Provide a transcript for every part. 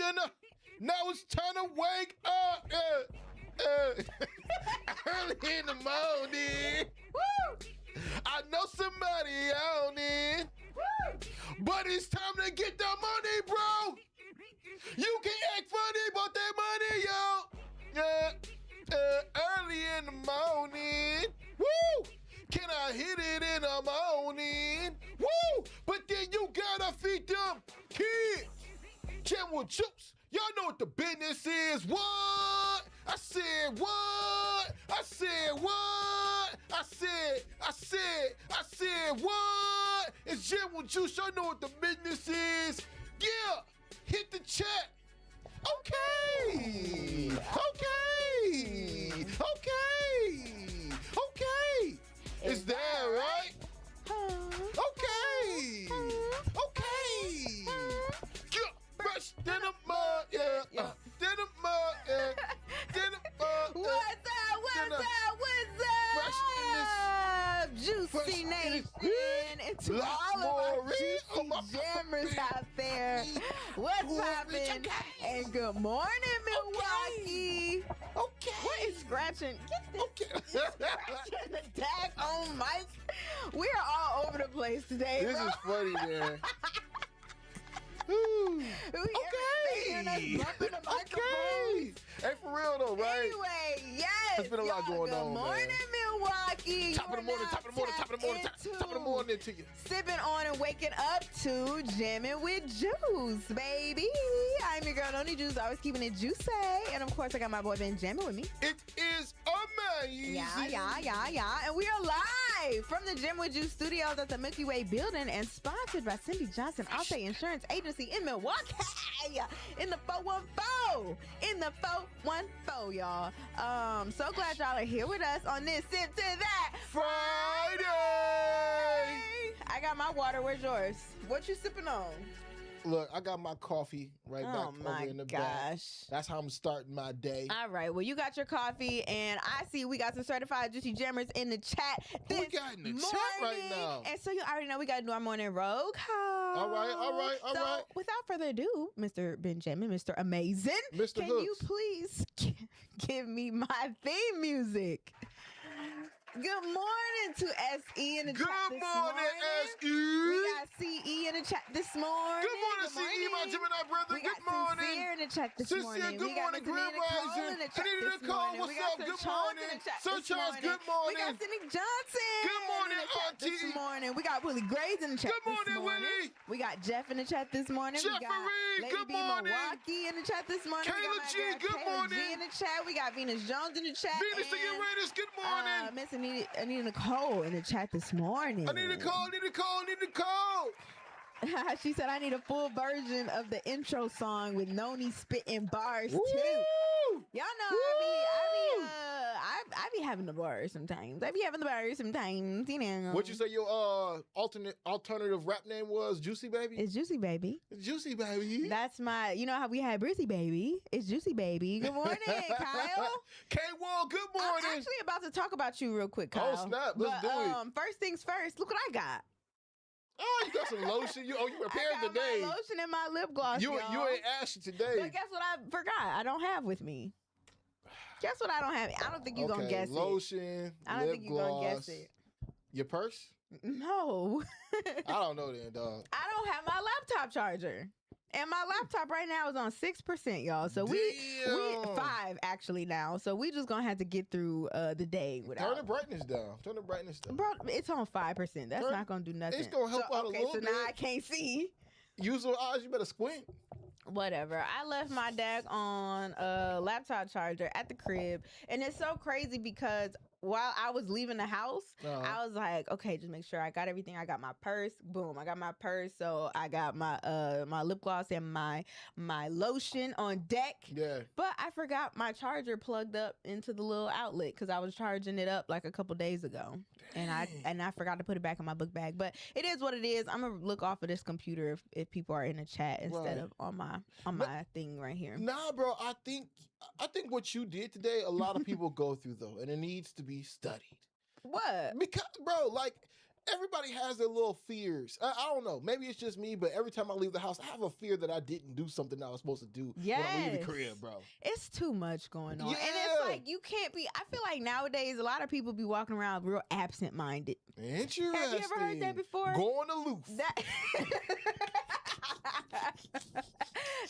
dinner. Now it's time to wake up. Early in the morning. Woo! I know somebody on it. Woo! But it's time to get the money, bro. You can act funny, but that money, yo. Early in the morning. Woo! Can I hit it in the morning? Woo! But then you gotta feed them kids. Jam with juice. Y'all know what the business is. What? I said what? I said what? I said what? It's Jam with juice. Y'all know what the business is. Yeah. Hit the chat. Okay. Is that right? Okay. Yeah. Fresh than a mug, yeah. Than a mug, yeah. Than a mug. What's up? Juicy Nation. And to all of our juicy jammers out there. What's poppin'? And good morning, Milwaukee. Okay. What is scratching? Get this. Okay. Scratching the tag on mic. We are all over the place today. This is funny, man. Okay. Hey, for real though, right? Anyway, yes. There's been a lot going on. Good morning, man. Milwaukee. Top of the morning to you. Sipping on and waking up to Jamming with Juice, baby. I'm your girl, Noni Juice, always keeping it juicy. And of course, I got my boy Ben jamming with me. It is amazing. Yeah. And we are live from the Jam with Juice studios at the Milky Way building and sponsored by Cindy Johnson Allstate Insurance Agency in Milwaukee. In the 414. Y'all. So glad y'all are here with us on this Sip to That Friday. I got my water. Where's yours? What you sipping on? Look, I got my coffee right back over in the back. That's how I'm starting my day. All right. Well, you got your coffee, and I see we got some certified juicy jammers in the chat. Who we got in the chat right now? And so you already know we got to do our morning roll call. All right. Without further ado, Mr. Benjamin, Mr. Amazing, Mr. Can you please give me my theme music? Good morning to SE in the chat this morning. Good morning, SE. We got CE in the chat this morning. Good morning, CE, my Gemini brother. We got Sincere in the chat this morning. Good morning, Grand Rising. Anita Nicole, what's up? Good morning. Sir Charles, good morning. We got Cindy Johnson. Good morning, Auntie. This morning. We got Willie Graves in the chat Good morning, Willie. We got Jeff in the chat this morning. Jeffrey, we got Lady good B morning. Milwaukee in the chat this morning. Kayla G, good morning. G in the chat. We got Venus Jones in the chat. Venus to your Raiders, good morning. Miss Anita Nicole in the chat this morning. Anita Nicole. She said, I need a full version of the intro song with Noni spitting bars Woo! too. Y'all know I be having the bars sometimes. You know. What you say your alternative rap name was? Juicy Baby? It's Juicy Baby. It's Juicy Baby. That's my, you know how we had Brucey Baby. It's Juicy Baby. Good morning, Kyle. K-Wall, good morning. I'm actually about to talk about you real quick, Kyle. Oh, snap. Let's do it. First things first, look what I got. Oh, you got some lotion. You prepared I got today. My lotion and my lip gloss. You ain't ashy today. But guess what I forgot? I don't have with me. Guess what I don't have? I don't think you're gonna guess lotion, it. I don't think you're gonna guess it. Your purse? No. I don't know then, dog. I don't have my laptop charger. And my laptop right now is on 6%, y'all. So we 5 actually now. So we just gonna have to get through the day without. Turn the brightness down. Bro, it's on 5%. That's not gonna do nothing. It's gonna help out a little bit. So now I can't see. Use your eyes. You better squint. Whatever. I left my dag on a laptop charger at the crib, and it's so crazy because while I was leaving the house, I was like, okay, just make sure I got everything. I got my purse. Boom, I got my purse. So I got my my lip gloss and my lotion on deck. Yeah. But I forgot my charger plugged up into the little outlet because I was charging it up like a couple days ago. Dang. And I forgot to put it back in my book bag. But it is what it is. I'm gonna look off of this computer if people are in the chat instead of on my thing right here. Nah, bro. I think what you did today, a lot of people go through though, and it needs to be studied. What? Because, bro, like, everybody has their little fears. I don't know. Maybe it's just me, but every time I leave the house, I have a fear that I didn't do something that I was supposed to do when I leave the crib, bro. It's too much going on. Yeah. And it's like, you can't be, I feel like nowadays, a lot of people be walking around real absent-minded. Interesting. Have you ever heard that before? Going aloof.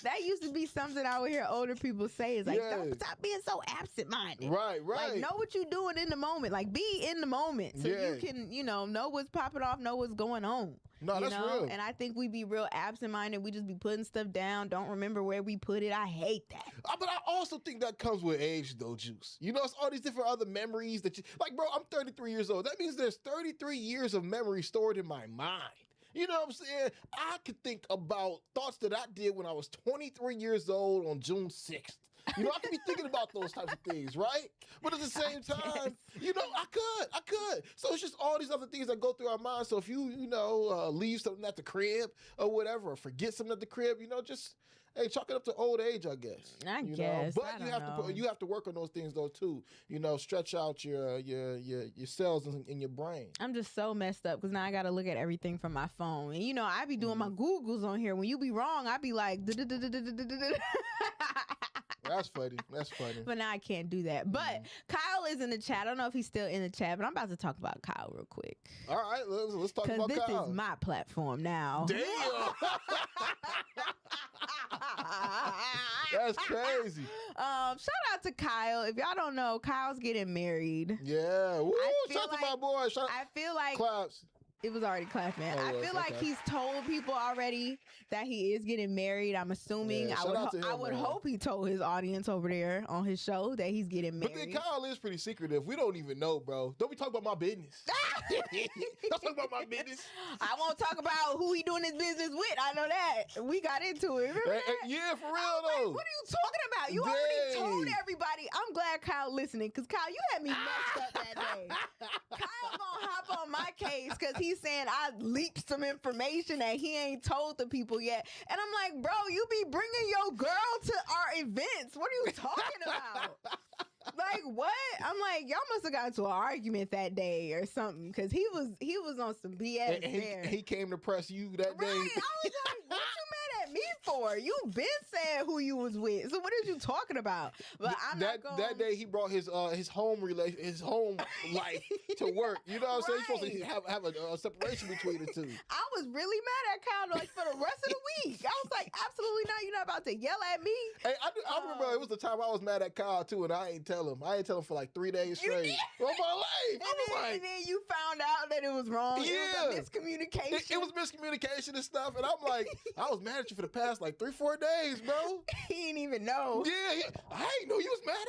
That used to be something I would hear older people say. Is like, don't stop being so absent-minded. Right. Like, know what you're doing in the moment. Like, be in the moment so you can, know what's popping off, know what's going on. No, that's real. And I think we be real absent-minded. We just be putting stuff down. Don't remember where we put it. I hate that. But I also think that comes with age, though, Juice. It's all these different other memories that you... Like, bro, I'm 33 years old. That means there's 33 years of memory stored in my mind. You know what I'm saying? I could think about thoughts that I did when I was 23 years old on June 6th. I could be thinking about those types of things, right? But at the same time, I could. So it's just all these other things that go through our minds. So if you leave something at the crib or whatever, or forget something at the crib, just... Hey, chalk it up to old age, I guess. I guess. But you have to work on those things though too. Stretch out your cells in your brain. I'm just so messed up because now I got to look at everything from my phone. And I be doing my Googles on here. When you be wrong, I be like. That's funny. But now I can't do that. But Kyle is in the chat. I don't know if he's still in the chat, but I'm about to talk about Kyle real quick. All right, let's talk about Kyle. Because this is my platform now. Damn. That's crazy. Shout out to Kyle. If y'all don't know, Kyle's getting married. Yeah. Woo, shout out to my boy. I feel like claps. It was already clapped, man. I feel like he's told people already that he is getting married. I'm assuming. Yeah, I would hope he told his audience over there on his show that he's getting married. But then Kyle is pretty secretive. We don't even know, bro. Don't be talking about my business. Don't talk about my business. I won't talk about who he doing his business with. I know that. We got into it. Remember that? Yeah, for real though. What are you talking about? You already told everybody. I'm glad Kyle listening, because Kyle, you had me messed up that day. Kyle gonna hop on my case because he's saying I leaked some information that he ain't told the people yet. And I'm like, bro, you be bringing your girl to our events. What are you talking about? Like, what? I'm like, y'all must have got into an argument that day or something, because he was on some BS there. He came to press you that day. Right. I was like, what you mad at me for? You been saying who you was with. So what are you talking about? But I'm not going. That day he brought his home life to work. You know what I'm saying? He's supposed to have a separation between the two. I was really mad at Kyle like for the rest of the week. I was like, absolutely not. You're not about to yell at me. Hey, I remember it was the time I was mad at Kyle too, and I ain't tell him. I ain't tell him for like 3 days straight. All my life. And then you found out that it was wrong. Yeah. It was a miscommunication. It was miscommunication and stuff. And I'm like, I was mad at you for the past like 3-4 days, bro. He didn't even know. Yeah. I ain't know you was mad at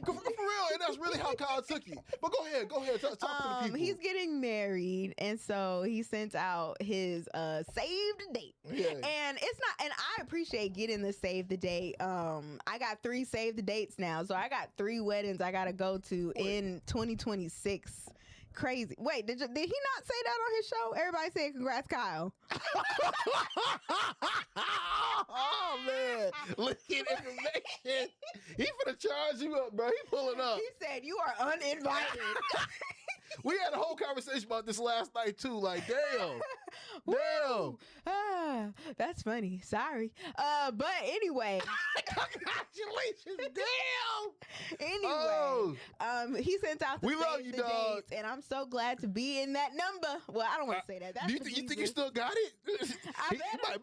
all. For real. And that's really how Kyle took you. But go ahead. Talk to the people. He's getting married, and so he sent out his saved date. Yeah. And it's not, and I appreciate getting the save the date. I got 3 save the dates now. So I got 3 weddings I gotta go to in 2026. Crazy. Wait, did he not say that on his show? Everybody said congrats, Kyle. Oh man, look at information. He finna charge you up, bro. He pulling up. He said you are uninvited. We had a whole conversation about this last night too. Like, damn. That's funny. Sorry. But anyway. Congratulations. Damn. Anyway, he sent out the we love you, dog. dates, and I'm so glad to be in that number. Well, I don't want to say that. That's you think you still got it? He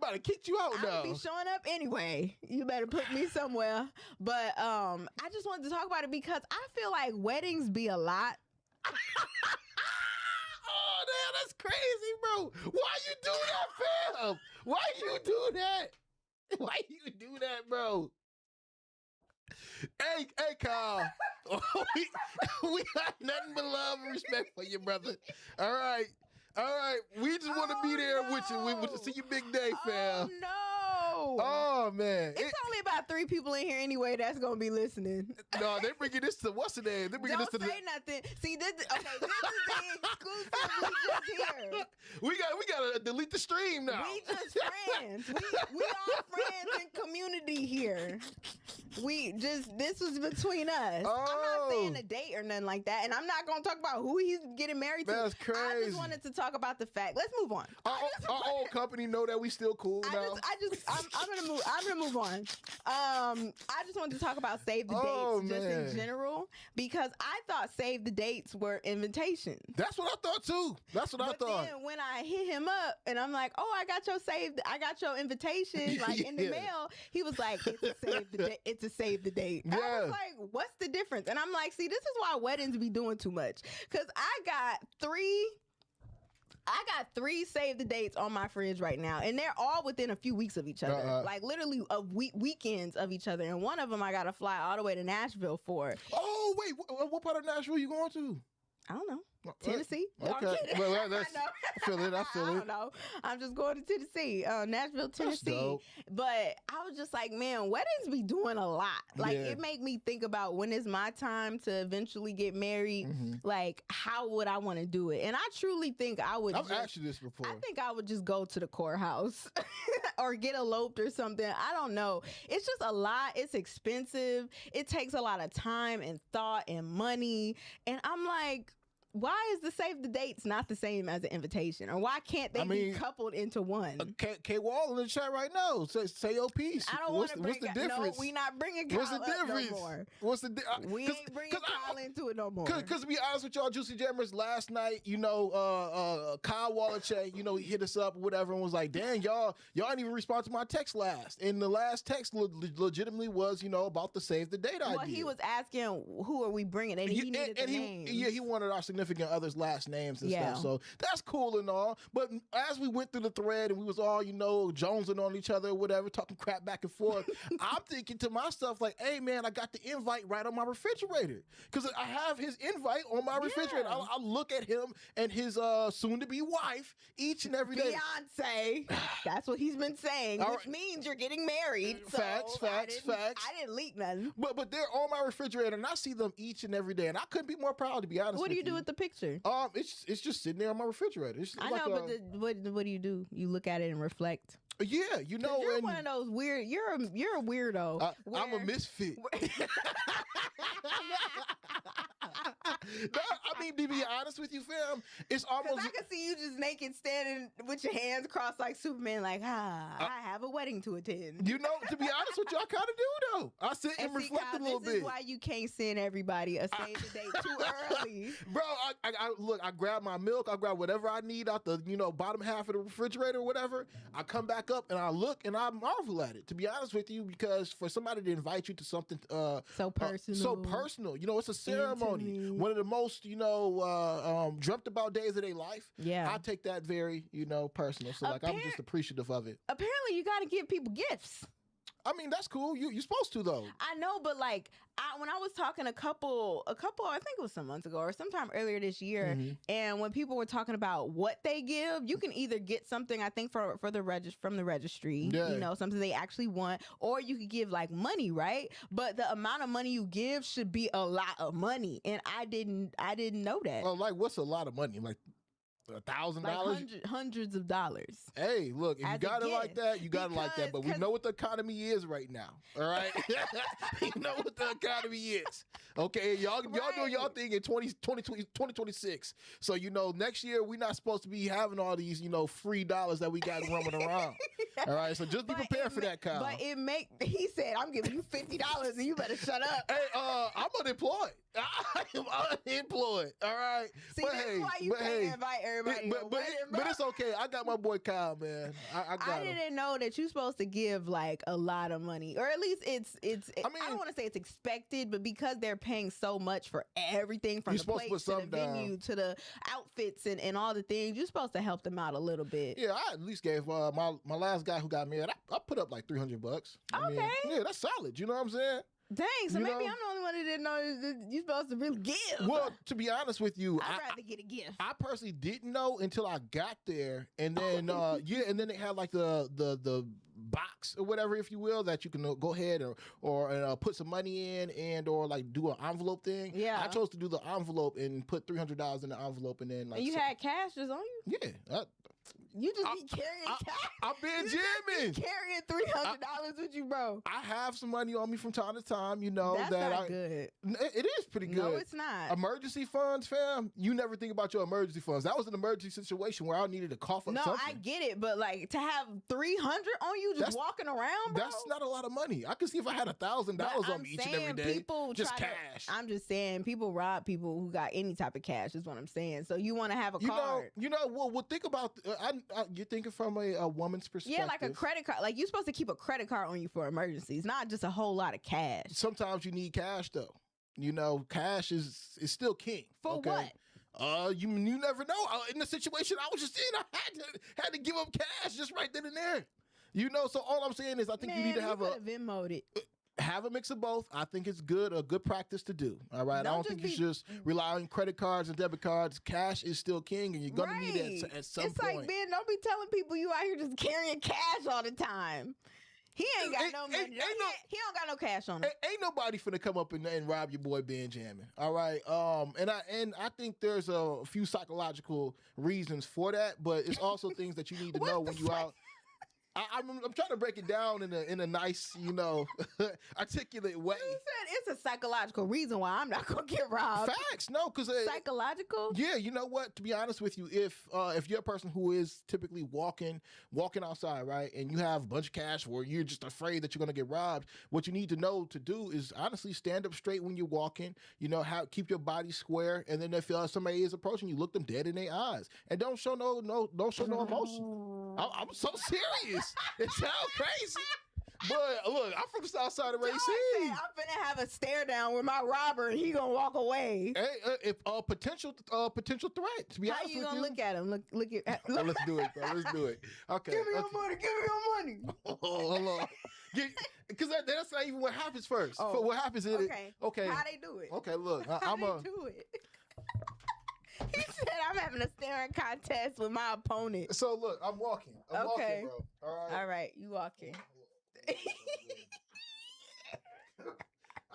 might have kicked you out now. I'll be showing up anyway. You better put me somewhere. But I just wanted to talk about it because I feel like weddings be a lot. Oh, damn, that's crazy, bro. Why you do that, fam? Why you do that, bro? Hey, Kyle. we got nothing but love and respect for you, brother. All right. We just want to be there with you. We want to see your big day, fam. Oh, no. Oh, man. It's only about 3 people in here anyway that's going to be listening. No, they're bringing this to, what's the name? They're bringing Don't this to say nothing. See, this is the exclusive. We just here. We got to delete the stream now. We just friends. We all friends in community here. this was between us. Oh. I'm not saying a date or nothing like that, and I'm not gonna talk about who he's getting married to. That's crazy. I just wanted to talk about the fact. Let's move on. Our old company know that we still cool now. I'm gonna move on. I just wanted to talk about save the dates just in general, because I thought save the dates were invitations. That's what I thought too. That's what I thought. Then when I hit him up and I'm like, "Oh, I got your invitation like in the mail," he was like, "It's a save the date." Yeah. I was like, "What's the difference?" And I'm like, "See, this is why weddings be doing too much, because I got three save the dates on my fridge right now, and they're all within a few weeks of each other, like literally weekends of each other. And one of them I got to fly all the way to Nashville for. Oh wait, what part of Nashville you going to? I don't know. Tennessee. Okay. Well, I feel it. I don't know. I'm just going to Tennessee, Nashville, Tennessee. But I was just like, man, weddings be doing a lot. Like it made me think about, when is my time to eventually get married? Like, how would I want to do it? And I truly think I would. I've asked you this before. I think I would just go to the courthouse or get eloped or something. I don't know. It's just a lot. It's expensive. It takes a lot of time and thought and money. And I'm like, why is the save the dates not the same as an invitation? Or why can't they be coupled into one? K Wall in the chat right now. Say your piece. I don't want to bring. What's the difference? No, we not bringing Kyle What's the difference? No more. What's the difference? We ain't bringing Kyle into it no more. Because to be honest with y'all, Juicy Jammers, last night, Kyle Wallachek, he hit us up or whatever and was like, "Damn, y'all didn't even respond to my text last." And the last text legitimately was, about the save the date idea. Well, he was asking, who are we bringing? And he needed the names. Yeah, he wanted our significant others' last names and stuff. So that's cool and all. But as we went through the thread and we was all, jonesing on each other or whatever, talking crap back and forth, I'm thinking to myself, like, hey, man, I got the invite right on my refrigerator. Because I have his invite on my refrigerator. I look at him and his soon-to-be wife each and every day. Fiance. That's what he's been saying, which means you're getting married. Facts. I didn't leak nothing. But they're on my refrigerator, and I see them each and every day, and I couldn't be more proud, to be honest with you. What do you do with the picture? It's just sitting there on my refrigerator. I know, but what do you do? You look at it and reflect. Yeah, you're one of those weird. You're a weirdo. I'm a misfit. No, I mean, to be honest with you, fam, it's almost. I can see you just naked, standing with your hands crossed like Superman, like, I have a wedding to attend. To be honest with you, I kind of do though. I sit and reflect a little bit. This is why you can't send everybody a save the date too early, bro. I grab my milk, I grab whatever I need out the bottom half of the refrigerator or whatever. I come back up and I look and I marvel at it. To be honest with you, because for somebody to invite you to something so personal, it's a ceremony. Intimate. One of the most dreamt about days of their life. Yeah, I take that very personal. So I'm just appreciative of it. Apparently, you got to give people gifts. I mean, that's cool. You're supposed to, though. I know, but when I was talking a couple, I think it was some months ago or sometime earlier this year, and when people were talking about what they give, you can either get something, I think from the registry, something they actually want, or you could give money, right? But the amount of money you give should be a lot of money, and I didn't know that. Well, what's a lot of money? $1,000, hundreds of dollars. Hey, look, if you got it like that, you got it like that. But we know what the economy is right now. All right, you know what the economy is. Okay, y'all doing y'all thing in 2026. So next year we're not supposed to be having all these free dollars that we got roaming around. All right, so just be prepared for that, Kyle. But he said, I'm giving you $50 and you better shut up. Hey, I'm unemployed. I am unemployed. All right. See, that's why you can't invite everybody. But it's okay. I got my boy Kyle, man. I didn't know that you're supposed to give a lot of money, or at least it's. I don't want to say it's expected, but because they're paying so much for everything from the plates to the venue to the outfits and all the things, you're supposed to help them out a little bit. Yeah, I at least gave my last guy who got married. I put up $300. Okay. Yeah, that's solid. You know what I'm saying? Dang, so maybe I'm the only one that didn't know that you're supposed to really give. Well, to be honest with you, I'd rather get a gift. I personally didn't know until I got there, and then and then they had the box or whatever, if you will, that you can go ahead or put some money in and or do an envelope thing. Yeah, I chose to do the envelope and put $300 in the envelope, and then and you had cash just on you. Yeah. You just be carrying cash. I'm being You genuine. just be carrying $300 with you, bro. I have some money on me from time to time, you know. That's not good. It is pretty good. No, it's not. Emergency funds, fam. You never think about your emergency funds. That was an emergency situation where I needed to cough up something. No, I get it, but like to have 300 on you just walking around, bro. That's not a lot of money. I could see if I had $1,000 on me each and every day. Just cash. I'm just saying, people rob people who got any type of cash. Is what I'm saying. So you want to have a card. Well, think about. You're thinking from a woman's perspective. Yeah, like a credit card. Like you're supposed to keep a credit card on you for emergencies, not just a whole lot of cash. Sometimes you need cash though. You know, cash is still king. For what? You never know. In the situation I was just in, I had to give up cash just right then and there. You know, so all I'm saying is I think you need to have Venmo'd it. Have a mix of both. I think it's a good practice to do. All right. I don't think you should just rely on credit cards and debit cards. Cash is still king, and you're gonna need it at some point. It's like, Ben, don't be telling people you out here just carrying cash all the time. He ain't got no money. He don't got no cash on him. Ain't nobody finna come up and rob your boy Benjamin. All right. And I think there's a few psychological reasons for that, but it's also things that you need to know when you out. I'm trying to break it down in a nice, articulate way. You said it's a psychological reason why I'm not gonna get robbed. Facts, no, because psychological. Yeah, you know what? To be honest with you, if you're a person who is typically walking outside, right, and you have a bunch of cash, where you're just afraid that you're gonna get robbed, what you need to know to do is honestly stand up straight when you're walking. Keep your body square, and then if somebody is approaching you, look them dead in their eyes, and don't show no emotion. I'm so serious. It sounds crazy. But look, I'm from the south side of Racine. I'm finna have a stare down with my robber and he gonna walk away. Hey, if potential threat, to be honest with you. How you gonna look at him? Look at let's do it, bro. Let's do it. Okay. Give me your money. Give me your money. Hold on. Because that's not even what happens first. Oh. What happens is okay. How they do it? Okay, look. How they do it? He said I'm having a staring contest with my opponent. So look, I'm walking, bro. All right, you walking. I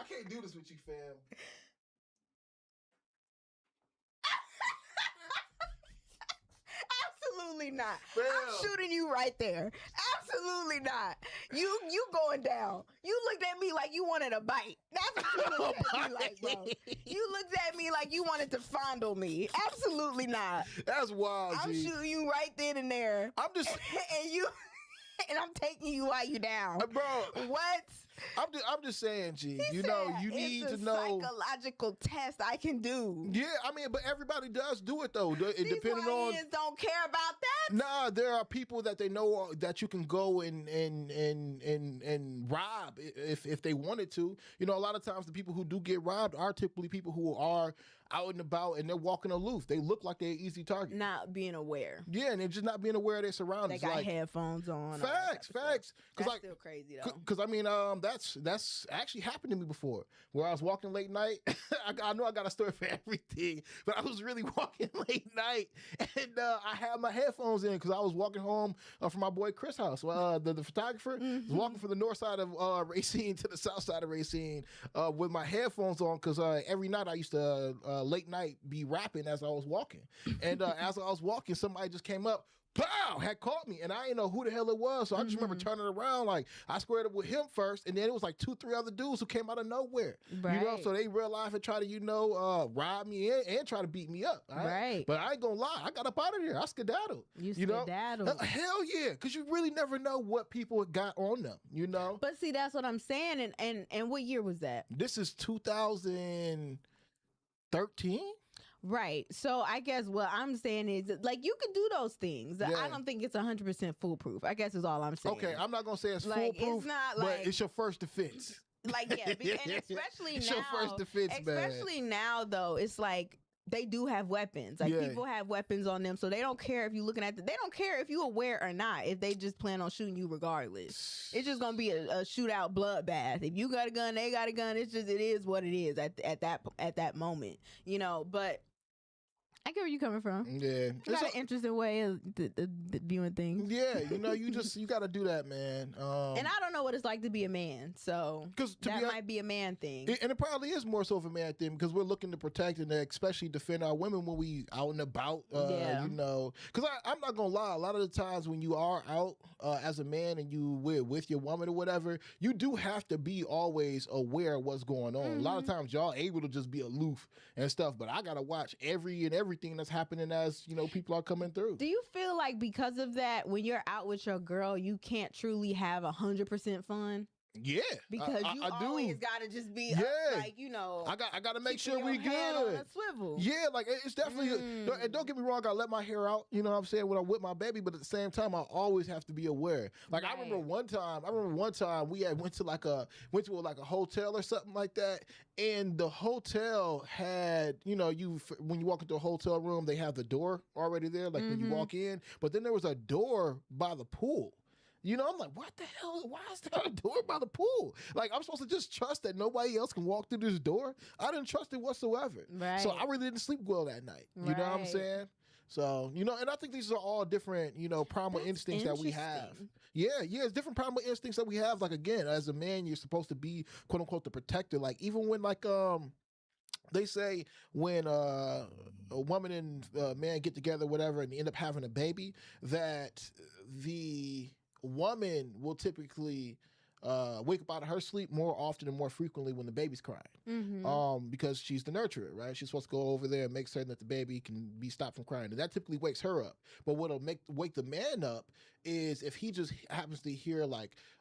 can't do this with you, fam. Absolutely not. Fam. I'm shooting you right there. Absolutely not. You going down. You looked at me like you wanted a bite. That's what you looked at me like, bro. You looked at me like you wanted to fondle me. Absolutely not. That's wild, I'm shooting you right then and there. I'm just and I'm taking you while you down. Bro. What? I'm just saying, G. He you need to know. Psychological test I can do. Yeah, I mean, but everybody does do it though. These YNs don't care about that. Nah, there are people that they know that you can go and rob if they wanted to. A lot of times the people who do get robbed are typically people who are out and about and they're walking aloof. They look like they're an easy target. Not being aware. Yeah, and they're just not being aware of their surroundings. They got headphones on. Facts. That's still crazy though. Because I mean, that's actually happened to me before, where I was walking late night. I know I got a story for everything, but I was really walking late night, and I had my headphones in because I was walking home from my boy Chris' house. The photographer was walking from the north side of Racine to the south side of Racine with my headphones on because every night I used to late night be rapping as I was walking, and as I was walking, somebody just came up. Pow! Had caught me, and I didn't know who the hell it was. So I just remember turning around, like I squared up with him first, and then it was like 2-3 other dudes who came out of nowhere. Right. So they real life and try to, rob me and try to beat me up. Right. But I ain't gonna lie, I got up out of there. I skedaddled. You skedaddled. Hell yeah, because you really never know what people got on them. But see, that's what I'm saying. And what year was that? This is 2013. Right. So I guess what I'm saying is, like, you can do those things. Yeah. I don't think it's 100% foolproof. I guess is all I'm saying. Okay, I'm not gonna say it's like, foolproof, it's not but it's your first defense. Like, yeah, and especially it's now. Your first defense, especially now, though, it's like they do have weapons. Like people have weapons on them, so they don't care if you looking at they don't care if you aware or not. If they just plan on shooting you regardless, it's just gonna be a shootout bloodbath. If you got a gun, they got a gun. It is what it is at that moment. But I get where you're coming from. Yeah. You got an interesting way of viewing things. Yeah, you got to do that, man. And I don't know what it's like to be a man, so that might be a man thing. And it probably is more so of a man thing because we're looking to protect and especially defend our women when we out and about, Because I'm not going to lie, a lot of the times when you are out as a man and you with your woman or whatever, you do have to be always aware of what's going on. A lot of times y'all able to just be aloof and stuff, but I got to watch everything that's happening as, people are coming through. Do you feel like because of that, when you're out with your girl, you can't truly have 100% fun? Yeah, because you always gotta just be I gotta make sure we good on a swivel. Yeah, like it's definitely and don't get me wrong, I gotta let my hair out, you know what I'm saying, when I'm with my baby, but at the same time I always have to be aware. Like I remember one time we went to a hotel or something like that, and the hotel had, when you walk into a hotel room, they have the door already there, like when you walk in, but then there was a door by the pool. I'm like, what the hell? Why is there a door by the pool? Like, I'm supposed to just trust that nobody else can walk through this door? I didn't trust it whatsoever. Right. So I really didn't sleep well that night. You know what I'm saying? So, and I think these are all different, primal instincts that we have. Yeah, it's different primal instincts that we have. Like, again, as a man, you're supposed to be, quote unquote, the protector. Like, even when, they say when a woman and man get together, whatever, and end up having a baby, that the woman will typically wake up out of her sleep more often and more frequently when the baby's crying, because she's the nurturer, right? She's supposed to go over there and make certain that the baby can be stopped from crying, and that typically wakes her up. But what'll wake the man up is if he just happens to hear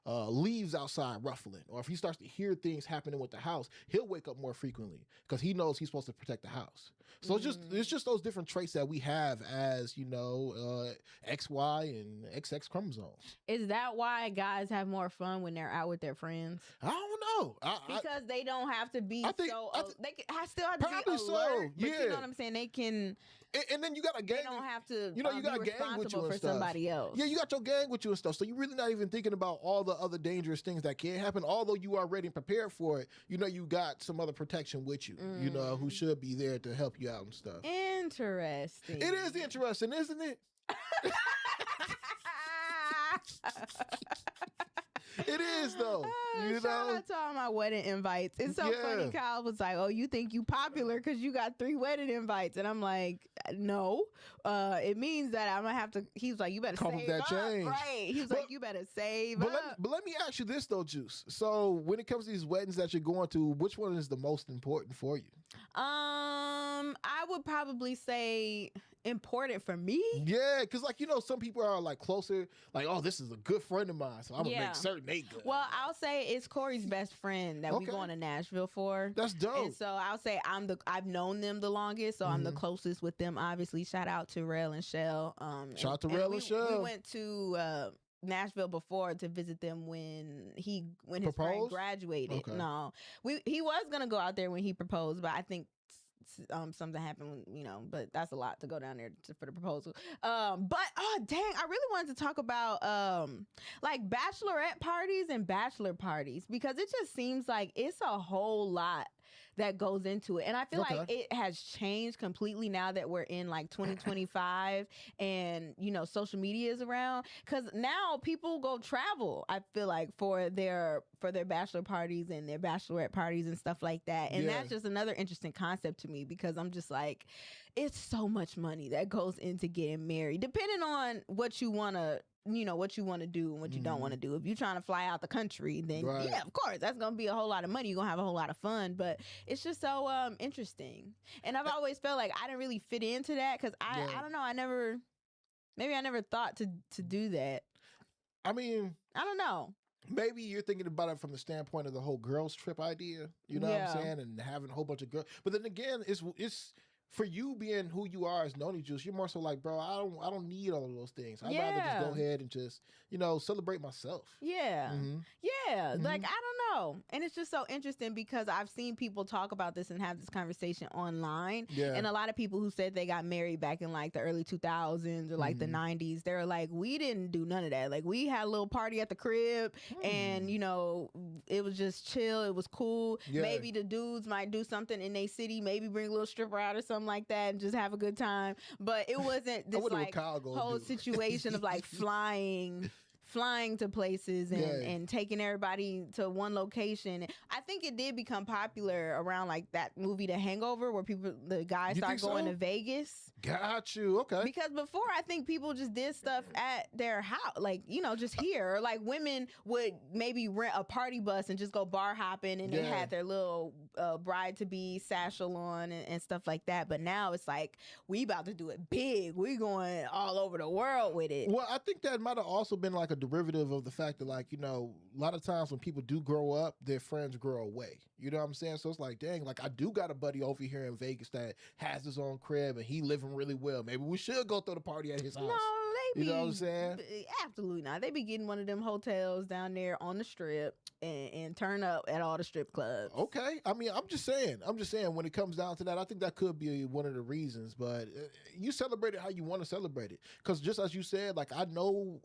leaves outside ruffling, or if he starts to hear things happening with the house, he'll wake up more frequently because he knows he's supposed to protect the house. So it's just those different traits that we have as XY and XX chromosomes. Is that why guys have more fun when they're out with their friends? I don't know. Because they don't have to be they still have to be probably alert. So, but you know what I'm saying? They can. And then you got a gang. They don't have to. You got a gang with you and for stuff. Somebody else. Yeah, you got your gang with you and stuff. So you're really not even thinking about all the other dangerous things that can happen. Although you are ready and prepared for it, you got some other protection with you. Who should be there to help you out and stuff. Interesting. It is interesting, isn't it? It is though. Shout out to all my wedding invites. It's so funny. Kyle was like, "Oh, you think you popular because you got 3 wedding invites?" And I'm like, "No, it means that I'm gonna have to." He was like, "You better save that up." Change. Right? He was like, "You better save up." But let me ask you this though, Juice. So when it comes to these weddings that you're going to, which one is the most important for you? I would probably say important for me. Yeah, because some people are closer, oh, this is a good friend of mine, so I'm gonna make certain they good. Well, I'll say it's Corey's best friend that we going to Nashville for. That's dope. And so I'll say I've known them the longest, so I'm the closest with them. Obviously, shout out to Rel and Shell. Shout out to Rel and Shell. We went to Nashville before to visit them when his friend graduated. Okay. No, he was gonna go out there when he proposed, but I think something happened, but that's a lot to go down there for the proposal. But dang, I really wanted to talk about bachelorette parties and bachelor parties, because it just seems like it's a whole lot that goes into it. And I feel like it has changed completely now that we're in 2025 and, social media is around. Because now people go travel, I feel like, for their bachelor parties and their bachelorette parties and stuff like that. And that's just another interesting concept to me, because I'm just like, it's so much money that goes into getting married, depending on what you want to what you want to do and what you don't want to do. If you're trying to fly out the country, then yeah, of course, that's going to be a whole lot of money. You're going to have a whole lot of fun, but it's just so interesting. And I've always felt like I didn't really fit into that because I don't know. I never thought to do that. I mean, I don't know. Maybe you're thinking about it from the standpoint of the whole girls trip idea, what I'm saying? And having a whole bunch of girls. But then again, it's for you being who you are as Noni Juice, you're more so like, bro, I don't need all of those things. I'd rather just go ahead and just, celebrate myself. Yeah. Yeah. I don't know. And it's just so interesting because I've seen people talk about this and have this conversation online. Yeah. And a lot of people who said they got married back in the early 2000s or the 90s, they're like, we didn't do none of that. We had a little party at the crib and, it was just chill. It was cool. Yeah. Maybe the dudes might do something in their city, maybe bring a little stripper out or something something like that and just have a good time. But it wasn't this like whole situation of like flying to places and taking everybody to one location. I think it did become popular around like that movie The Hangover, where the guys start going to Vegas. Got you. Okay. Because before, I think people just did stuff at their house, like, just here. Or like women would maybe rent a party bus and just go bar hopping, and they had their little bride-to-be satchel on and stuff like that. But now it's like, we about to do it big. We going all over the world with it. Well, I think that might have also been like a derivative of the fact that, like, a lot of times when people do grow up, their friends grow away. You know what I'm saying? So it's like, dang, like I do got a buddy over here in Vegas that has his own crib and he living really well. Maybe we should go throw the party at his house. No, you know what I'm saying? Absolutely not. They be getting one of them hotels down there on the strip and turn up at all the strip clubs. Okay. I mean, I'm just saying when it comes down to that, I think that could be one of the reasons, but you celebrate it how you want to celebrate it. Because just as you said, like I know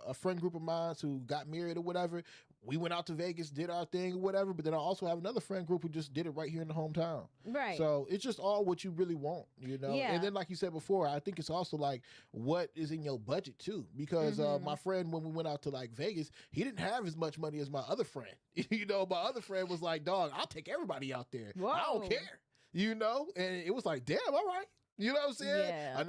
a friend group of mine who got married or whatever. We went out to Vegas, did our thing or whatever, but then I also have another friend group who just did it right here in the hometown. Right. So it's just all what you really want, Yeah. And then like you said before, I think it's also like what is in your budget too. Because my friend, when we went out to like Vegas, he didn't have as much money as my other friend. My other friend was like, dog, I'll take everybody out there. Whoa. I don't care. And it was like, damn, all right. You know what I'm saying? Yeah.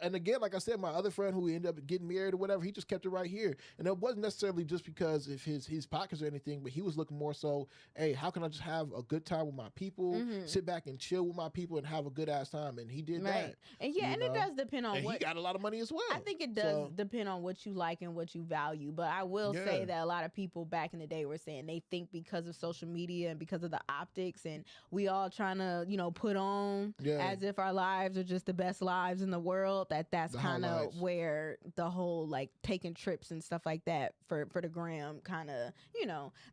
And again, like I said, my other friend who ended up getting married or whatever, he just kept it right here. And it wasn't necessarily just because of his pockets or anything, but he was looking more so, hey, how can I just have a good time with my people, sit back and chill with my people and have a good ass time? And he did that. And it does depend on he got a lot of money as well. I think it does depend on what you like and what you value. But I will say that a lot of people back in the day were saying they think because of social media and because of the optics and we all trying to, put on as if our lives are just the best lives in the world, that's kind of where the whole like taking trips and stuff like that for the gram kind of,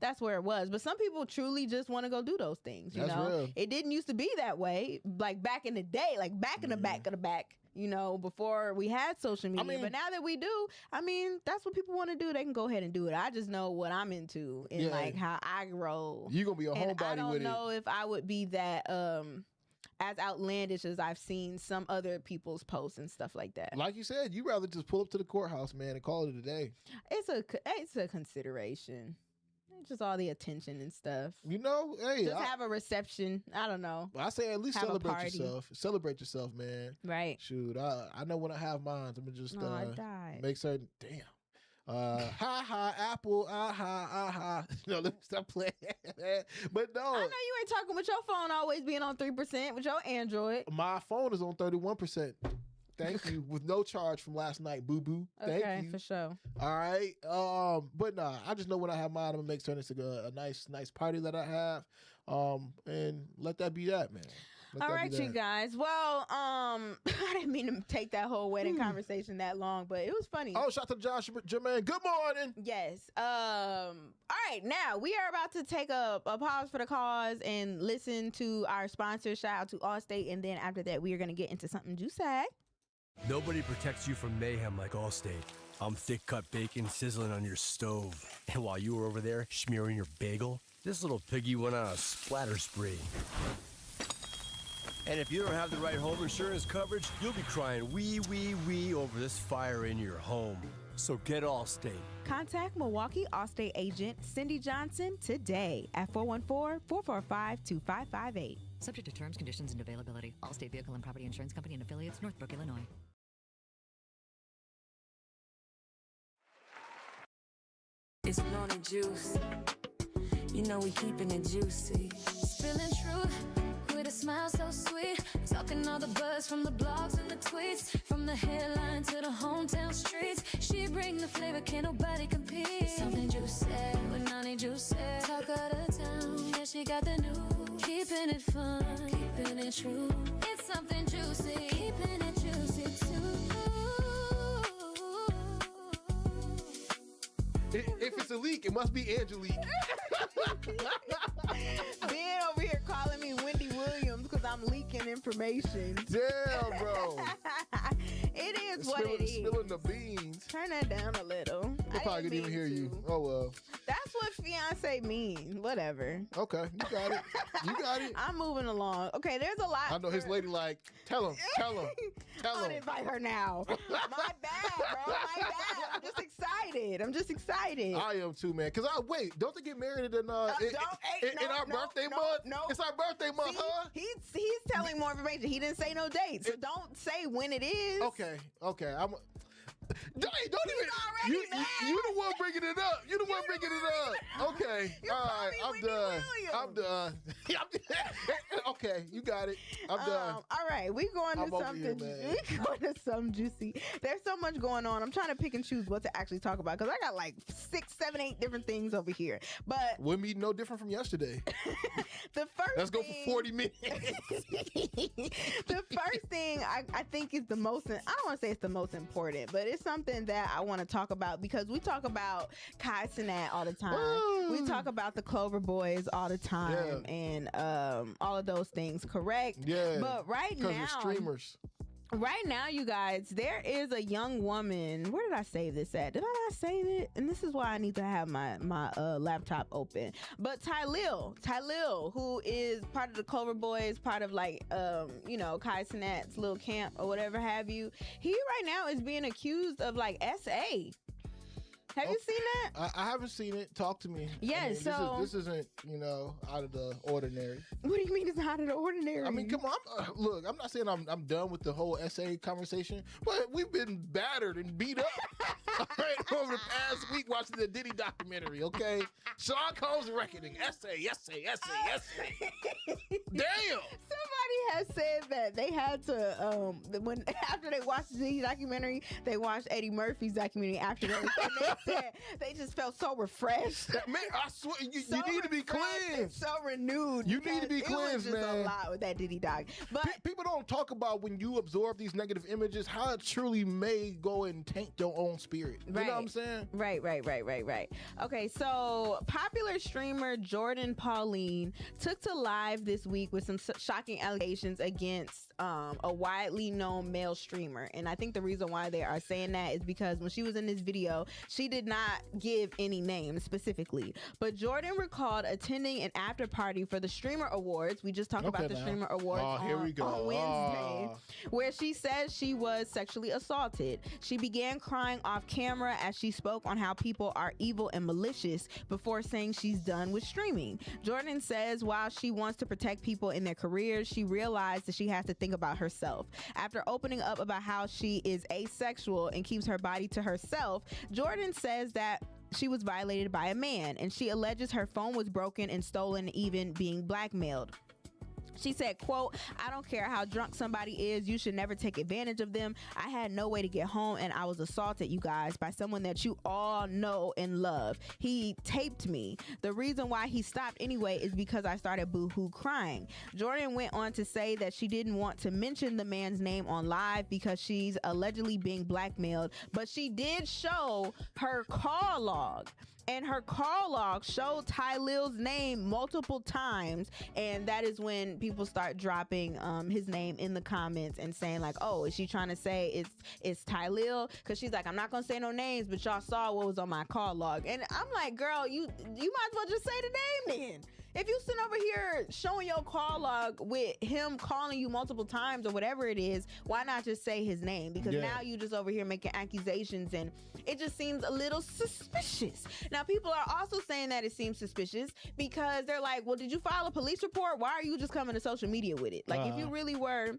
that's where it was. But some people truly just want to go do those things. Real. It didn't used to be that way, like back in the day, like back in the back of the back, before we had social media. But now that we do, that's what people want to do. They can go ahead and do it. I just know what I'm into and like how I roll. You're gonna be a homebody with it. I don't know if I would be that as outlandish as I've seen some other people's posts and stuff like that. Like you said, you rather just pull up to the courthouse, man, and call it a day. It's a consideration. It's just all the attention and stuff. Hey, just have a reception. I don't know. I say at least celebrate yourself. Celebrate yourself, man. Right. Shoot, I know when I have mine, I'm gonna just make certain. Damn. Apple, let me stop playing. But no, I know you ain't talking with your phone always being on 3% with your Android. My phone is on 31%. Thank you, with no charge from last night, boo boo. Thank you for sure. All right, but nah, I just know when I have mine, I'm gonna make certain it's a nice party that I have, and let that be that, man. All right, you guys. Well, I didn't mean to take that whole wedding conversation that long, but it was funny. Oh, shout out to Josh Jermaine. Good morning. Yes. All right, now we are about to take a pause for the cause and listen to our sponsor. Shout out to Allstate, and then after that, we are going to get into something juicy. Nobody protects you from mayhem like Allstate. I'm thick cut bacon sizzling on your stove, and while you were over there smearing your bagel, this little piggy went on a splatter spree. And if you don't have the right home insurance coverage, you'll be crying wee, wee, wee over this fire in your home. So get Allstate. Contact Milwaukee Allstate agent Cindy Johnson today at 414-445-2558. Subject to terms, conditions, and availability. Allstate Vehicle and Property Insurance Company and affiliates, Northbrook, Illinois. It's morning juice. We keeping it juicy. Spilling truth with a smile so sweet. Talking all the buzz from the blogs and the tweets. From the headline to the hometown streets. She bring the flavor, can't nobody compete. Something juicy with Nani Juicy. Talk of the town, yeah, she got the news. Keeping it fun, keeping it true. It's something juicy, keeping it juicy too. If it's a leak, it must be Angelique. Ben over here calling me Wendy Williams because I'm leaking information. Damn, bro. It is what it is. Spilling the beans. Turn that down a little. They probably couldn't even hear you. Oh, well. That's what fiance means. Whatever. Okay, you got it. You got it. I'm moving along. Okay, there's a lot. I know his lady like, tell him. Don't invite her now. My bad, bro. My bad. I'm just excited. I am too, man. Because don't they get married in our birthday month? No. It's our birthday month, huh? He's telling more information. He didn't say no date, so don't say when it is. Okay. Don't even. You the one bringing it up. You the one bringing it up. Okay. All right. I'm done. Okay. You got it. I'm done. All right. We going to something. We going to some juicy. There's so much going on. I'm trying to pick and choose what to actually talk about because I got like 6, 7, 8 different things over here. But we're meeting no different from yesterday. Let's go for 40 minutes. The first thing I think is the most. I don't want to say it's the most important, but it's something that I want to talk about because we talk about Kai Cenat all the time. Woo. We talk about the Clover Boys all the time and all of those things, correct? Yeah. But right now, because we're streamers. Right now, you guys, there is a young woman. Where did I save this at? Did I not save it? And this is why I need to have my laptop open. But TyLil, who is part of the Clover Boys, part of like Kai Cenat's little camp or whatever have you. He right now is being accused of like SA. Have you seen that? I haven't seen it. Talk to me. Yeah, this isn't, out of the ordinary. What do you mean it's out of the ordinary? I mean, come on. Look, I'm not saying I'm done with the whole SA conversation, but we've been battered and beat up over the past week watching the Diddy documentary, okay? Sean Combs Reckoning. SA. Damn. Somebody has said that they had to, after they watched the Diddy documentary, they watched Eddie Murphy's documentary after that. They just felt so refreshed. Man, I swear, you need to be cleansed. So renewed. You need to be cleansed, man. It was just a lot with that Diddy doc. But people don't talk about when you absorb these negative images, how it truly may go and taint your own spirit. You know what I'm saying? Right. Okay, so popular streamer Jourdin Pauline took to live this week with some shocking allegations against a widely known male streamer. And I think the reason why they are saying that is because when she was in this video, she did not give any names specifically. But Jourdin recalled attending an after party for the Streamer Awards. We just talked about the Streamer Awards on Wednesday, where she said she was sexually assaulted. She began crying off camera as she spoke on how people are evil and malicious before saying she's done with streaming. Jourdin says while she wants to protect people in their careers, she realized that she has to think about herself. After opening up about how she is asexual and keeps her body to herself, Jourdin says that she was violated by a man, and she alleges her phone was broken and stolen, even being blackmailed. She said, quote, "I don't care how drunk somebody is, you should never take advantage of them. I had no way to get home and I was assaulted, you guys, by someone that you all know and love. He taped me. The reason why he stopped anyway is because I started boo-hoo crying." Jourdin went on to say that she didn't want to mention the man's name on live because she's allegedly being blackmailed, but she did show her call log. And her call log showed TyLil's name multiple times, and that is when people start dropping his name in the comments and saying like, "Oh, is she trying to say it's TyLil?" Because she's like, "I'm not gonna say no names, but y'all saw what was on my call log." And I'm like, "Girl, you might as well just say the name then." If you sit over here showing your call log with him calling you multiple times or whatever it is, why not just say his name? Because now you just over here making accusations and it just seems a little suspicious. Now, people are also saying that it seems suspicious because they're like, well, did you file a police report? Why are you just coming to social media with it? Like, if you really were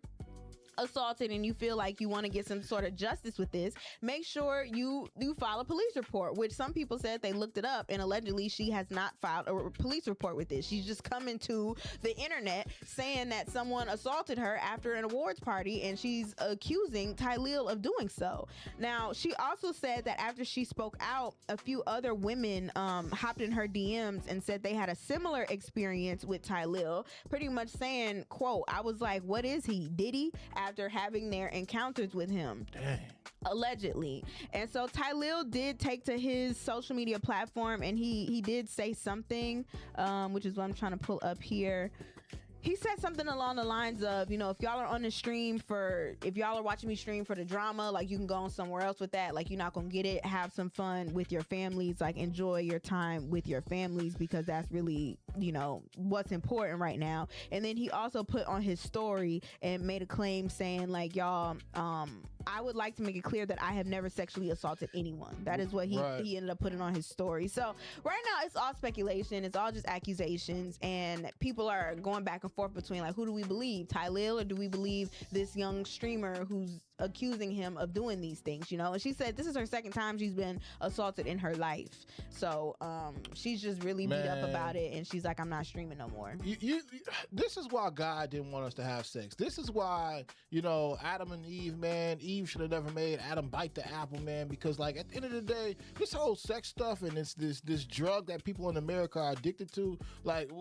assaulted and you feel like you want to get some sort of justice with this, make sure you file a police report, which some people said they looked it up and allegedly she has not filed a police report with this. She's just coming to the internet saying that someone assaulted her after an awards party and she's accusing TyLil of doing so. Now, she also said that after she spoke out, a few other women hopped in her DMs and said they had a similar experience with TyLil, pretty much saying, quote, "I was like, what is he, Diddy?" after having their encounters with him. Dang. Allegedly. And so TyLil did take to his social media platform and he did say something, which is what I'm trying to pull up here. He said something along the lines of, you know, if y'all are on the stream if y'all are watching me stream for the drama, like you can go on somewhere else with that. Like you're not going to get it. Have some fun with your families. Like enjoy your time with your families because that's really, you know, what's important right now. And then he also put on his story and made a claim saying like, y'all, I would like to make it clear that I have never sexually assaulted anyone. That is what he ended up putting on his story. So right now it's all speculation. It's all just accusations. And people are going back and forth between like, who do we believe? TyLil, or do we believe this young streamer who's accusing him of doing these things, you know? And she said this is her second time she's been assaulted in her life. So she's just really beat up about it. And she's like, I'm not streaming no more. This is why God didn't want us to have sex. This is why, you know, Adam and Eve, man, Eve should have never made Adam bite the apple, man, because like at the end of the day, this whole sex stuff and this drug that people in America are addicted to, like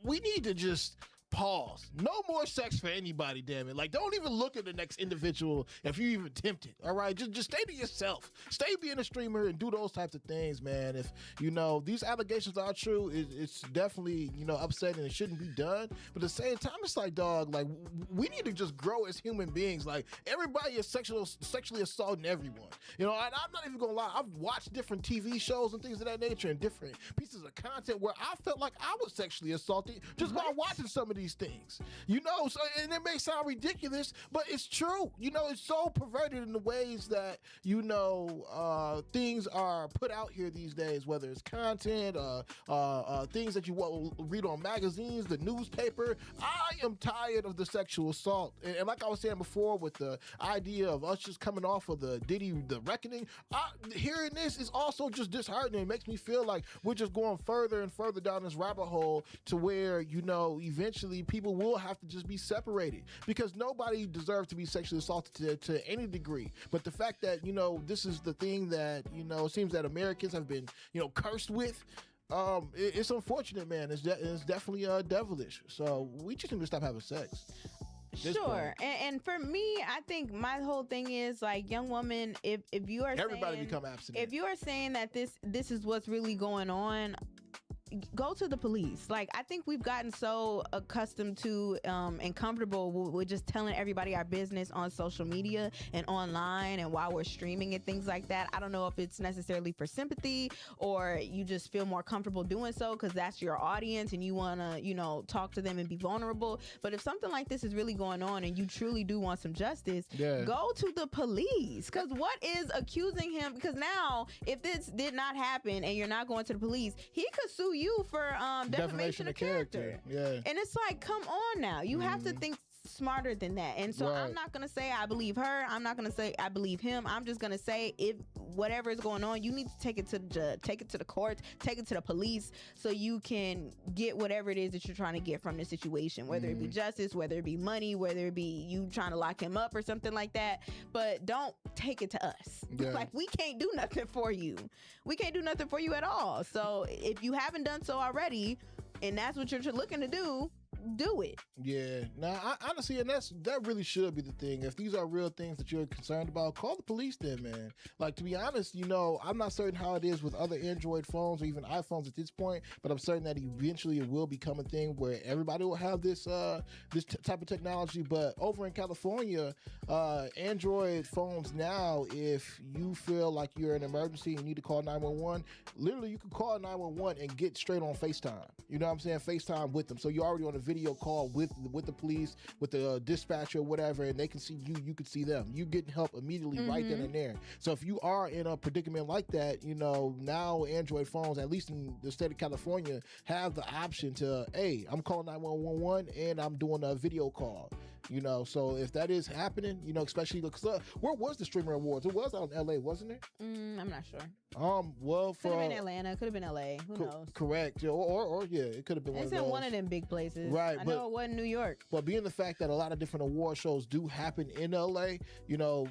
we need to just pause. No more sex for anybody, damn it. Like, don't even look at the next individual if you even tempted, all right? Just stay to yourself. Stay being a streamer and do those types of things, man. If, you know, these allegations are true, it's definitely, you know, upsetting and it shouldn't be done. But at the same time, it's like, dog, like, we need to just grow as human beings. Like, everybody is sexually assaulting everyone. You know, and I'm not even gonna lie. I've watched different TV shows and things of that nature and different pieces of content where I felt like I was sexually assaulted just by watching some of these things, you know. So, and it may sound ridiculous, but it's true. You know, it's so perverted in the ways that, you know, things are put out here these days, whether it's content, things that you read on magazines, the newspaper. I am tired of the sexual assault. And like I was saying before, with the idea of us just coming off of the Diddy, the reckoning, hearing this is also just disheartening. It makes me feel like we're just going further and further down this rabbit hole to where, you know, eventually people will have to just be separated, because nobody deserves to be sexually assaulted to any degree. But the fact that, you know, this is the thing that, you know, it seems that Americans have been, you know, cursed with, it's unfortunate, man. It's definitely devilish. So we just need to stop having sex. Sure. And for me, I think my whole thing is like, young woman, if you are everybody become abstinent. If you are saying that this is what's really going on, go to the police. Like, I think we've gotten so accustomed to and comfortable with just telling everybody our business on social media and online and while we're streaming and things like that. I don't know if it's necessarily for sympathy or you just feel more comfortable doing so because that's your audience and you want to, you know, talk to them and be vulnerable. But if something like this is really going on and you truly do want some justice, go to the police. Because what is accusing him? Because now, if this did not happen and you're not going to the police, he could sue you for defamation of character. Yeah. And it's like, come on now. You have to think smarter than that. And so I'm not going to say I believe her. I'm not going to say I believe him. I'm just going to say, if whatever is going on, you need to take it to the judge, take it to the courts, take it to the police so you can get whatever it is that you're trying to get from the situation, whether it be justice, whether it be money, whether it be you trying to lock him up or something like that. But don't take it to us. Like, we can't do nothing for you. We can't do nothing for you at all. So if you haven't done so already and that's what you're looking to do it. Yeah. Now, honestly, and that really should be the thing. If these are real things that you're concerned about, call the police then, man. Like, to be honest, you know, I'm not certain how it is with other Android phones or even iPhones at this point, but I'm certain that eventually it will become a thing where everybody will have this type of technology. But over in California, Android phones now, if you feel like you're in an emergency and you need to call 911, literally you can call 911 and get straight on FaceTime. You know what I'm saying? FaceTime with them. So you're already on a video call with the police, with the dispatcher or whatever, and they can see you, you can see them. You getting help immediately right then and there. So if you are in a predicament like that, you know, now Android phones, at least in the state of California, have the option to, hey, I'm calling 911 and I'm doing a video call. You know, so if that is happening, you know, especially because where was the Streamer Awards? It was out in LA, wasn't it? I'm not sure. Well, could have been Atlanta, could have been LA. Who knows? Correct. Or yeah, it could have been. It's in one of them big places, right? I know it wasn't New York. But being the fact that a lot of different award shows do happen in LA, you know,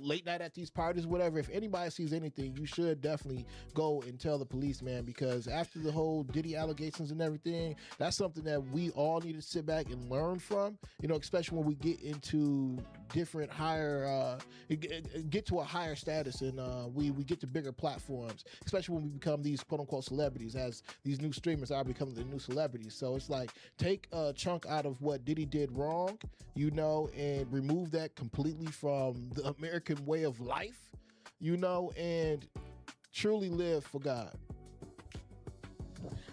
late night at these parties, whatever, if anybody sees anything, you should definitely go and tell the police, man, because after the whole Diddy allegations and everything, that's something that we all need to sit back and learn from, you know, especially when we get into different higher, get to a higher status, and we get to bigger platforms, especially when we become these quote unquote celebrities, as these new streamers are becoming the new celebrities. So it's like, take a chunk out of what Diddy did wrong, you know, and remove that completely from the American way of life, you know, and truly live for God.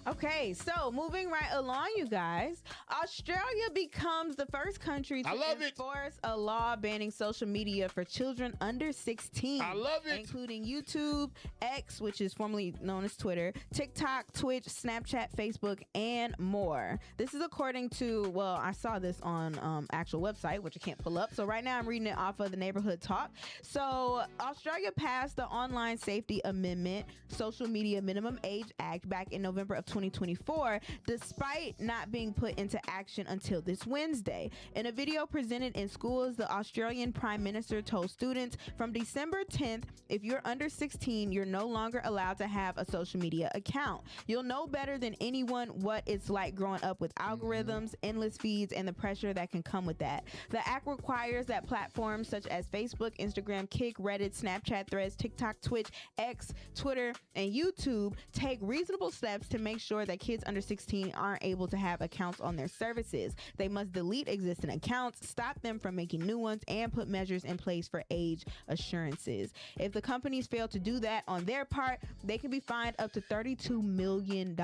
Okay, so moving right along, you guys, Australia becomes the first country to enforce a law banning social media for children under 16. I love it. Including YouTube, X, which is formerly known as Twitter, TikTok, Twitch, Snapchat, Facebook, and more. This is according to, well, I saw this on actual website, which I can't pull up. So right now I'm reading it off of the Neighborhood Talk. So Australia passed the Online Safety Amendment Social Media Minimum Age Act back in November of 2024, despite not being put into action until this Wednesday. In a video presented in schools, the Australian Prime Minister told students, from December 10th, if you're under 16, you're no longer allowed to have a social media account. You'll know better than anyone what it's like growing up with algorithms, endless feeds, and the pressure that can come with that. The act requires that platforms such as Facebook, Instagram, Kik, Reddit, Snapchat, Threads, TikTok, Twitch, X, Twitter, and YouTube take reasonable steps to make sure that kids under 16 aren't able to have accounts on their services. They must delete existing accounts, stop them from making new ones, and put measures in place for age assurances. If the companies fail to do that on their part, they can be fined up to $32 million.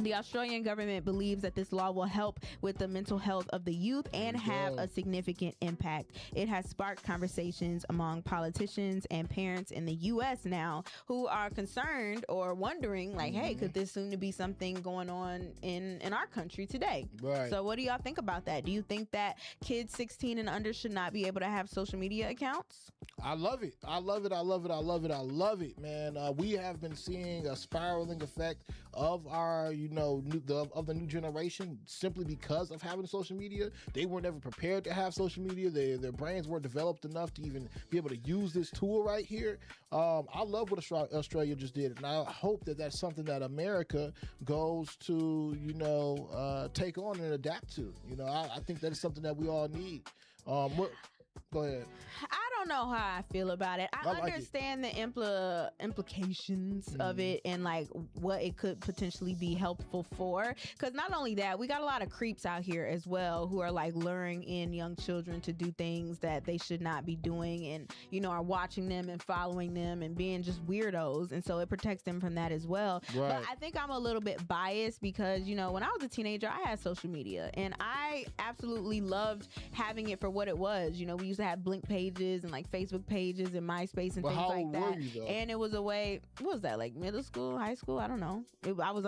The Australian government believes that this law will help with the mental health of the youth and have a significant impact. It has sparked conversations among politicians and parents in the U.S. now who are concerned or wondering, like, hey, could this soon to be something going on in our country today? Right. So what do y'all think about that? Do you think that kids 16 and under should not be able to have social media accounts? I love it. I love it. I love it. I love it. I love it, man. We have been seeing a spiraling effect of our, you know, of the new generation simply because of having social media. They were never prepared to have social media. Their brains weren't developed enough to even be able to use this tool right here. I love what Australia just did, and I hope that that's something that America goes to, you know, take on and adapt to. You know, I think that is something that we all need. Go ahead. I don't know how I feel about it. I understand the implications of it and like what it could potentially be helpful for. Because not only that, we got a lot of creeps out here as well who are like luring in young children to do things that they should not be doing, and you know, are watching them and following them and being just weirdos. And so it protects them from that as well. Right. But I think I'm a little bit biased because, you know, when I was a teenager, I had social media and I absolutely loved having it for what it was. You know, we used to have Blink pages and like Facebook pages and MySpace and things like that. Were you, though? And it was a way, what was that, like middle school, high school? I don't know. I was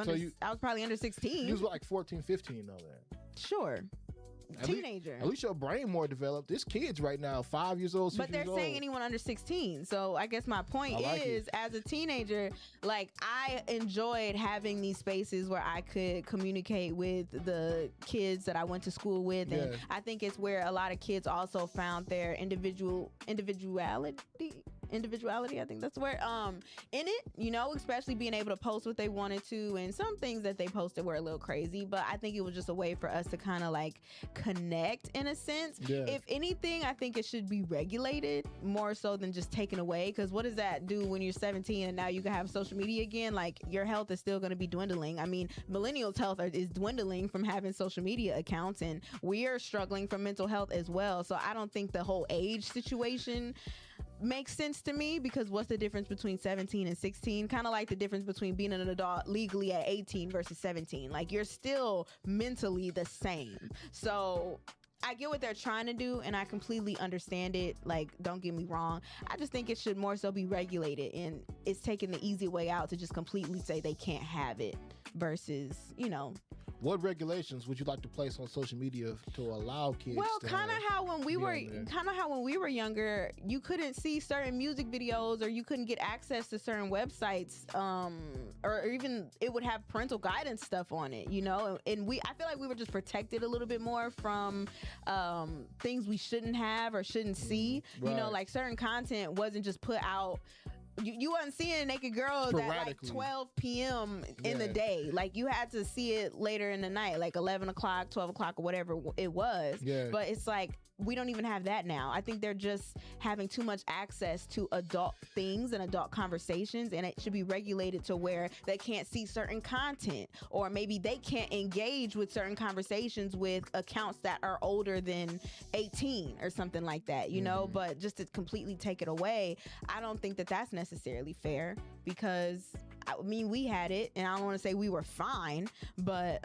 probably under 16. You was like 14, 15 though then. Sure. Teenager. At least your brain more developed. This kid's right now 5 years old, 6 but they're years saying old. Anyone under 16. So I guess my point is, as a teenager, like I enjoyed having these spaces where I could communicate with the kids that I went to school with, and I think it's where a lot of kids also found their individuality, I think that's the word, in it, you know, especially being able to post what they wanted to, and some things that they posted were a little crazy, but I think it was just a way for us to kind of like connect in a sense. If anything, I think it should be regulated more so than just taken away, because what does that do when you're 17 and now you can have social media again? Like your health is still going to be dwindling. I mean, millennials' health is dwindling from having social media accounts, and we are struggling from mental health as well. So I don't think the whole age situation makes sense to me, because what's the difference between 17 and 16? Kind of like the difference between being an adult legally at 18 versus 17. Like you're still mentally the same. So I get what they're trying to do and I completely understand it. Like, don't get me wrong. I just think it should more so be regulated, and it's taking the easy way out to just completely say they can't have it versus, you know, What regulations would you like to place on social media to allow kids? Well, to kind of how when we were younger, you couldn't see certain music videos, or you couldn't get access to certain websites, or even it would have parental guidance stuff on it, you know. And I feel like we were just protected a little bit more from things we shouldn't have or shouldn't see. Right. You know, like certain content wasn't just put out. You wasn't seeing naked girls at like 12 p.m. in the day. Like, you had to see it later in the night, like 11 o'clock, 12 o'clock, or whatever it was. Yeah. But it's like, we don't even have that now. I think they're just having too much access to adult things and adult conversations, and it should be regulated to where they can't see certain content, or maybe they can't engage with certain conversations with accounts that are older than 18 or something like that, you know. But just to completely take it away, I don't think that that's necessarily fair, because I mean, we had it, and I don't want to say we were fine, but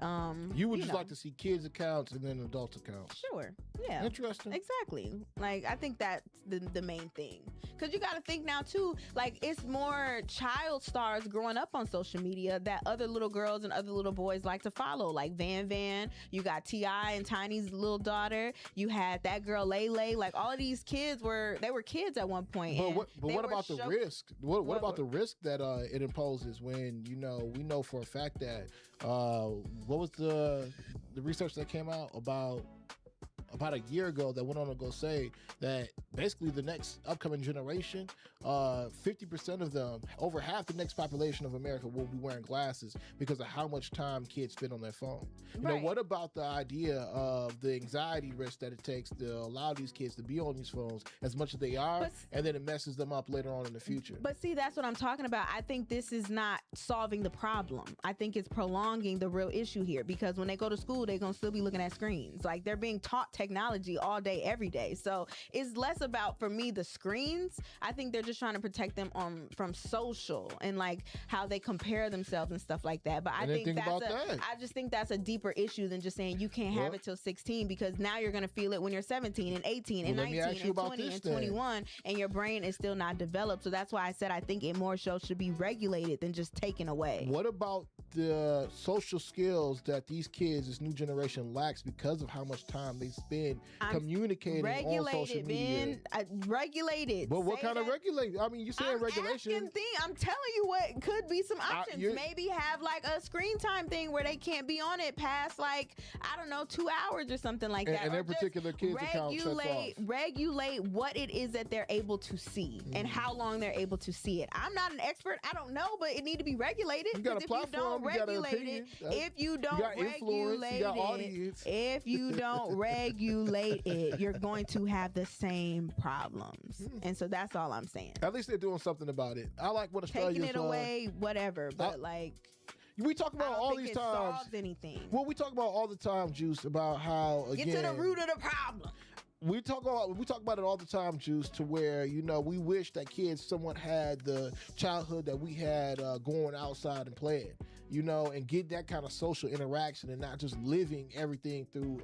you would just like to see kids accounts and then adult accounts. Sure. Yeah. Interesting. Exactly. Like, I think that's the main thing, because you got to think now too, like, it's more child stars growing up on social media that other little girls and other little boys like to follow, like Van. You got T.I. and Tiny's little daughter. You had that girl Lele. Like, all of these kids were kids at one point. But what about the risk? What about the risk that it imposes when, you know, we know for a fact that what was the research that came out about a year ago that went on to go say that basically the next upcoming generation, 50% of them, over half the next population of America, will be wearing glasses because of how much time kids spend on their phone. You know, what about the idea of the anxiety risk that it takes to allow these kids to be on these phones as much as they are, and then it messes them up later on in the future? But see, that's what I'm talking about. I think this is not solving the problem. I think it's prolonging the real issue here, because when they go to school, they're going to still be looking at screens. Like, they're being taught technology all day, every day. So it's less about, for me, the screens. I think they're just trying to protect them from social and like how they compare themselves and stuff like that. But I just think that's a deeper issue than just saying you can't have it till 16, because now you're going to feel it when you're 17 and 18 and 19 and 20 and 21, and your brain is still not developed. So that's why I said I think it more so should be regulated than just taken away. What about the social skills that these kids, this new generation, lacks because of how much time they spend communicating on social media? Regulated. But what kind of regulate? I mean, you saying regulation. I'm telling you what could be some options. Maybe have like a screen time thing where they can't be on it past, like, I don't know, 2 hours or something like that. And their particular kids' account shuts off. Regulate what it is that they're able to see and how long they're able to see it. I'm not an expert. I don't know, but it need to be regulated. You got a platform. If you don't regulate it, you're going to have the same problems. And so that's all I'm saying. At least they're doing something about it. I like what Australia's taking it away, whatever, but we talk about all these times. Solves anything. Well, we talk about all the time, Juice, about how, again, get to the root of the problem. We talk about it all the time, Juice, to where, you know, we wish that kids somewhat had the childhood that we had, going outside and playing, you know, and get that kind of social interaction and not just living everything through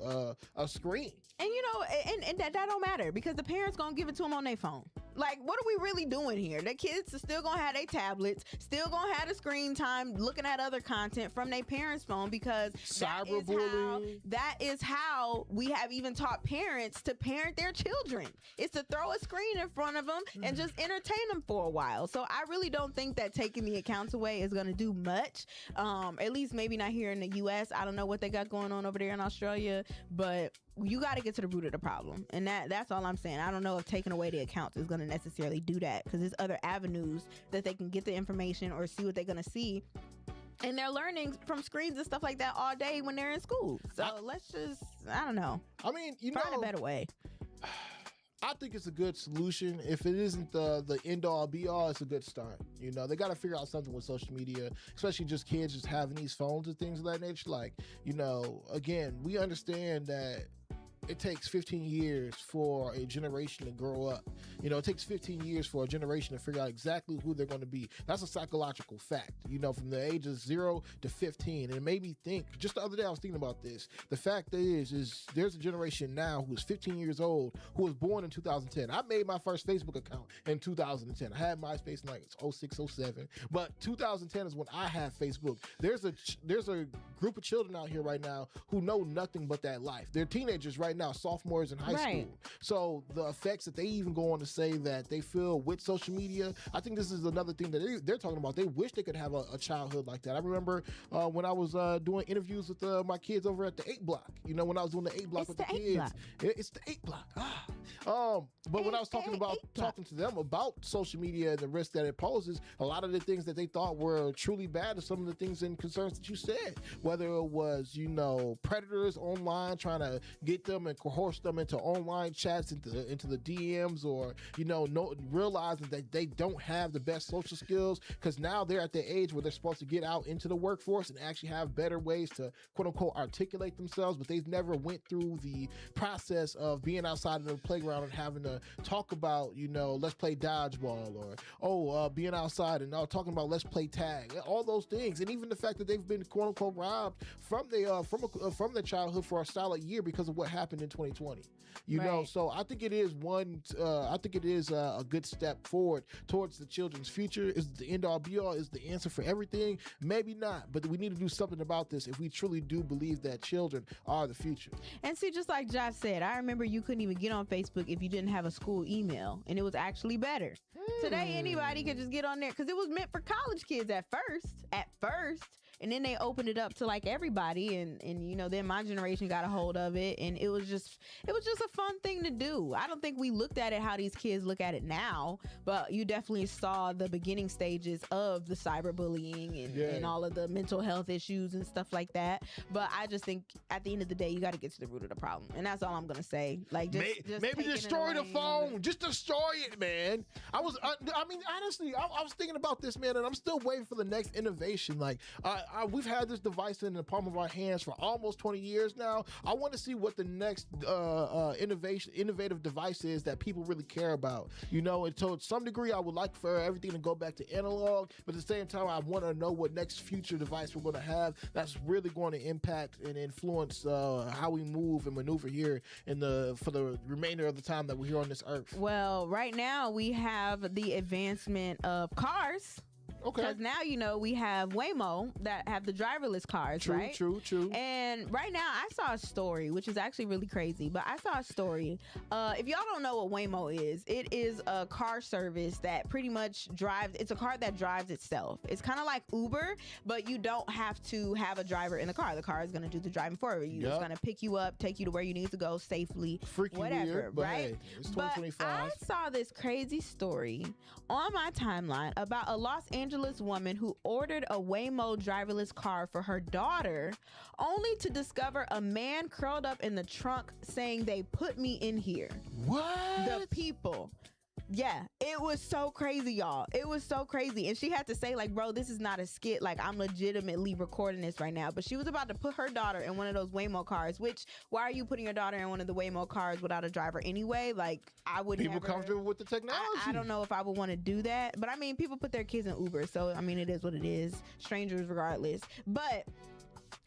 a screen. And, you know, and that don't matter, because the parents going to give it to them on their phone. Like, what are we really doing here? The kids are still going to have their tablets, still going to have the screen time looking at other content from their parents' phone, because cyberbullying. That is how we have even taught parents to parent their children. It's to throw a screen in front of them and just entertain them for a while. So I really don't think that taking the accounts away is going to do much. At least maybe not here in the U.S. I don't know what they got going on over there in Australia, but you got to get to the root of the problem. And that's all I'm saying. I don't know if taking away the accounts is going to necessarily do that, because there's other avenues that they can get the information or see what they're going to see. And they're learning from screens and stuff like that all day when they're in school. So let's just, I don't know. I mean, find a better way. I think it's a good solution. If it isn't the end all be all, it's a good start. You know, they got to figure out something with social media, especially just kids just having these phones and things of that nature. Like, you know, again, we understand that it takes 15 years for a generation to grow up. You know, it takes 15 years for a generation to figure out exactly who they're going to be. That's a psychological fact, you know, from the age of 0 to 15. And it made me think, just the other day I was thinking about this. The fact is there's a generation now who is 15 years old who was born in 2010. I made my first Facebook account in 2010. I had MySpace in like 06, 07. But 2010 is when I had Facebook. There's a group of children out here right now who know nothing but that life. They're teenagers right now, sophomores in high school. So the effects that they even go on to say that they feel with social media, I think this is another thing that they're talking about. They wish they could have a childhood like that. I remember when I was doing interviews with my kids over at the 8 Block. You know, when I was doing the 8 Block with the kids. It's the 8 Block. But when I was talking to them about social media and the risk that it poses, a lot of the things that they thought were truly bad are some of the things and concerns that you said. Whether it was, you know, predators online trying to get them and coerce them into online chats, into the DMs, or, you know, realizing that they don't have the best social skills because now they're at the age where they're supposed to get out into the workforce and actually have better ways to quote unquote articulate themselves, but they've never went through the process of being outside of the playground and having to talk about, you know, let's play dodgeball, or being outside and talking about let's play tag, all those things. And even the fact that they've been quote unquote robbed from their childhood for a solid year because of what happened in 2020. You know, so I think it is a good step forward towards the children's future. Is the end all be all? Is the answer for everything? Maybe not, but we need to do something about this if we truly do believe that children are the future. And see, just like Josh said, I remember you couldn't even get on Facebook if you didn't have a school email, and it was actually better. Today, anybody could just get on there because it was meant for college kids at first. And then they opened it up to like everybody, and you know, then my generation got a hold of it, and it was just a fun thing to do. I don't think we looked at it how these kids look at it now, but you definitely saw the beginning stages of the cyberbullying and all of the mental health issues and stuff like that. But I just think at the end of the day, you got to get to the root of the problem, and that's all I'm gonna say. Like, just maybe destroy the phone, just destroy it, man. I mean, honestly, I was thinking about this, man, and I'm still waiting for the next innovation. Like, we've had this device in the palm of our hands for almost 20 years now. I want to see what the next innovative device is that people really care about. You know, and to some degree, I would like for everything to go back to analog, but at the same time, I want to know what next future device we're going to have that's really going to impact and influence how we move and maneuver here for the remainder of the time that we're here on this earth. Well, right now we have the advancement of cars. Okay. Because now, you know, we have Waymo that have the driverless cars, right? True. And right now, I saw a story, which is actually really crazy, but I saw a story. If y'all don't know what Waymo is, it is a car service that pretty much it's a car that drives itself. It's kind of like Uber, but you don't have to have a driver in the car. The car is going to do the driving for you. It's going to pick you up, take you to where you need to go safely, whatever, weird, but right? Hey, it's 2025. But I saw this crazy story on my timeline about a Los Angeles woman who ordered a Waymo driverless car for her daughter, only to discover a man curled up in the trunk saying, "They put me in here." What? The people. Yeah, it was so crazy, y'all. It was so crazy. And she had to say, like, bro, this is not a skit. Like, I'm legitimately recording this right now. But she was about to put her daughter in one of those Waymo cars, which, why are you putting your daughter in one of the Waymo cars without a driver anyway? Like, I would People comfortable with the technology. I don't know if I would want to do that. But, I mean, people put their kids in Uber. So, I mean, it is what it is. Strangers regardless. But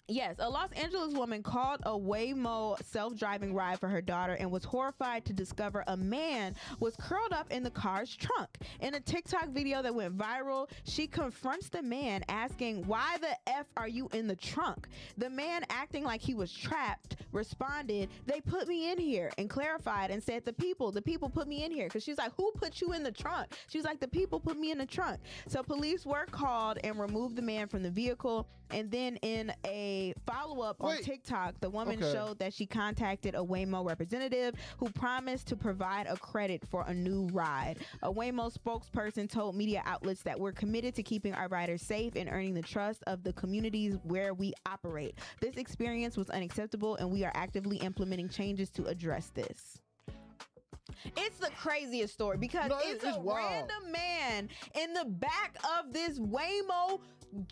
yes, a Los Angeles woman called a Waymo self-driving ride for her daughter and was horrified to discover a man was curled up in the car's trunk. In a TikTok video that went viral, she confronts the man asking, "Why the F are you in the trunk?" The man, acting like he was trapped, responded, "They put me in here," and clarified and said, the people put me in here. Because she's like, "Who put you in the trunk?" She's like, "The people put me in the trunk." So police were called and removed the man from the vehicle. And then in a follow-up on TikTok, the woman showed that she contacted a Waymo representative who promised to provide a credit for a new ride. A Waymo spokesperson told media outlets that we're committed to keeping our riders safe and earning the trust of the communities where we operate. This experience was unacceptable, and we are actively implementing changes to address this. It's the craziest story because it's a random man in the back of this Waymo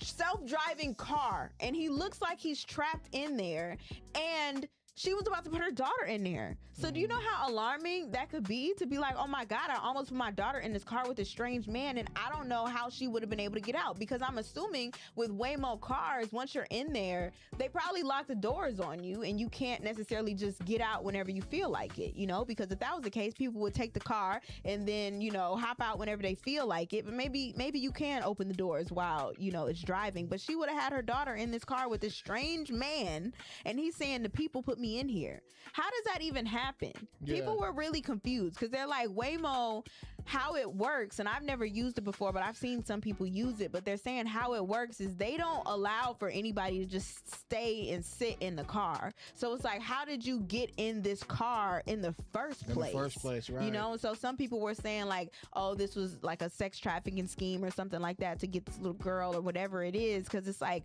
self-driving car, and he looks like he's trapped in there, and she was about to put her daughter in there. So do you know how alarming that could be, to be like, oh my God, I almost put my daughter in this car with a strange man, and I don't know how she would have been able to get out, because I'm assuming with Waymo cars, once you're in there, they probably lock the doors on you and you can't necessarily just get out whenever you feel like it, you know, because if that was the case, people would take the car and then, you know, hop out whenever they feel like it. But maybe you can open the doors while, you know, it's driving. But she would have had her daughter in this car with this strange man, and he's saying the people put me in here. How does that even happen? Yeah. People were really confused because they're like, Waymo, how it works, and I've never used it before, but I've seen some people use it, but they're saying how it works is they don't allow for anybody to just stay and sit in the car. So it's like, how did you get in this car in the first place? In the first place, right. You know, so some people were saying like, oh, this was like a sex trafficking scheme or something like that to get this little girl or whatever it is, because it's like,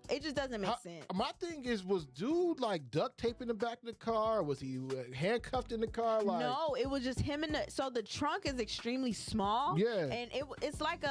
it just doesn't make sense. My thing is, was dude like duct tape in the back of the car? Was he handcuffed in the car? Like, no, it was just him so the trunk is extremely small. Yeah. And it's like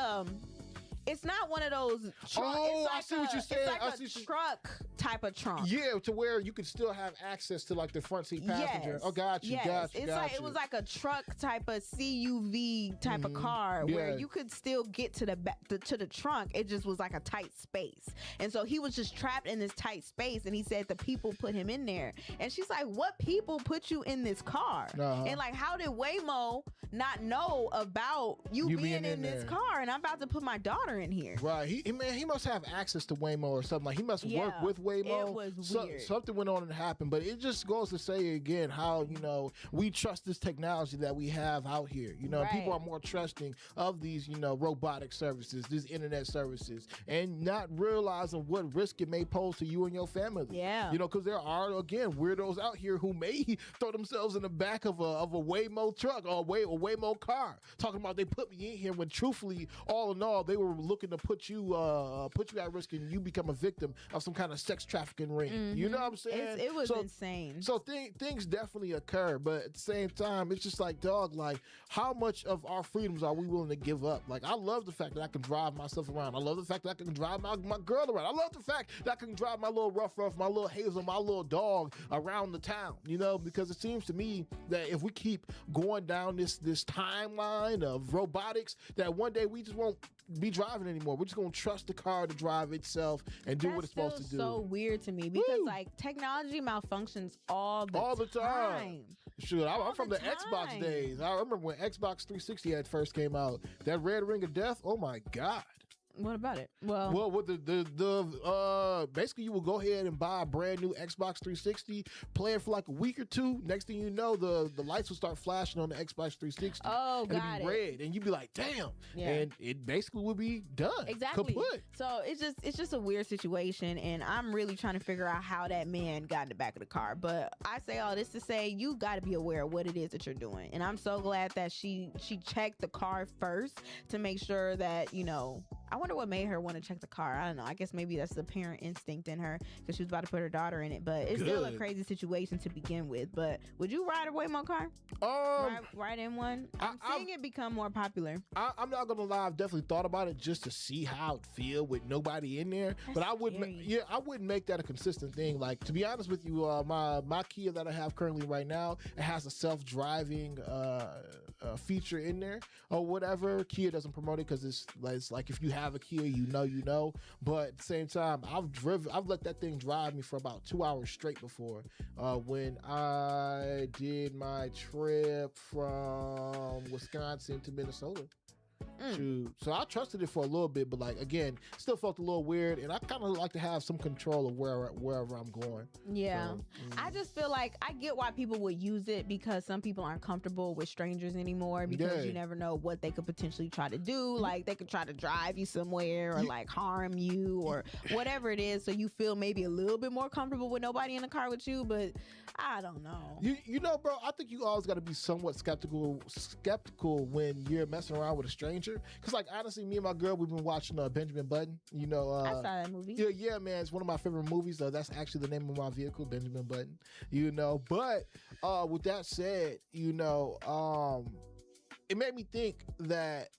it's not one of those I see what you're saying. It's like a truck type of trunk. Yeah, to where you could still have access to like the front seat passenger. Yes. Oh, got you, yes. got you, It's got like you. it was like a truck type of CUV type of car where Yeah. you could still get to the back, to the trunk. It just was like a tight space, and so he was just trapped in this tight space. And he said the people put him in there, and she's like, "What people put you in this car?" And like, how did Waymo not know about you being in this car? And I'm about to put my daughter in here. Right, he must have access to Waymo or something. Like he must work with Waymo. It was weird. Something went on and happened, but it just goes to say again how, you know, we trust this technology that we have out here. You know, people are more trusting of these, you know, robotic services, these internet services, and not realizing what risk it may pose to you and your family. Yeah, you know, because there are again weirdos out here who may throw themselves in the back of a Waymo truck or a Waymo car, talking about they put me in here, when truthfully, all in all, they were looking to put you at risk and you become a victim of some kind of sex trafficking ring. You know what I'm saying? It was insane. So things definitely occur, but at the same time, it's just like, dog, like how much of our freedoms are we willing to give up? Like, I love the fact that I can drive myself around. I love the fact that I can drive my girl around. I love the fact that I can drive my little rough, my little Hazel, my little dog around the town, you know, because it seems to me that if we keep going down this timeline of robotics, that one day we just won't be driving anymore. We're just gonna trust the car to drive itself and do what it's supposed to do. That's so weird to me, because like technology malfunctions all the time. Sure, I'm from the Xbox days. I remember when Xbox 360 had first came out. That red ring of death. Oh my God. What about it? Well, with basically you will go ahead and buy a brand new Xbox 360, play it for like a week or two. Next thing you know, the lights will start flashing on the Xbox 360. Oh, and it'll be red, and you'd be like, damn. Yeah. And it basically would be done. Exactly. Kaput. So it's just a weird situation, and I'm really trying to figure out how that man got in the back of the car. But I say all this to say, you got to be aware of what it is that you're doing. And I'm so glad that she checked the car first to make sure that, you know, I wonder what made her want to check the car. I don't know. I guess maybe that's the parent instinct in her, because she was about to put her daughter in it. But it's still a crazy situation to begin with. But would you ride a Waymo car? Ride in one? I'm seeing it become more popular. I'm not gonna lie. I've definitely thought about it just to see how it feel with nobody in there. That's but I wouldn't. scary. I wouldn't make that a consistent thing. Like, to be honest with you, my Kia that I have currently right now, it has a self-driving feature in there or whatever. Kia doesn't promote it because it's like if you have a Kia, you know. But at the same time, I've let that thing drive me for about 2 hours straight before, when I did my trip from Wisconsin to Minnesota. So I trusted it for a little bit, but like, again, still felt a little weird, and I kind of like to have some control of wherever I'm going. Yeah. So, I just feel like I get why people would use it, because some people aren't comfortable with strangers anymore, because you never know what they could potentially try to do. Like, they could try to drive you somewhere or like harm you or whatever it is, so you feel maybe a little bit more comfortable with nobody in the car with you. But I don't know. You know, bro, I think you always got to be somewhat skeptical when you're messing around with a stranger. Because, like, honestly, me and my girl, we've been watching Benjamin Button. You know, I saw that movie. Yeah, man, it's one of my favorite movies. That's actually the name of my vehicle, Benjamin Button. You know, but with that said, you know, it made me think that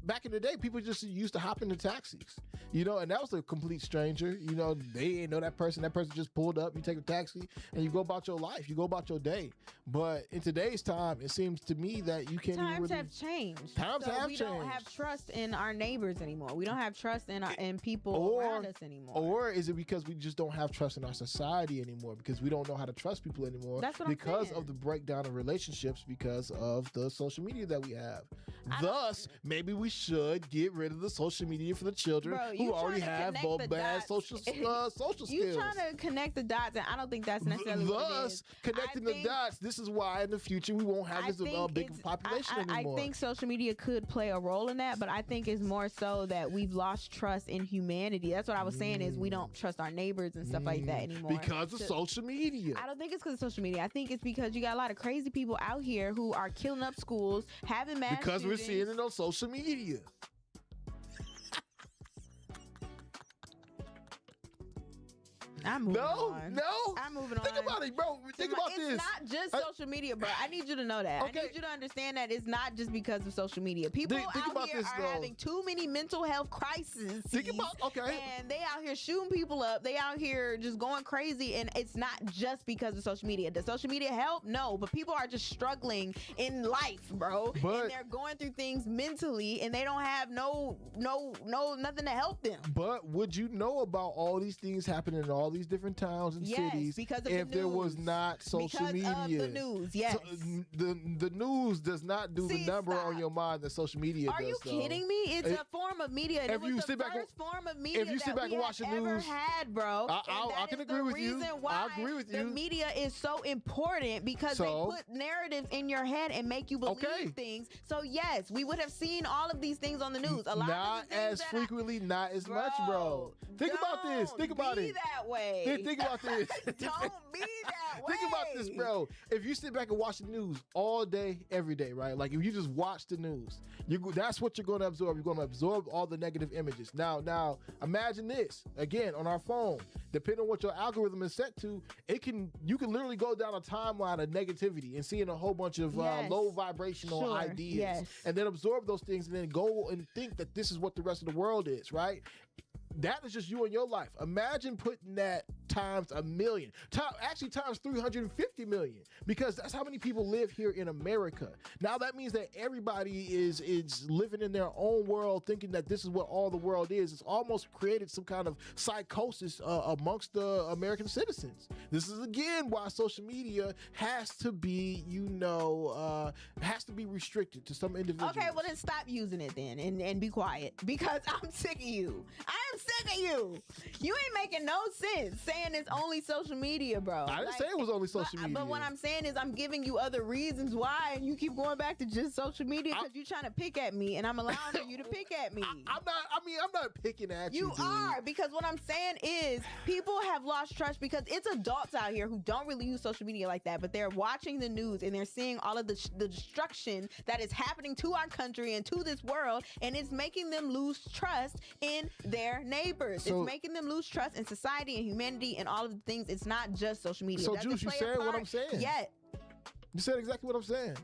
back in the day, people just used to hop into taxis, you know, and that was a complete stranger. You know, they didn't know that person. That person just pulled up. You take a taxi and you go about your life. You go about your day. But in today's time, it seems to me that you can't even Times really... have changed. Times have we changed. don't have trust in our neighbors anymore. We don't have trust in people around us anymore. Or is it because we just don't have trust in our society anymore? Because we don't know how to trust people anymore. That's what because I'm saying. of the breakdown of relationships, because of the social media that we have. Thus, maybe we should get rid of the social media for the children who already have both bad social skills. You trying to connect the dots, and I don't think that's necessarily what it is. Connecting the dots. This is why in the future we won't have this big population anymore. I think social media could play a role in that, but I think it's more so that we've lost trust in humanity. That's what I was saying is we don't trust our neighbors and stuff like that anymore. Because of social media. I don't think it's because of social media. I think it's because you got a lot of crazy people out here who are killing up schools, having mass because shootings. We're seeing it on social media. I'm moving on. No. I'm moving on. Think about it, bro. Think about this. It's not just social media, bro. I need you to know that. Okay. I need you to understand that it's not just because of social media. People Think out about here this, are though. having too many mental health crises. Think about, And they out here shooting people up. They out here just going crazy. And it's not just because of social media. Does social media help? No. But people are just struggling in life, bro. And they're going through things mentally and they don't have nothing to help them. But would you know about all these things happening in all these different towns and cities because of if the there was news. not social media? Because of the news, yes. So, the news does not do the number on your mind that social media does. Are you kidding me? It's a form of media. And if it was you the sit back first form of media if you sit that back we and watch the have ever news, had, bro. I can agree with you. I agree with you. The media is so important because they put narratives in your head and make you believe things. So yes, we would have seen all of these things on the news. A lot not of these things as frequently, not as much, bro. Think about this. Think about it. That way. Think about this. Don't be that way. Think about this, bro. If you sit back and watch the news all day, every day, right? Like if you just watch the news, that's what you're going to absorb. You're going to absorb all the negative images. Now, imagine this again on our phone. Depending on what your algorithm is set to, you can literally go down a timeline of negativity and seeing a whole bunch of low vibrational ideas, and then absorb those things, and then go and think that this is what the rest of the world is, right? That is just you and your life. Imagine putting that times a million, actually times 350 million, because that's how many people live here in America. Now that means that everybody is living in their own world, thinking that this is what all the world is. It's almost created some kind of psychosis amongst the American citizens. This is again why social media has to be, has to be restricted to some individuals. Okay, well then stop using it then and be quiet, because I'm sick of you. I am sick of you. You ain't making no sense saying it's only social media, bro. I didn't say it was only social media. But what I'm saying is I'm giving you other reasons why, and you keep going back to just social media because you're trying to pick at me, and I'm allowing for you to pick at me. I'm not picking at you. You are, because what I'm saying is people have lost trust because it's adults out here who don't really use social media like that, but they're watching the news and they're seeing all of the destruction that is happening to our country and to this world, and it's making them lose trust in their neighbors. It's making them lose trust in society and humanity and all of the things. It's not just social media. So, Juice, you said what I'm saying. Yet. You said exactly what I'm saying.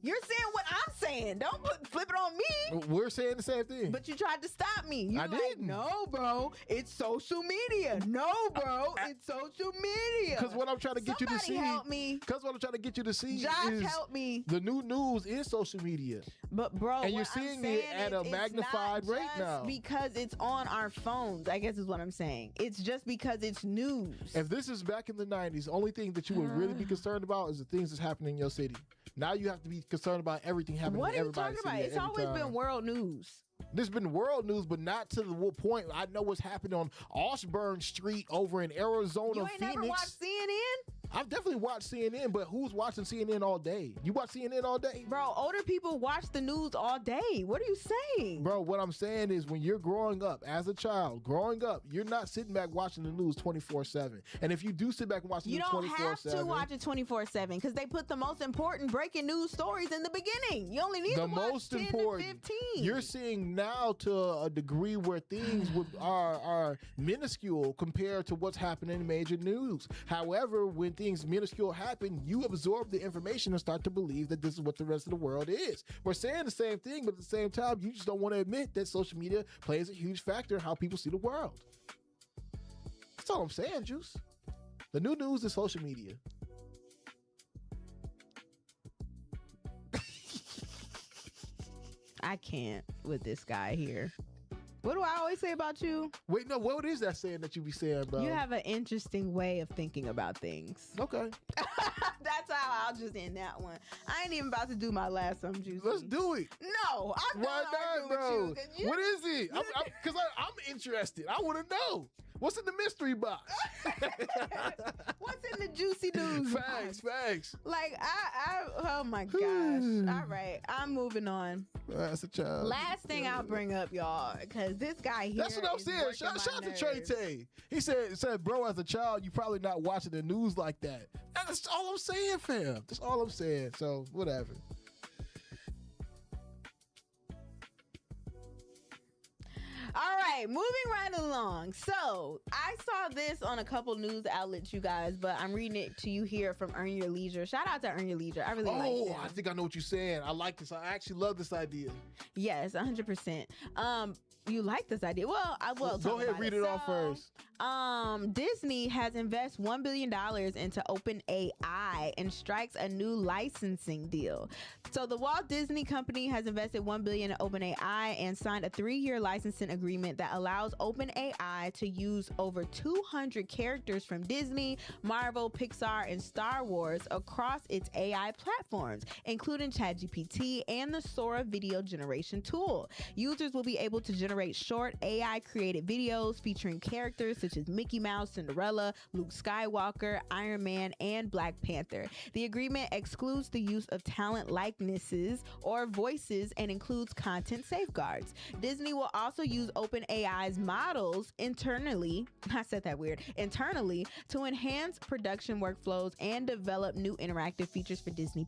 You're saying what I'm saying. Don't flip it on me. We're saying the same thing. But you tried to stop me. I didn't. No, bro. It's social media. No, bro. It's social media. Because what I'm trying to get you to see. Help me. Because what I'm trying to get you to see Josh, is help me. The new news is social media. But bro, and you're seeing it at a magnified rate now. Because it's on our phones, I guess is what I'm saying. It's just because it's news. If this is back in the 90s, the only thing that you would really be concerned about is the things that's happening in your city. Now you have to be concerned about everything happening in everybody's city. What are you talking about? It's always been world news. There's been world news, but not to the point. I know what's happening on Osborne Street over in Arizona, You ain't Phoenix. never watched CNN? I've definitely watched CNN, but who's watching CNN all day? You watch CNN all day? Bro, older people watch the news all day. What are you saying? Bro, what I'm saying is when you're growing up, as a child, you're not sitting back watching the news 24/7. And if you do sit back and watch the news 24/7. You don't have to watch it 24/7 because they put the most important breaking news stories in the beginning. You only need to watch 10 to 15. You're seeing now to a degree where things are minuscule compared to what's happening in major news. However, when things minuscule happen, you absorb the information and start to believe that this is what the rest of the world is. We're saying the same thing, but at the same time, you just don't want to admit that social media plays a huge factor in how people see the world. That's all I'm saying, Juice. The new news is social media. I can't with this guy here. What do I always say about you? Wait, no, what is that saying that you be saying, bro? You have an interesting way of thinking about things. Okay. That's how I'll just end that one. I ain't even about to do my last some juicy. Let's do it. No, I'm Why not not, bro? arguing with you. What is it? Because I'm interested. I want to know. What's in the mystery box? What's in the juicy news? Facts. Like, oh my gosh. All right, I'm moving on. That's a child. Last thing I'll bring up, y'all, because this guy here. That's what I'm saying. Shout out to Trey Tay. He said, bro, as a child, you probably not watching the news like that. That's all I'm saying, fam. That's all I'm saying. So, whatever. All right, moving right along. So I saw this on a couple news outlets, you guys, but I'm reading it to you here from Earn Your Leisure. Shout out to Earn Your Leisure. I really like it. Oh, I think I know what you're saying. I like this. I actually love this idea. Yes, 100%. You like this idea? Well, I will. Go ahead, read it off first. Disney has invested $1 billion into OpenAI and strikes a new licensing deal. So the Walt Disney Company has invested $1 billion in OpenAI and signed a 3-year licensing agreement that allows OpenAI to use over 200 characters from Disney, Marvel, Pixar, and Star Wars across its AI platforms, including ChatGPT and the Sora video generation tool. Users will be able to generate short AI-created videos featuring characters such as Mickey Mouse, Cinderella, Luke Skywalker, Iron Man, and Black Panther. The agreement excludes the use of talent likenesses or voices and includes content safeguards. Disney will also use OpenAI's models internally to enhance production workflows and develop new interactive features for Disney+.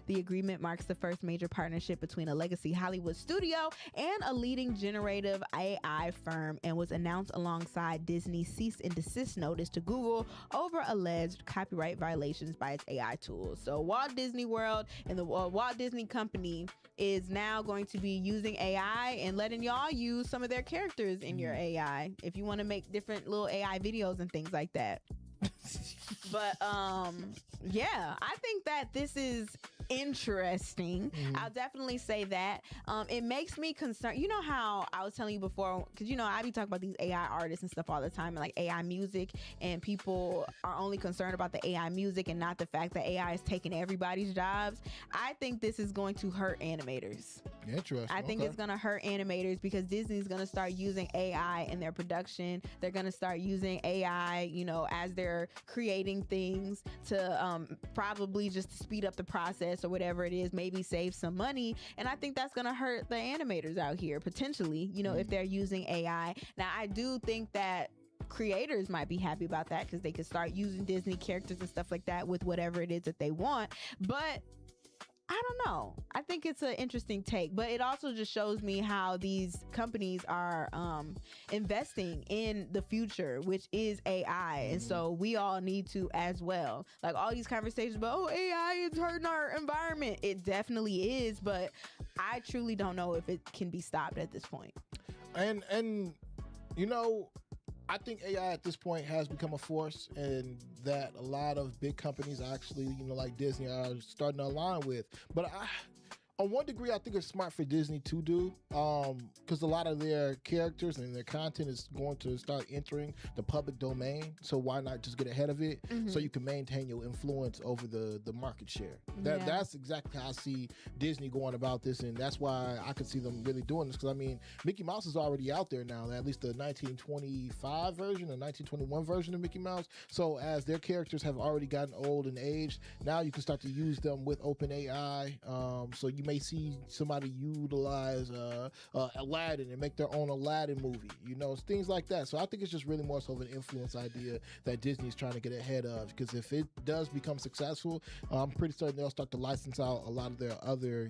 The agreement marks the first major partnership between a legacy Hollywood studio and a leading generative AI firm and was announced alongside Disney's cease and desist notice to Google over alleged copyright violations by its AI tools. So Walt Disney World and the Walt Disney Company is now going to be using AI and letting y'all use some of their characters in your AI if you want to make different little AI videos and things like that. But yeah, I think that this is interesting. I'll definitely say that. It makes me concerned. You know how I was telling you before, because I be talking about these AI artists and stuff all the time, and like AI music, and people are only concerned about the AI music and not the fact that AI is taking everybody's jobs. I think this is going to hurt animators. Interesting. I think it's going to hurt animators because Disney's going to start using AI in their production. They're going to start using AI, as they're creating things to probably just to speed up the process or whatever it is, maybe save some money. And I think that's going to hurt the animators out here potentially, if they're using AI. Now, I do think that creators might be happy about that because they could start using Disney characters and stuff like that with whatever it is that they want. But I don't know. I think it's an interesting take, but it also just shows me how these companies are investing in the future, which is AI. And so we all need to as well. Like all these conversations about, AI is hurting our environment. It definitely is, but I truly don't know if it can be stopped at this point. And I think AI at this point has become a force, and that a lot of big companies actually, like Disney, are starting to align with. But on one degree, I think it's smart for Disney to do, because a lot of their characters and their content is going to start entering the public domain. So why not just get ahead of it so you can maintain your influence over the market share? That's exactly how I see Disney going about this, and that's why I could see them really doing this. Because Mickey Mouse is already out there now, at least the 1925 version, the 1921 version of Mickey Mouse. So as their characters have already gotten old and aged, now you can start to use them with OpenAI. So you may see somebody utilize Aladdin and make their own Aladdin movie, things like that. So I think it's just really more so of an influence idea that Disney's trying to get ahead of, because if it does become successful, I'm pretty certain they'll start to license out a lot of their other,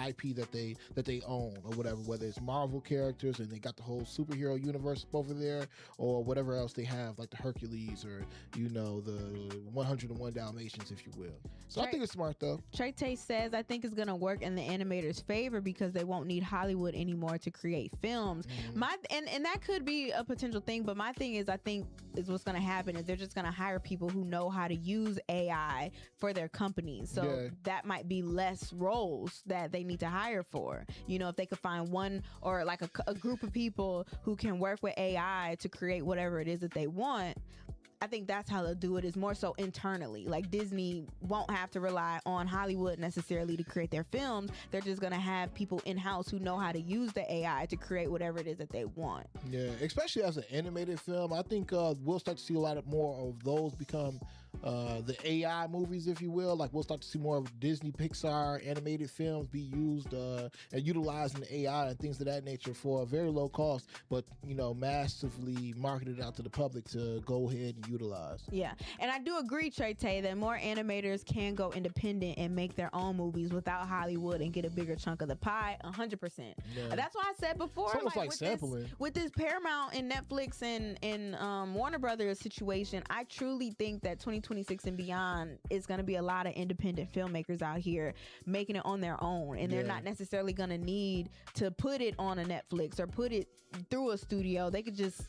IP that they own or whatever, whether it's Marvel characters and they got the whole superhero universe over there, or whatever else they have, like the Hercules or the 101 Dalmatians, if you will. So I think it's smart though. Trey Tay says, I think it's gonna work in the animators' favor because they won't need Hollywood anymore to create films. And that could be a potential thing, but my thing is, I think is what's gonna happen is they're just gonna hire people who know how to use AI for their companies. So that might be less roles that they need to hire for. If they could find one or like a group of people who can work with AI to create whatever it is that they want, I think that's how they'll do it, is more so internally. Like Disney won't have to rely on Hollywood necessarily to create their films. They're just going to have people in-house who know how to use the AI to create whatever it is that they want. Yeah, especially as an animated film. I think we'll start to see a lot more of those become the AI movies, if you will. Like we'll start to see more of Disney, Pixar animated films be used and utilizing AI and things of that nature for a very low cost, but massively marketed out to the public to go ahead and utilize. Yeah, and I do agree, Trey Tay, that more animators can go independent and make their own movies without Hollywood and get a bigger chunk of the pie. 100%. Yeah. That's why I said before, it's almost like with sampling. With this Paramount and Netflix and Warner Brothers situation, I truly think that 2026 and beyond is going to be a lot of independent filmmakers out here making it on their own, and they're not necessarily going to need to put it on a Netflix or put it through a studio. They could just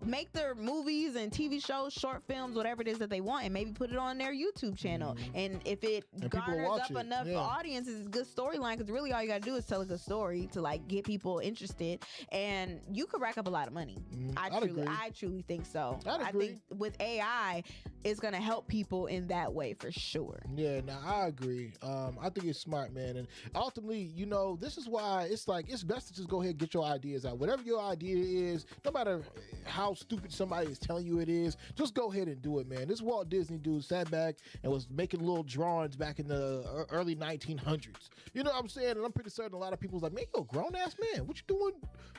make their movies and TV shows, short films, whatever it is that they want, and maybe put it on their YouTube channel. And if it garners up enough audiences, it's a good storyline, because really all you got to do is tell a good story to like get people interested, and you could rack up a lot of money. I truly think so. I think with AI, it's going to help people in that way for sure. Yeah, now I agree. I think it's smart, man. And ultimately, this is why it's best to just go ahead and get your ideas out. Whatever your idea is, no matter how stupid somebody is telling you it is, just go ahead and do it, man. This Walt Disney dude sat back and was making little drawings back in the early 1900s. You know what I'm saying? And I'm pretty certain a lot of people was like, man, you're a grown-ass man. What you doing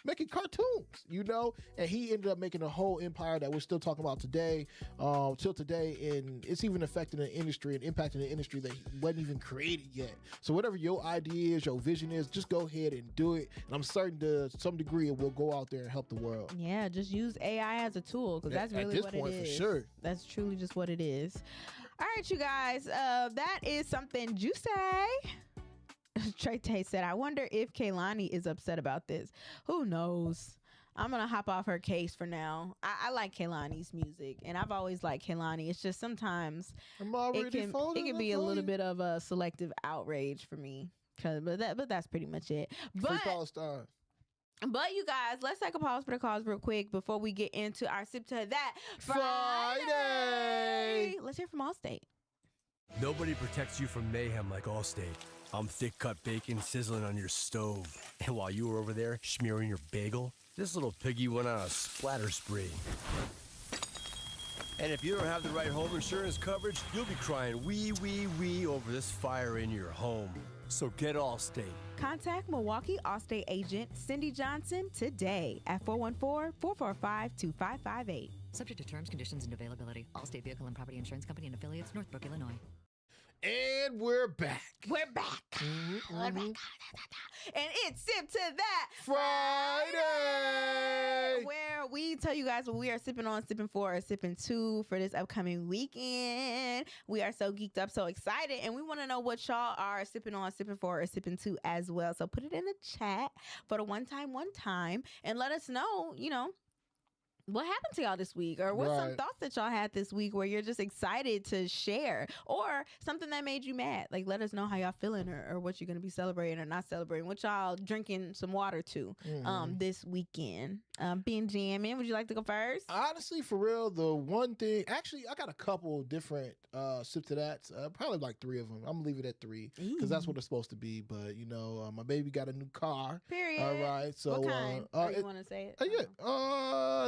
making cartoons? And he ended up making a whole empire that we're still talking about today, till today, and it's even affecting the industry and impacting the industry that wasn't even created yet. So whatever your idea is, your vision is, just go ahead and do it. And I'm certain to some degree it will go out there and help the world. Yeah, just use AI as a tool, because that's really what it is. For sure. That's truly just what it is. All right, you guys, that is something juicy. Trey Tay said, I wonder if Kehlani is upset about this. Who knows? I'm going to hop off her case for now. I like Kehlani's music, and I've always liked Kehlani. It's just sometimes it can be a little bit of a selective outrage for me. But that's pretty much it. But you guys, let's take a pause for the cause real quick before we get into our Sip to That Friday. Let's hear from Allstate. Nobody protects you from mayhem like Allstate. I'm thick cut bacon sizzling on your stove. And while you were over there smearing your bagel, this little piggy went on a splatter spree. And if you don't have the right home insurance coverage, you'll be crying wee, wee, wee over this fire in your home. So get Allstate. Contact Milwaukee Allstate agent Cindy Johnson today at 414-445-2558. Subject to terms, conditions, and availability. Allstate Vehicle and Property Insurance Company and affiliates, Northbrook, Illinois. And we're back. We're back. We're back. And it's Sip to That Friday, where we tell you guys what we are sipping on, sipping for, or sipping to for this upcoming weekend. We are so geeked up, so excited, and we want to know what y'all are sipping on, sipping for, or sipping to as well. So put it in the chat for the one time, and let us know, what happened to y'all this week, or what's some thoughts that y'all had this week where you're just excited to share, or something that made you mad. Like, let us know how y'all feeling, or what you're going to be celebrating or not celebrating, what y'all drinking some water to this weekend. Being jamming, would you like to go first? Honestly, for real, the one thing, actually, I got a couple different Sip to That, probably like 3 of them. I'm gonna leave it at 3 because that's what it's supposed to be. But my baby got a new car. Period. All right, so what kind? You want to say it? Yeah.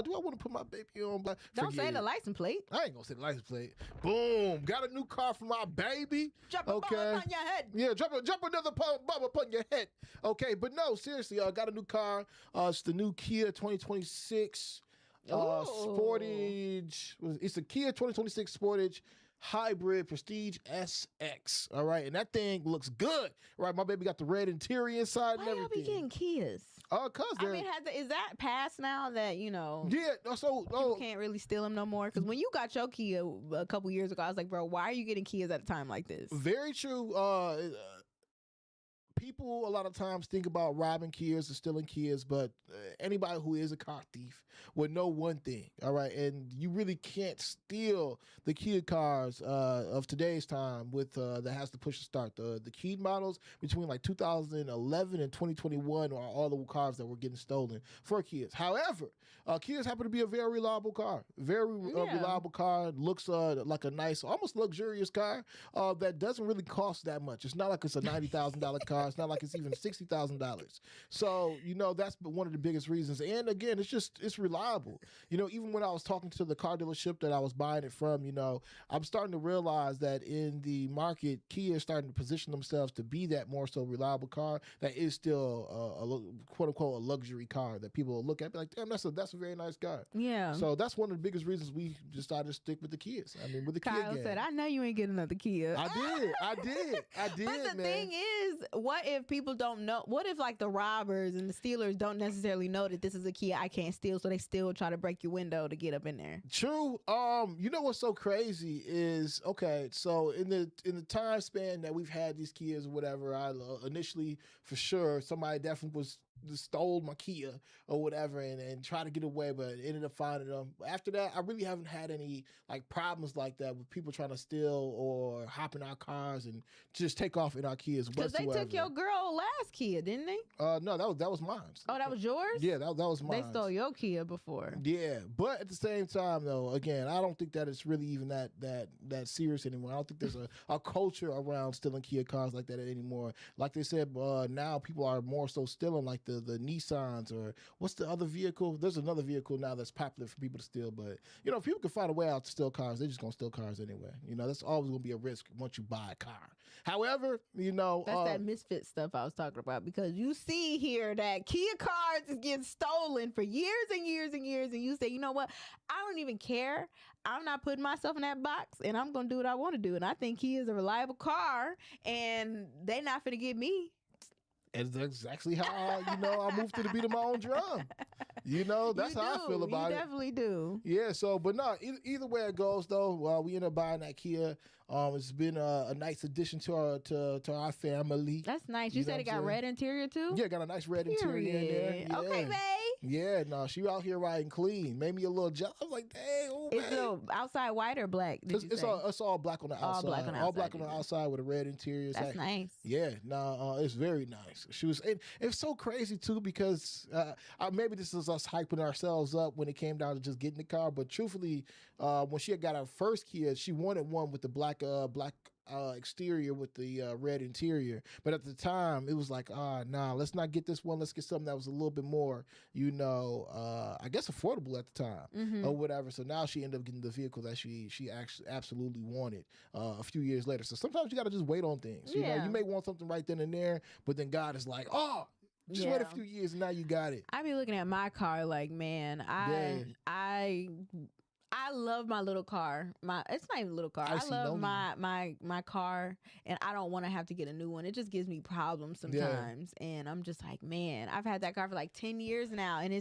Do I want to put my baby on? Don't say the license plate. I ain't gonna say the license plate. Boom! Got a new car for my baby. Drop a bomb upon your head. Yeah, drop another bomb upon your head. Okay, but no, seriously, I got a new car. It's the new Kia 2026 Sportage. It's a Kia 2026 Sportage. Hybrid Prestige SX. All right, and that thing looks good. Right, my baby got the red interior inside Why and y'all be everything. getting Kias? Cause I mean, is that past now that yeah. So people can't really steal them no more? Because when you got your Kia a couple years ago, I was like, bro, why are you getting Kias at a time like this? very true. People a lot of times think about robbing Kias or stealing Kias, but anybody who is a car thief would know one thing, all right? And you really can't steal the Kia cars of today's time with that has to push to start. The keyed models between like 2011 and 2021 are all the cars that were getting stolen for Kias. However, Kias happen to be a very reliable car. Very reliable car. Looks like a nice, almost luxurious car that doesn't really cost that much. It's not like it's a $90,000 car. It's not like it's even $60,000. So, that's one of the biggest reasons. And again, it's reliable. Even when I was talking to the car dealership that I was buying it from, I'm starting to realize that in the market, Kia is starting to position themselves to be that more so reliable car that is still a quote unquote a luxury car that people will look at and be like, damn, that's a very nice car. Yeah. So that's one of the biggest reasons we decided to stick with the Kias. I mean, with the Kyle Kia gang. said, I know you ain't getting another Kia. I did. But the thing is, what if people don't know? What if like the robbers and the stealers don't necessarily know that this is a Kia I can't steal, so they still try to break your window to get up in there? True. You know what's so crazy is, okay, so in the time span that we've had these Kias or whatever, I initially for sure somebody definitely stole my Kia or whatever and tried to get away, but ended up finding them. After that, I really haven't had any like problems like that with people trying to steal or hop in our cars and just take off in our Kias. Because they took your girl last Kia, didn't they? No, that was mine. Oh, that was yours? Yeah, that was mine. They stole your Kia before. Yeah, but at the same time, though, again, I don't think that it's really even that serious anymore. I don't think there's a culture around stealing Kia cars like that anymore. Like they said, now people are more so stealing like the Nissans or what's the other vehicle? There's another vehicle now that's popular for people to steal, but if people can find a way out to steal cars, they're just gonna steal cars anyway. That's always gonna be a risk once you buy a car. However, that's that misfit stuff I was talking about, because you see here that Kia cars is getting stolen for years and years and years, and you say, you know what? I don't even care. I'm not putting myself in that box, and I'm gonna do what I want to do. And I think Kia is a reliable car, and they're not finna get me. And that's exactly how I moved to the beat of my own drum. That's how I feel about it. You definitely do. Yeah. So, but no, either way it goes, though, we end up buying that Kia. It's been a nice addition to our family. That's nice. You said it got red interior too? Yeah, got a nice red interior in there. Yeah. Okay, babe. Yeah, no, she out here riding clean. Made me a little jealous. I was like, dang, oh, Is the outside white or black? It's all black on the outside. All black on the outside. All black on the outside with a red interior. That's nice. Yeah, no, it's very nice. It's so crazy too, because maybe this is us hyping ourselves up when it came down to just getting the car. But truthfully, when she had got her first Kia, she wanted one with the black exterior with the red interior. But at the time, it was like, nah, let's not get this one. Let's get something that was a little bit more, I guess affordable at the time or whatever. So now she ended up getting the vehicle that she actually absolutely wanted a few years later. So sometimes you got to just wait on things. You may want something right then and there, but then God is like, just wait a few years and now you got it. I be looking at my car like, man, I love my little car. It's not even a little car. I love my car, and I don't want to have to get a new one. It just gives me problems sometimes, and I'm just like, man, I've had that car for like 10 years now, and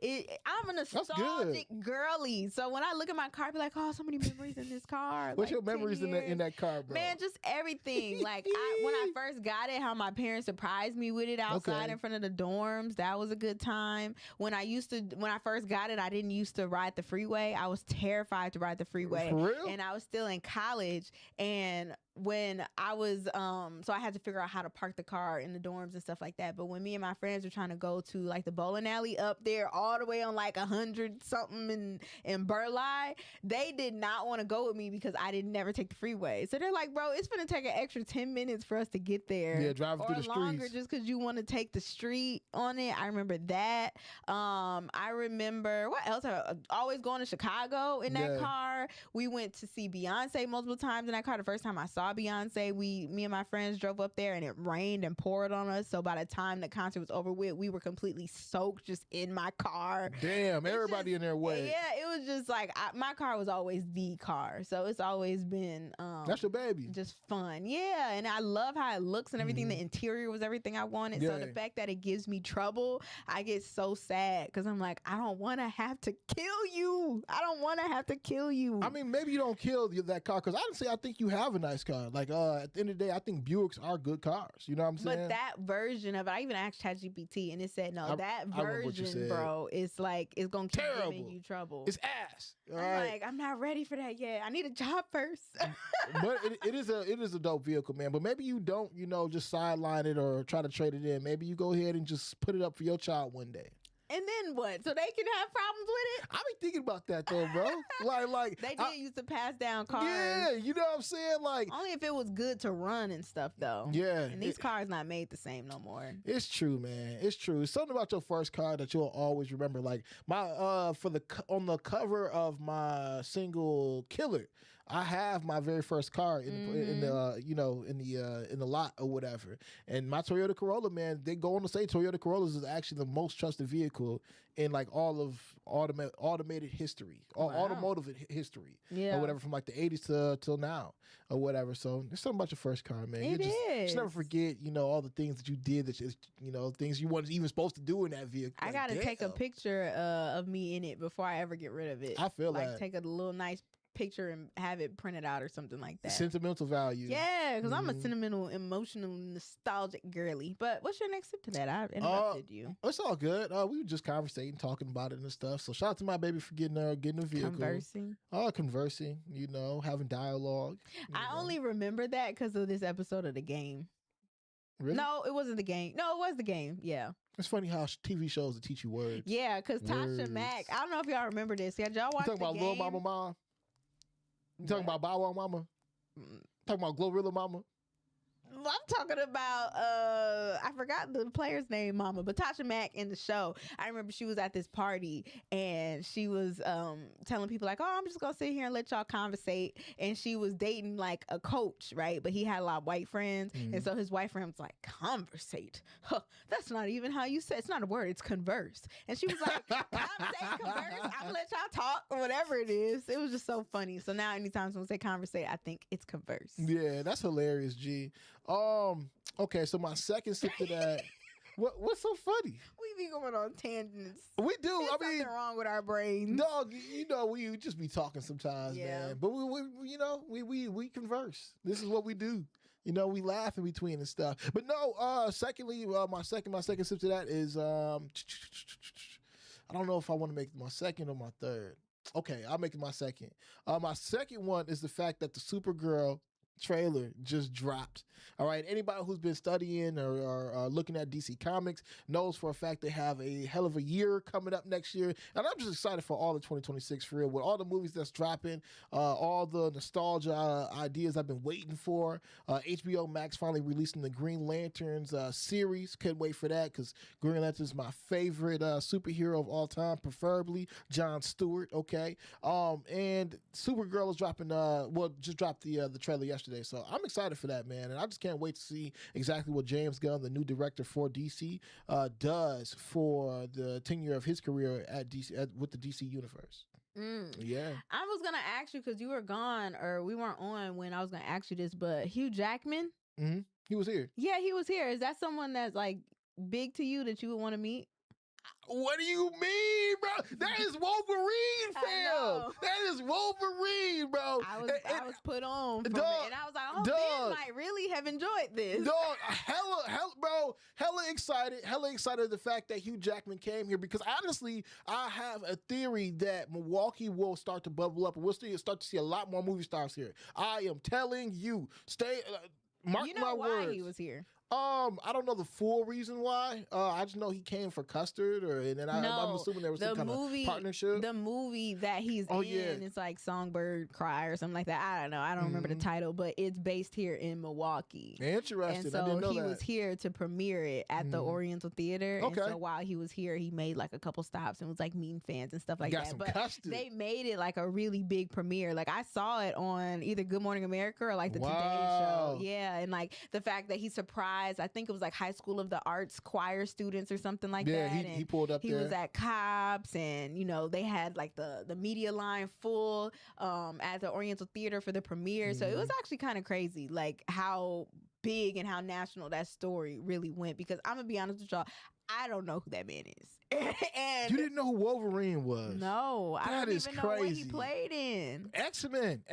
I'm a nostalgic girly. So when I look at my car, I be like, oh, so many memories in this car. What's your memories in that car, bro? Man, just everything. Like when I first got it, how my parents surprised me with it outside in front of the dorms. That was a good time. When I first got it, I didn't used to ride the freeway. I was terrified to ride the freeway. For real? And I was still in college, and when I was so I had to figure out how to park the car in the dorms and stuff like that. But when me and my friends were trying to go to like the bowling alley up there all the way on like 100 something in Burleigh, they did not want to go with me because I didn't never take the freeway. So they're like, bro, it's gonna take an extra 10 minutes for us to get there. Yeah, driving through the streets. Or longer just because you want to take the street on it. I remember that. I remember what else? Always going to Chicago. Chicago in that car. We went to see Beyonce multiple times in that car. The first time I saw Beyonce, me and my friends drove up there and it rained and poured on us. So by the time the concert was over with, we were completely soaked just in my car. Damn, everybody in their way. Yeah, it was just like my car was always the car. So it's always been that's your baby. Just fun. Yeah, and I love how it looks and everything. The interior was everything I wanted. So the fact that it gives me trouble, I get so sad because I'm like, I don't want to have to kill you. I don't want to have to kill you. I mean, maybe you don't kill that car because honestly, I think you have a nice car. Like at the end of the day, I think Buicks are good cars. You know what I'm saying? But that version of it, I even asked ChatGPT and it said, no, that version, bro, it's like, it's going to keep giving you trouble. It's ass. I'm like, I'm not ready for that yet. I need a job first. But it is a dope vehicle, man. But maybe you don't, just sideline it or try to trade it in. Maybe you go ahead and just put it up for your child one day. And then what? So they can have problems with it? I be thinking about that though, bro. like they did used to pass down cars. Yeah, you know what I'm saying? Like only if it was good to run and stuff though. Yeah. And these cars not made the same no more. It's true, man. It's true. It's something about your first car that you'll always remember. Like my on the cover of my single Killer, I have my very first car in the lot or whatever. And my Toyota Corolla, man, they go on to say Toyota Corollas is actually the most trusted vehicle in like all of automated history, automotive history, or whatever, from like the 80s till now or whatever. So there's something about your first car, man. You just never forget, all the things that you did that things you weren't even supposed to do in that vehicle. I gotta take a picture of me in it before I ever get rid of it. I feel like take a little nice picture and have it printed out or something like that. Sentimental value. Yeah, because I'm a sentimental, emotional, nostalgic girly. But what's your next tip to that? I interrupted you. It's all good. We were just conversating, talking about it and stuff. So shout out to my baby for getting a vehicle. Conversing, having dialogue. I only remember that because of this episode of The Game. Really? No, it wasn't The Game. No, it was The Game. Yeah. It's funny how TV shows that teach you words. Yeah, because Tasha Mack, I don't know if y'all remember this. Did y'all watch The Game? You talking about Lil Mama Mom? You talking about Bow Wow Mama? Talking about Glorilla Mama? I'm talking about I forgot the player's name, Mama, but Tasha Mack in the show. I remember she was at this party and she was telling people like, "Oh, I'm just gonna sit here and let y'all conversate." And she was dating like a coach, right? But he had a lot of white friends, and so his white friend was like, "Conversate? Huh, that's not even how you say. It's not a word. It's converse." And she was like, "Conversate, converse. I'm gonna let y'all talk or whatever it is." It was just so funny. So now, anytime someone say conversate, I think it's converse. Yeah, that's hilarious, G. Okay, so my second sip to that. What's so funny? We be going on tangents. We do. There's something wrong with our brains. Dog, we just be talking sometimes, man. But we converse. This is what we do. We laugh in between and stuff. But no, secondly, my second sip to that is I don't know if I want to make it my second or my third. Okay, I'll make it my second. My second one is the fact that the Supergirl trailer just dropped. All right, anybody who's been studying or looking at DC Comics knows for a fact they have a hell of a year coming up next year, and I'm just excited for all of 2026 for real, with all the movies that's dropping, all the nostalgia ideas I've been waiting for. HBO Max finally releasing the Green Lanterns series. Couldn't wait for that because Green Lantern's my favorite superhero of all time, preferably John Stewart. Okay, and Supergirl is dropping. Just dropped the trailer yesterday, so I'm excited for that, man, and I just can't wait to see exactly what James Gunn, the new director for DC, does for the tenure of his career at DC with the DC universe. Yeah, I was gonna ask you because you were gone or we weren't on when I was gonna ask you this, but Hugh Jackman, he was here. Yeah, he was here. Is that someone that's like big to you that you would want to meet? What do you mean, bro? That is Wolverine, fam. That is Wolverine, bro. I was put on from it, and I was like, oh, Ben might really have enjoyed this. Dog, hella excited the fact that Hugh Jackman came here, because honestly, I have a theory that Milwaukee will start to bubble up, and we'll start to see a lot more movie stars here. I am telling you, mark my words. You know why he was here? I don't know the full reason why. I just know he came for custard, and then I'm assuming there was some kind of partnership. The movie that he's in is like Songbird Cry or something like that. I don't know. I don't remember the title, but it's based here in Milwaukee. Interesting. And so I didn't know he that. was here to premiere it at the Oriental Theater. Okay. And so while he was here, he made like a couple stops and was like meeting fans and stuff like Got that. some But custard. they made it like a really big premiere. Like I saw it on either Good Morning America or like the Today Show. Yeah, and like the fact that he surprised, I think it was like High School of the Arts choir students or something like that. Yeah, he pulled up he there. was at Cobb's, and you know they had like the media line full at the Oriental Theater for the premiere. So it was actually kind of crazy, like how big and how national that story really went. Because I'm gonna be honest with y'all, I don't know who that man is. And you didn't know who Wolverine was? No, I don't even know what he crazy. Played in. X-Men,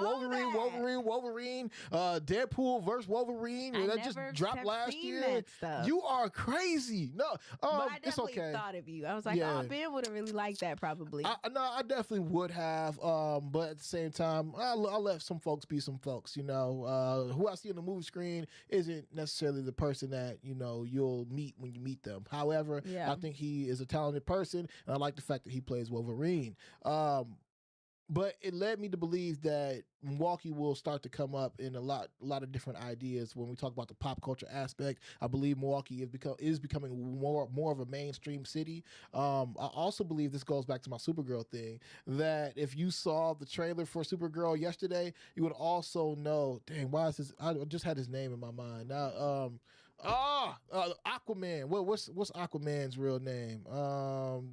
Wolverine, Deadpool versus Wolverine. That just dropped last year. You are crazy. No, but I it's okay. Thought of you. I was like, oh, Ben would have really liked that probably. I definitely would have. But at the same time, I'll let some folks be some folks. You know, who I see on the movie screen isn't necessarily the person that you'll meet when you meet them. However, I think he is a talented person, and I like the fact that he plays Wolverine. But it led me to believe that Milwaukee will start to come up in a lot of different ideas when we talk about the pop culture aspect. I believe Milwaukee is becoming more of a mainstream city. I also believe this goes back to my Supergirl thing, that if you saw the trailer for Supergirl yesterday, you would also know, dang, why is this? I just had his name in my mind now. Aquaman. What's Aquaman's real name?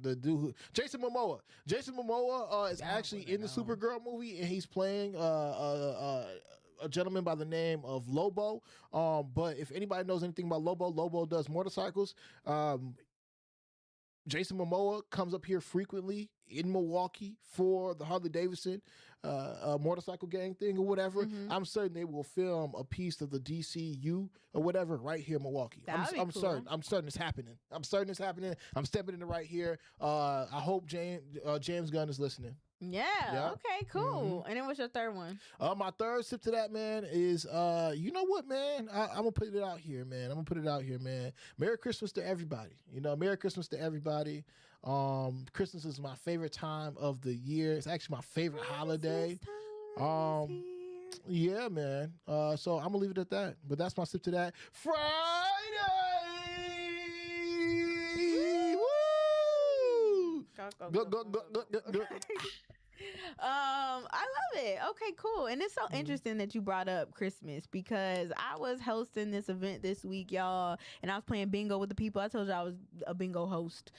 The dude, Jason Momoa. Jason Momoa is actually in the Supergirl movie, and he's playing a gentleman by the name of Lobo. But if anybody knows anything about Lobo does motorcycles. Jason Momoa comes up here frequently in Milwaukee for the Harley Davidson motorcycle gang thing or whatever. I'm certain they will film a piece of the DCU or whatever right here in Milwaukee. I'm cool. certain. I'm certain it's happening. I'm stepping in it right here. I hope James Gunn is listening. Yeah. Okay, cool. And then what's your third one? My third sip to that, man, is you know what, man? I'm gonna put it out here, man. Merry Christmas to everybody. Merry Christmas to everybody. Christmas is my favorite time of the year. It's actually my favorite holiday. Yeah, man. So I'm gonna leave it at that. But that's my sip to that. Friday. Woo! Go. I love it. Okay, cool. And it's so interesting that you brought up Christmas, because I was hosting this event this week, y'all, and I was playing bingo with the people. I told you I was a bingo host,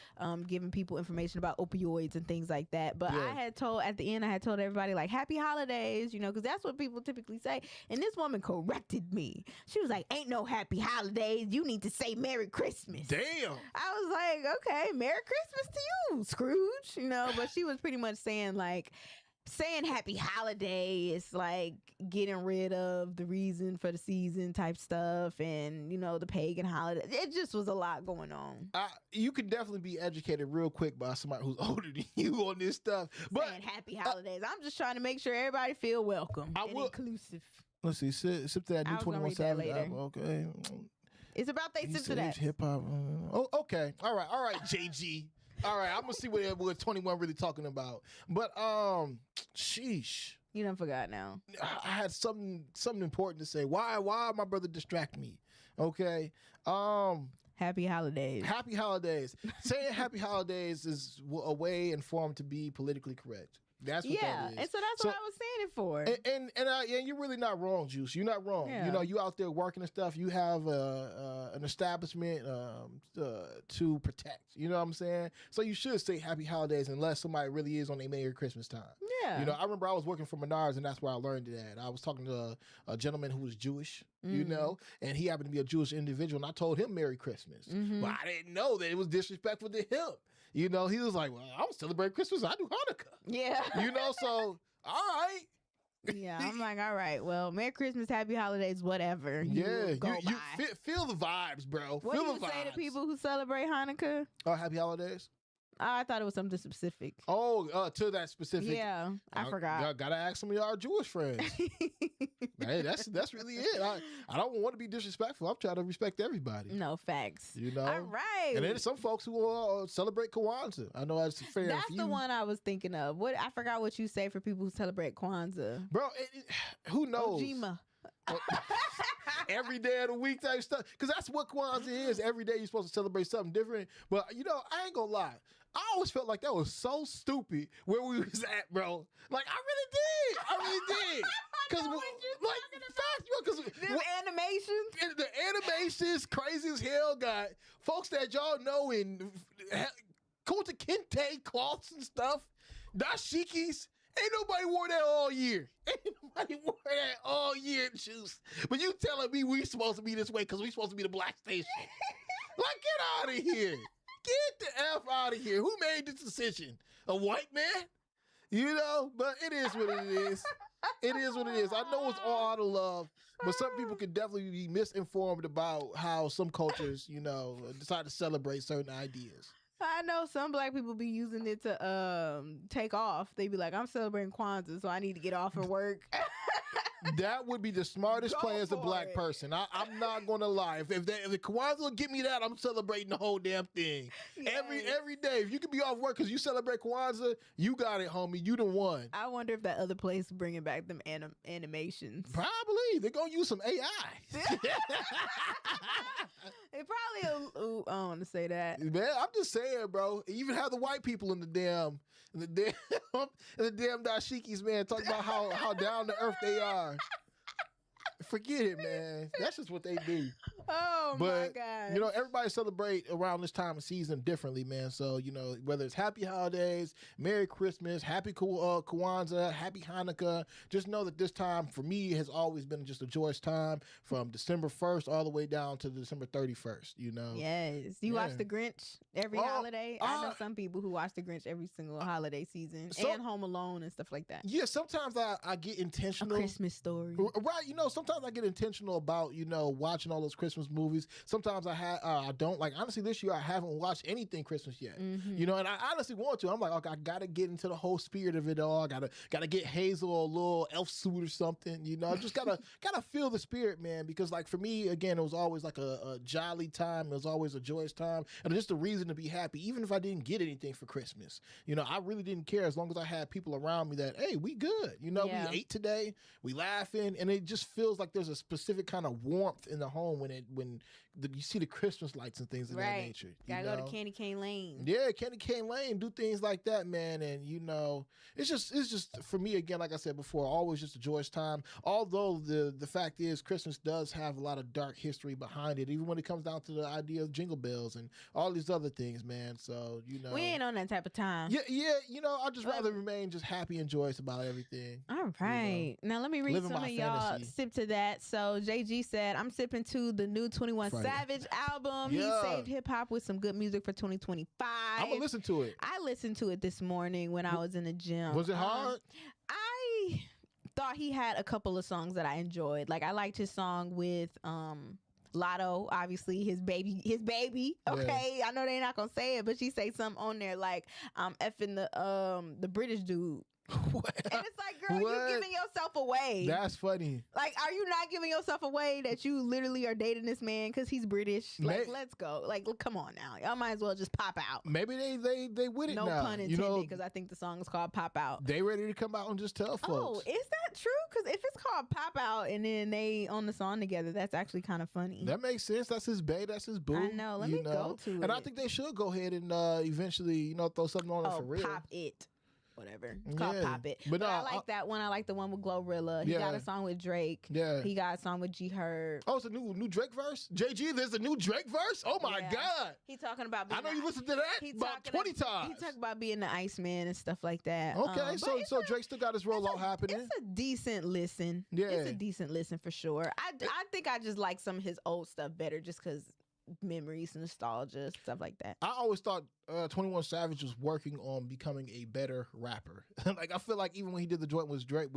giving people information about opioids and things like that. But I had told everybody like happy holidays, because that's what people typically say. And this woman corrected me. She was like, ain't no happy holidays. You need to say Merry Christmas. Damn. I was like, okay, Merry Christmas to you, Scrooge. But she was pretty much saying happy holiday is like getting rid of the reason for the season type stuff, and the pagan holiday. It just was a lot going on. You can definitely be educated real quick by somebody who's older than you on this stuff. But saying happy holidays, I'm just trying to make sure everybody feel welcome and inclusive. Let's see, sip to that new 21 Savage album. Okay, it's about they sip to that hip hop. Okay, all right, JG. All right, I'm gonna see what 21 really talking about. But sheesh. You done forgot now. I had something important to say. Why my brother distract me? Okay. Happy holidays. Happy holidays. Saying happy holidays is a way and form to be politically correct. That's what that is. And so that's what I was saying it for. And you're really not wrong, Juice. You're not wrong. Yeah. You out there working and stuff. You have an establishment to protect. You know what I'm saying? So you should say happy holidays unless somebody really is on a Merry Christmas time. Yeah. I remember I was working for Menards, and that's where I learned that. I was talking to a gentleman who was Jewish, and he happened to be a Jewish individual, and I told him Merry Christmas. But I didn't know that it was disrespectful to him. He was like, well, I don't celebrate Christmas. I do Hanukkah. Yeah. So, all right. Yeah, I'm like, all right, well, Merry Christmas, Happy Holidays, whatever. You feel the vibes, bro. What do you say to people who celebrate Hanukkah? Oh, Happy Holidays. I thought it was something specific. Oh, to that specific. Yeah, I forgot. Gotta ask some of y'all Jewish friends. Hey, that's really it. I don't want to be disrespectful. I'm trying to respect everybody. No, facts. You know? All right. And then there's some folks who celebrate Kwanzaa. I know that's fair. That's the one I was thinking of. What I forgot what you say for people who celebrate Kwanzaa. Bro, who knows? Ojima. Every day of the week type stuff. Because that's what Kwanzaa is. Every day you're supposed to celebrate something different. But, you know, I ain't gonna lie. I always felt like that was so stupid where we was at, bro. Like, I really did. Because, The animations? The animations crazy as hell got folks that y'all know in Kota Kente cloths and stuff, dashikis. Ain't nobody wore that all year. Ain't nobody wore that all year, Juice. But you telling me we supposed to be this way because we supposed to be the black station. Like, get out of here. Get the F out of here. Who made this decision? A white man? You know? But it is what it is. It is what it is. I know it's all out of love, but some people could definitely be misinformed about how some cultures, you know, decide to celebrate certain ideas. I know some black people be using it to take off. They be like, I'm celebrating Kwanzaa, so I need to get off and work. That would be the smartest play as a black person. I'm not gonna lie. If the Kwanzaa will give me that, I'm celebrating the whole damn thing. Yes. Every day. If you can be off work because you celebrate Kwanzaa, you got it, homie. You the one. I wonder if that other place is bringing back them animations. Probably. They're gonna use some AI. It probably. I don't want to say that. Man, I'm just saying, bro. You even have the white people in the damn dashikis, man, talking about how down to earth they are. Forget it, man. That's just what they do. Oh, my God. You know, everybody celebrate around this time of season differently, man. So, you know, whether it's happy holidays, Merry Christmas, happy Kwanzaa, happy Hanukkah, just know that this time for me has always been just a joyous time from December 1st all the way down to December 31st, you know? Yes. You watch The Grinch every holiday? I know some people who watch The Grinch every single holiday season and Home Alone and stuff like that. Yeah, sometimes I get intentional. A Christmas Story. Right, you know, sometimes I get intentional about, you know, watching all those Christmas movies. Sometimes I don't. Like, honestly, this year I haven't watched anything Christmas yet. Mm-hmm. You know, and I honestly want to. I'm like, okay, I gotta get into the whole spirit of it all. Gotta get Hazel a little elf suit or something. You know, just gotta feel the spirit, man. Because like for me, again, it was always like a jolly time. It was always a joyous time, and just a reason to be happy, even if I didn't get anything for Christmas. You know, I really didn't care as long as I had people around me that, hey, we good. You know, we ate today, we laughing, and it just feels like there's a specific kind of warmth in the home when you see the Christmas lights and things of that nature. Gotta go to Candy Cane Lane. Yeah, Candy Cane Lane, do things like that, man. And you know, it's just for me, again, like I said before, always just a joyous time. Although the fact is, Christmas does have a lot of dark history behind it, even when it comes down to the idea of jingle bells and all these other things, man. So you know, we ain't on that type of time. Yeah. You know, I'd just rather remain just happy and joyous about everything. All right, you know? Now let me read some of y'all sip to that. So JG said, I'm sipping to the new 21 Savage album. Yeah. He saved hip hop with some good music for 2025. I'm gonna listen to it. I listened to it this morning when I was in the gym. Was it hard? I thought he had a couple of songs that I enjoyed. Like I liked his song with Lotto, obviously his baby. Okay, yeah. I know they're not gonna say it, but she say something on there like I'm effing the British dude. What? And it's like, girl, you giving yourself away. That's funny. Like, are you not giving yourself away that you literally are dating this man because he's British? Like, let's go. Like, come on now. Y'all might as well just pop out. Maybe they with it now. No pun intended, because I think the song is called Pop Out. They ready to come out and just tell folks. Oh, is that true? Because if it's called Pop Out and then they on the song together, that's actually kind of funny. That makes sense. That's his bae. That's his boo. I know. Let me go to it. And I think they should go ahead and eventually, you know, throw something on it for real. Pop It. Whatever. It's called Pop It. But I like that one. I like the one with Glorilla. He got a song with Drake. Yeah. He got a song with G Herb. Oh, it's a new Drake verse? JG, there's a new Drake verse? Oh my God. He talking about I know you listened to that about 20 times. He talking about being the Iceman and stuff like that. Okay, so Drake still got his rollout happening. It's a decent listen. Yeah. It's a decent listen for sure. I think I just like some of his old stuff better just because memories, nostalgia, stuff like that. I always thought 21 Savage was working on becoming a better rapper. Like I feel like even when he did the joint with Drake,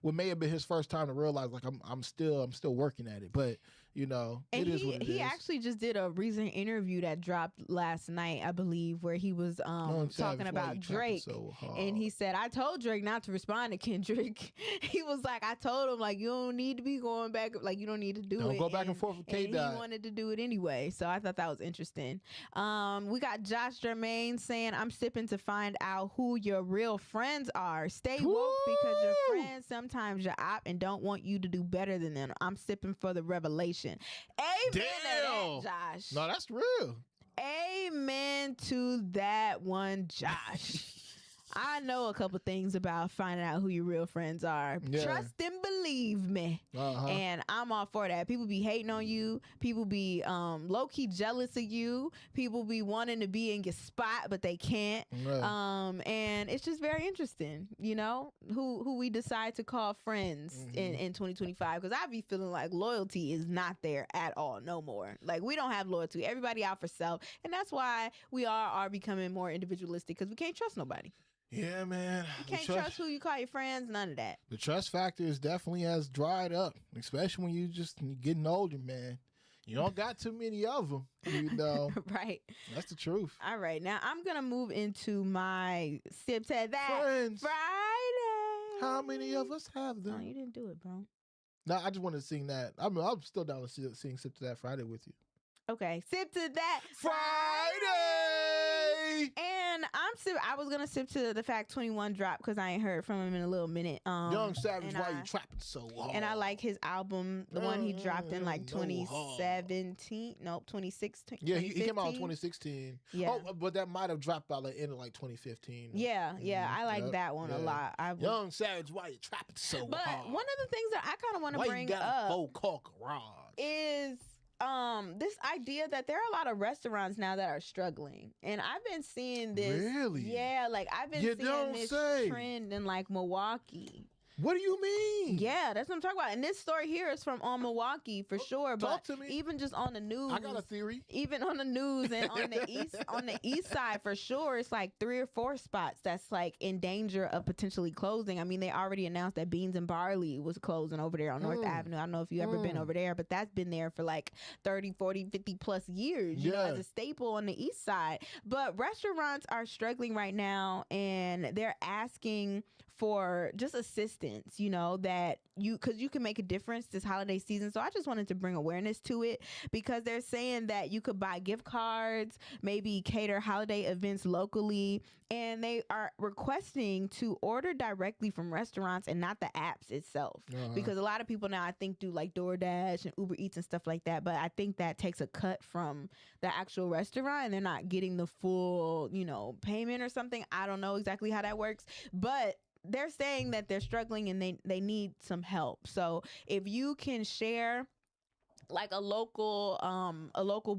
what may have been his first time to realize like I'm still working at it. But you know, and it is what it is. he actually just did a recent interview that dropped last night, I believe, where he was talking about Drake. And he said, I told Drake not to respond to Kendrick. He was like, I told him, like, you don't need to be going back, like, you don't need to do it. Don't go back and forth with K. And he wanted to do it anyway. So I thought that was interesting. We got Josh Germain saying, I'm sipping to find out who your real friends are. Stay woke because your friends sometimes you're op and don't want you to do better than them. I'm sipping for the revelation. Amen to that, Josh. No, that's real. Amen to that one, Josh. I know a couple things about finding out who your real friends are. Yeah. Trust and believe me. And I'm all for that. People be hating on you. People be low-key jealous of you. People be wanting to be in your spot, but they can't. And it's just very interesting, you know, who we decide to call friends in 2025. Because I be feeling like loyalty is not there at all no more. Like, we don't have loyalty. Everybody out for self. And that's why we are becoming more individualistic, because we can't trust nobody. Yeah, man. You can't trust who you call your friends, none of that. The trust factor is definitely has dried up, especially when you're getting older, man. You don't got too many of them, you know. Right. That's the truth. All right. Now, I'm going to move into my Sip to That Friends. Friday. How many of us have them? No, you didn't do it, bro. No, I just want to sing that. I'm still down to sing Sip to That Friday with you. Okay. Sip to That Friday! And I was gonna sip to the fact 21 drop because I ain't heard from him in a little minute. Young Savage, why you trapping so hard? And I like his album, the one he dropped in like 2017. Nope, 2016. Yeah, he came out in 2016. Yeah. Oh, but that might have dropped by the end of like 2015. Yeah, I like that one a lot. Young Savage, why you trapping so hard? But one of the things that I kind of want to bring up a full-car garage is this idea that there are a lot of restaurants now that are struggling, and I've been seeing this. Really? Yeah, like I've been seeing this trend in like Milwaukee. What do you mean? Yeah, that's what I'm talking about. And this story here is from on Milwaukee for sure. Talk but to me. Even just on the news, I got a theory. Even on the news and on the east side for sure, it's like 3 or 4 spots that's like in danger of potentially closing. I mean, they already announced that Beans and Barley was closing over there on North Avenue. I don't know if you ever been over there, but that's been there for like 30, 40, 50 plus years, you know, as a staple on the east side. But restaurants are struggling right now, and they're asking for just assistance, you know, that because you can make a difference this holiday season. So I just wanted to bring awareness to it, because they're saying that you could buy gift cards, maybe cater holiday events locally, and they are requesting to order directly from restaurants and not the apps itself. Because a lot of people now, I think, do like DoorDash and Uber Eats and stuff like that, but I think that takes a cut from the actual restaurant and they're not getting the full, you know, payment or something. I don't know exactly how that works, but they're saying that they're struggling and they need some help. So if you can share like a local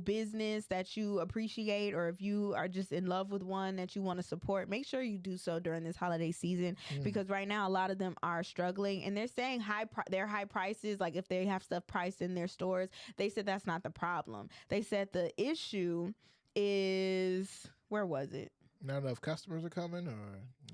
business that you appreciate, or if you are just in love with one that you want to support, make sure you do so during this holiday season, because right now a lot of them are struggling, and they're saying their high prices, like if they have stuff priced in their stores, they said that's not the problem. They said the issue is, where was it? Not enough customers are coming, or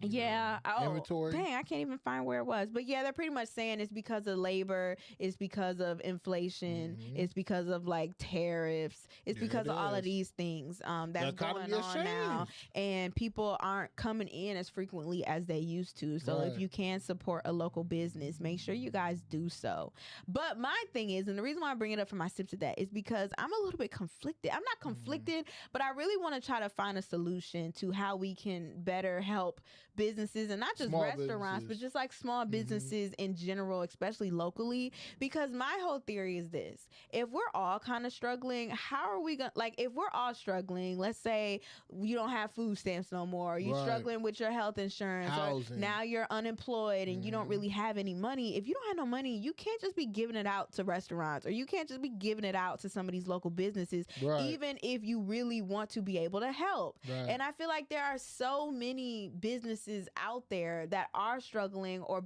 inventory. Dang, I can't even find where it was. But yeah, they're pretty much saying it's because of labor, it's because of inflation, it's because of like tariffs, it's because of all of these things that's going on now, and people aren't coming in as frequently as they used to. So if you can support a local business, make sure you guys do so. But my thing is, and the reason why I bring it up for my sip to that is because I'm a little bit conflicted. I'm not conflicted, but I really want to try to find a solution to how we can better help businesses, and not just small restaurants, but just like small businesses in general, especially locally. Because my whole theory is this: if we're all kind of struggling, how are we gonna, like, if we're all struggling, let's say you don't have food stamps no more, or you're struggling with your health insurance, housing, or now you're unemployed and you don't really have any money. If you don't have no money, you can't just be giving it out to restaurants, or you can't just be giving it out to some of these local businesses, even if you really want to be able to help. And I feel like like there are so many businesses out there that are struggling, or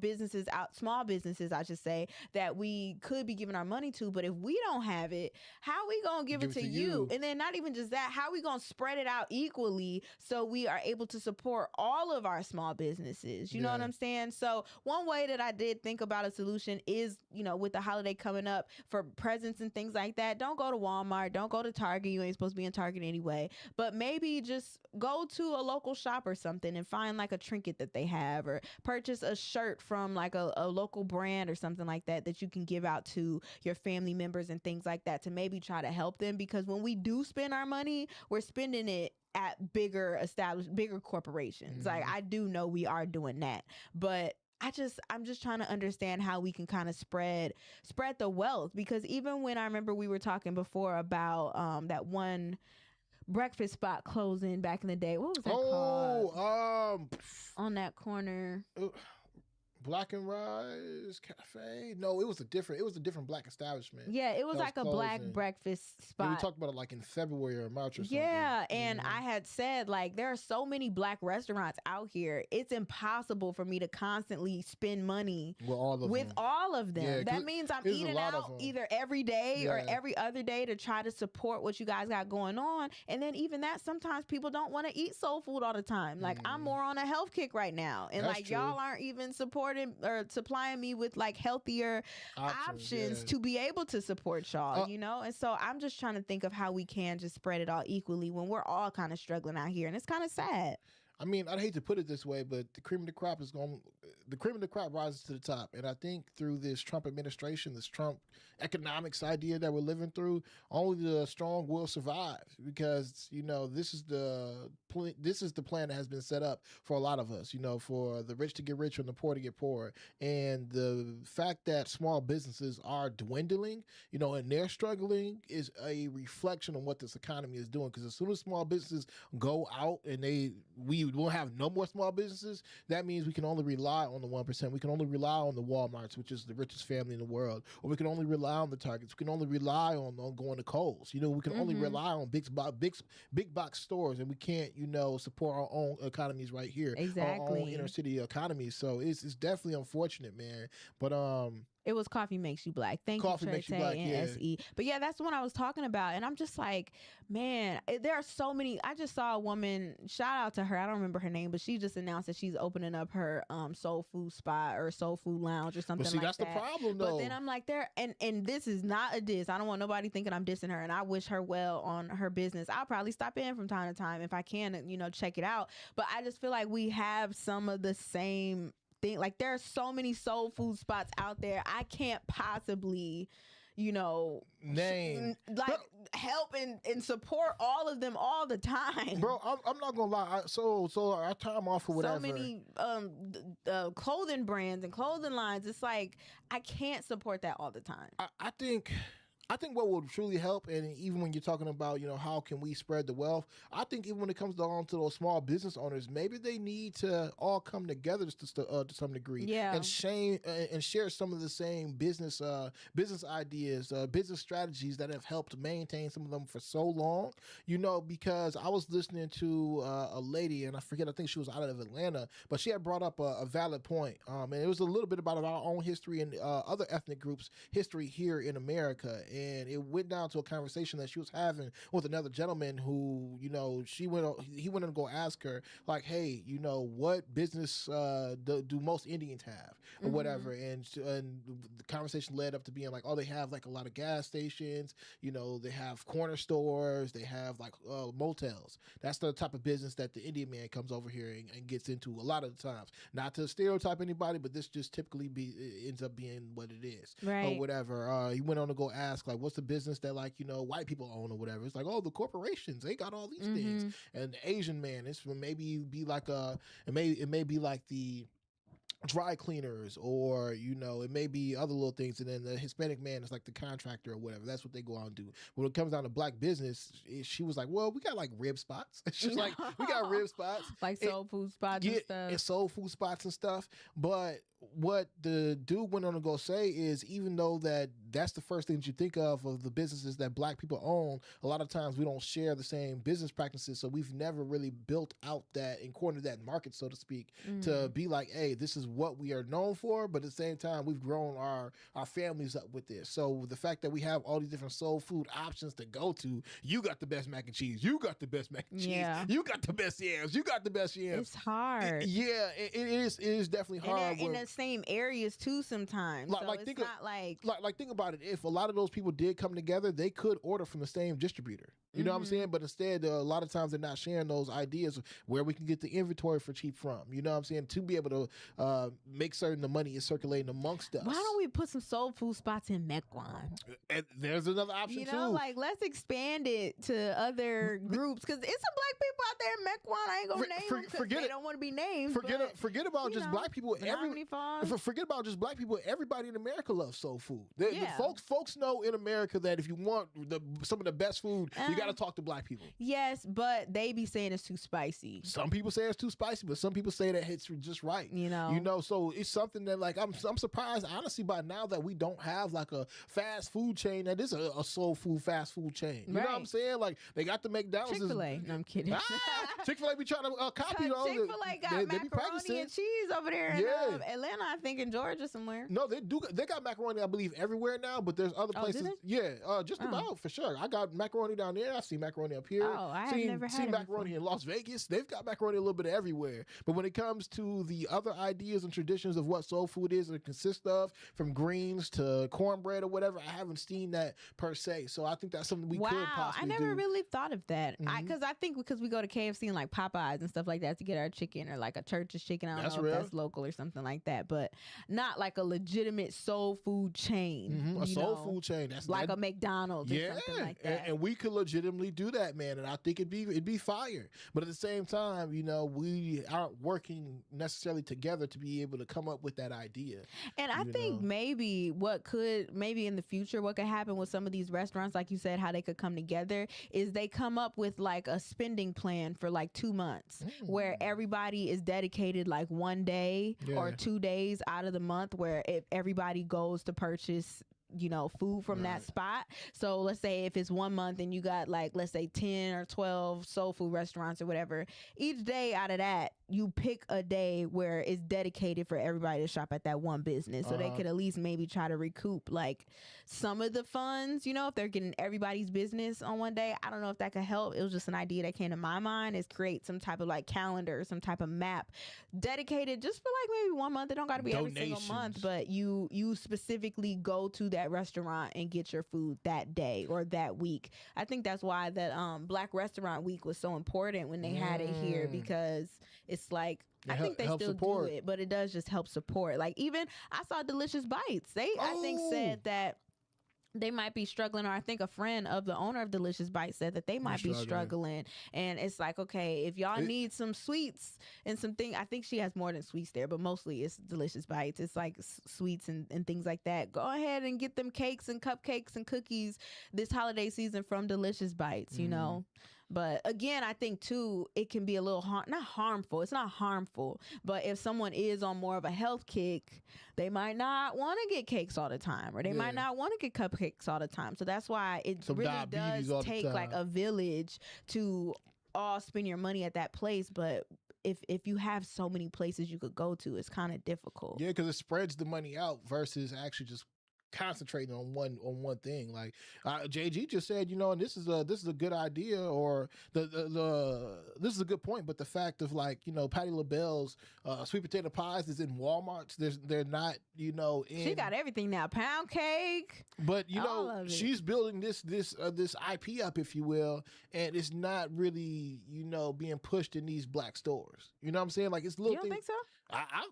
small businesses, I should say, that we could be giving our money to. But if we don't have it, how we gonna give it to you? And then not even just that, how we gonna spread it out equally so we are able to support all of our small businesses? You know what I'm saying? So one way that I did think about a solution is, with the holiday coming up, for presents and things like that, don't go to Walmart, don't go to Target. You ain't supposed to be in Target anyway. But maybe just go to a local shop or something and find like a trinket that they have, or purchase a shirt from like a local brand or something like that you can give out to your family members and things like that, to maybe try to help them. Because when we do spend our money, we're spending it at bigger corporations. Like, I do know we are doing that, but I'm just trying to understand how we can kind of spread the wealth. Because even when I remember we were talking before about that one breakfast spot closing back in the day. What was that called? On that corner. Black and Rise Cafe. No, it was a different black establishment. Yeah, it was like a black breakfast spot. And we talked about it like in February or March or something. Yeah, and I had said, like, there are so many black restaurants out here. It's impossible for me to constantly spend money with all of them. Yeah, that means I'm eating out either every day or every other day to try to support what you guys got going on. And then even that, sometimes people don't want to eat soul food all the time. Like, I'm more on a health kick right now. And that's true. Y'all aren't even supporting or supplying me with like healthier options to be able to support y'all, And so I'm just trying to think of how we can just spread it all equally when we're all kind of struggling out here, and it's kind of sad. I mean, I'd hate to put it this way, but the cream of the crop rises to the top. And I think through this Trump administration, this Trump economics idea that we're living through, only the strong will survive, because, this is the plan that has been set up for a lot of us, for the rich to get richer and the poor to get poorer. And the fact that small businesses are dwindling, and they're struggling is a reflection on what this economy is doing. Because as soon as small businesses go out and we won't have no more small businesses, that means we can only rely on the 1%. We can only rely on the Walmarts, which is the richest family in the world, or we can only rely on the Targets. We can only rely on going to Kohl's. We can only rely on big box stores, and we can't, support our own economies right here, our own inner city economies. So it's definitely unfortunate, man. But it was Coffee Makes You Black. Thank you, Trey and SE. But yeah, that's the one I was talking about. And I'm just like, man, there are so many. I just saw a woman, shout out to her, I don't remember her name, but she just announced that she's opening up her soul food spot or soul food lounge or something like that. That's the problem, though. But then I'm like, and this is not a diss. I don't want nobody thinking I'm dissing her, and I wish her well on her business. I'll probably stop in from time to time if I can, check it out. But I just feel like we have some of the same thing. Like, there are so many soul food spots out there. I can't possibly, name help and support all of them all the time. Bro, I'm not gonna lie. So our time off or whatever. So many clothing brands and clothing lines. It's like I can't support that all the time. I think what will truly help, and even when you're talking about, how can we spread the wealth, I think even when it comes down to those small business owners, maybe they need to all come together to some degree, and share some of the same business ideas, business strategies that have helped maintain some of them for so long. Because I was listening to a lady, and I think she was out of Atlanta, but she had brought up a valid point, and it was a little bit about our own history and other ethnic groups' history here in America. And it went down to a conversation that she was having with another gentleman who, he went to go ask her, like, hey, what business do most Indians have or whatever? And the conversation led up to being like, oh, they have like a lot of gas stations, they have corner stores, they have like motels. That's the type of business that the Indian man comes over here and gets into a lot of the times. Not to stereotype anybody, but this just typically ends up being what it is, or whatever. He went on to go ask, like, what's the business that, like, white people own or whatever? It's like, oh, the corporations, they got all these things. And the Asian man, it's maybe be like it may be like the dry cleaners, or it may be other little things. And then the Hispanic man is like the contractor or whatever. That's what they go out and do. When it comes down to black business, she was like, well, we got like rib spots. She's like, we got rib spots, like soul food spots and stuff. And soul food spots and stuff. But what the dude went on to go say is, even though that's the first thing that you think of the businesses that black people own, a lot of times we don't share the same business practices, so we've never really built out that and cornered that market, so to speak, to be like, hey, this is what we are known for, but at the same time we've grown our families up with this. So the fact that we have all these different soul food options to go to, you got the best mac and cheese, you got the best mac and cheese, you got the best yams, you got the best yams. It's hard. It is definitely hard. And they're in the same areas too sometimes. So it's not like think about it. If a lot of those people did come together, they could order from the same distributor. You know what I'm saying? But instead, a lot of times they're not sharing those ideas of where we can get the inventory for cheap from. You know what I'm saying? To be able to make certain the money is circulating amongst us. Why don't we put some soul food spots in Mequon? And there's another option too. Like, let's expand it to other groups, because it's some black people out there in Mequon. I ain't gonna name them because they don't want to be named. Forget about just black people. Forget about just black people. Everybody in America loves soul food. The folks know in America that if you want some of the best food, you got to talk to black people. Yes, but they be saying it's too spicy. Some people say it's too spicy, but some people say that it's just right. You know, so it's something that, like, I'm surprised honestly by now that we don't have like a fast food chain that is a soul food fast food chain. You know what I'm saying? Like, they got the McDonald's. Chick-fil-A. No, I'm kidding. Chick-fil-A be trying to copy those. Chick-fil-A got macaroni and cheese over there in Atlanta, I think, in Georgia somewhere. No, they do. They got macaroni, I believe, everywhere now, but there's other places. Just about for sure. I got macaroni down there. I see macaroni up here. I have never had macaroni in Las Vegas. They've got macaroni a little bit everywhere. But when it comes to the other ideas and traditions of what soul food is or consists of, from greens to cornbread or whatever, I haven't seen that per se. So I think that's something we could possibly do. I never really thought of that. Because I think because we go to KFC and like Popeyes and stuff like that to get our chicken, or like a Church's chicken. I don't know if that's local or something like that, but not like a legitimate soul food chain. A soul food chain. That's like a McDonald's or something like that. And we could legitimately do that, man. And I think it'd be fire. But at the same time, we aren't working necessarily together to be able to come up with that idea. And I think maybe in the future, what could happen with some of these restaurants, like you said, how they could come together, is they come up with like a spending plan for like 2 months where everybody is dedicated like 1 day or 2 days out of the month, where if everybody goes to purchase food from that spot. So let's say if it's 1 month and you got like, let's say 10 or 12 soul food restaurants or whatever, each day out of that, you pick a day where it's dedicated for everybody to shop at that one business. So they could at least maybe try to recoup like some of the funds, if they're getting everybody's business on 1 day. I don't know if that could help. It was just an idea that came to my mind, is create some type of like calendar, some type of map dedicated just for like maybe 1 month. It don't got to be every single month, but you specifically go to that restaurant and get your food that day or that week. I think that's why that Black Restaurant Week was so important when they had it here, because it's like, I think they still do it, but it does just help support. Like, even I saw Delicious Bites. I think said that they might be struggling, or I think a friend of the owner of Delicious Bites said that they might be struggling. And it's like, okay, if y'all need some sweets and some things, I think she has more than sweets there, but mostly it's Delicious Bites. It's like sweets and things like that. Go ahead and get them cakes and cupcakes and cookies this holiday season from Delicious Bites, But again, I think too, it can be a little not harmful. It's not harmful, but if someone is on more of a health kick, they might not want to get cakes all the time, or they might not want to get cupcakes all the time. So that's why it really does take like a village to all spend your money at that place. But if you have so many places you could go to, it's kind of difficult. Yeah, because it spreads the money out versus actually just concentrating on one thing. Like JG just said, and this is a good idea, or this is a good point. But the fact of like, Patti LaBelle's sweet potato pies is in Walmart's. They're not, she got everything now, pound cake. But she's building this IP up, if you will, and it's not really being pushed in these black stores. You know what I'm saying? Like, it's little. You don't think so? I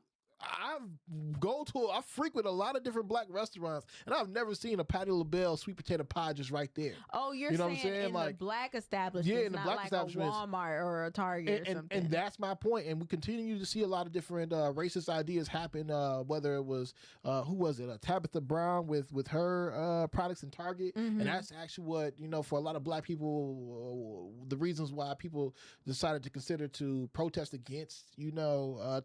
frequent a lot of different black restaurants, and I've never seen a Patti LaBelle sweet potato pie just right there. Oh, you're saying in like, the black establishments, in the not black like establishments. A Walmart or a Target or something. And that's my point. And we continue to see a lot of different racist ideas happen. Whether it was who was it? Tabitha Brown with her products in Target, and that's actually what for a lot of black people, the reasons why people decided to consider to protest against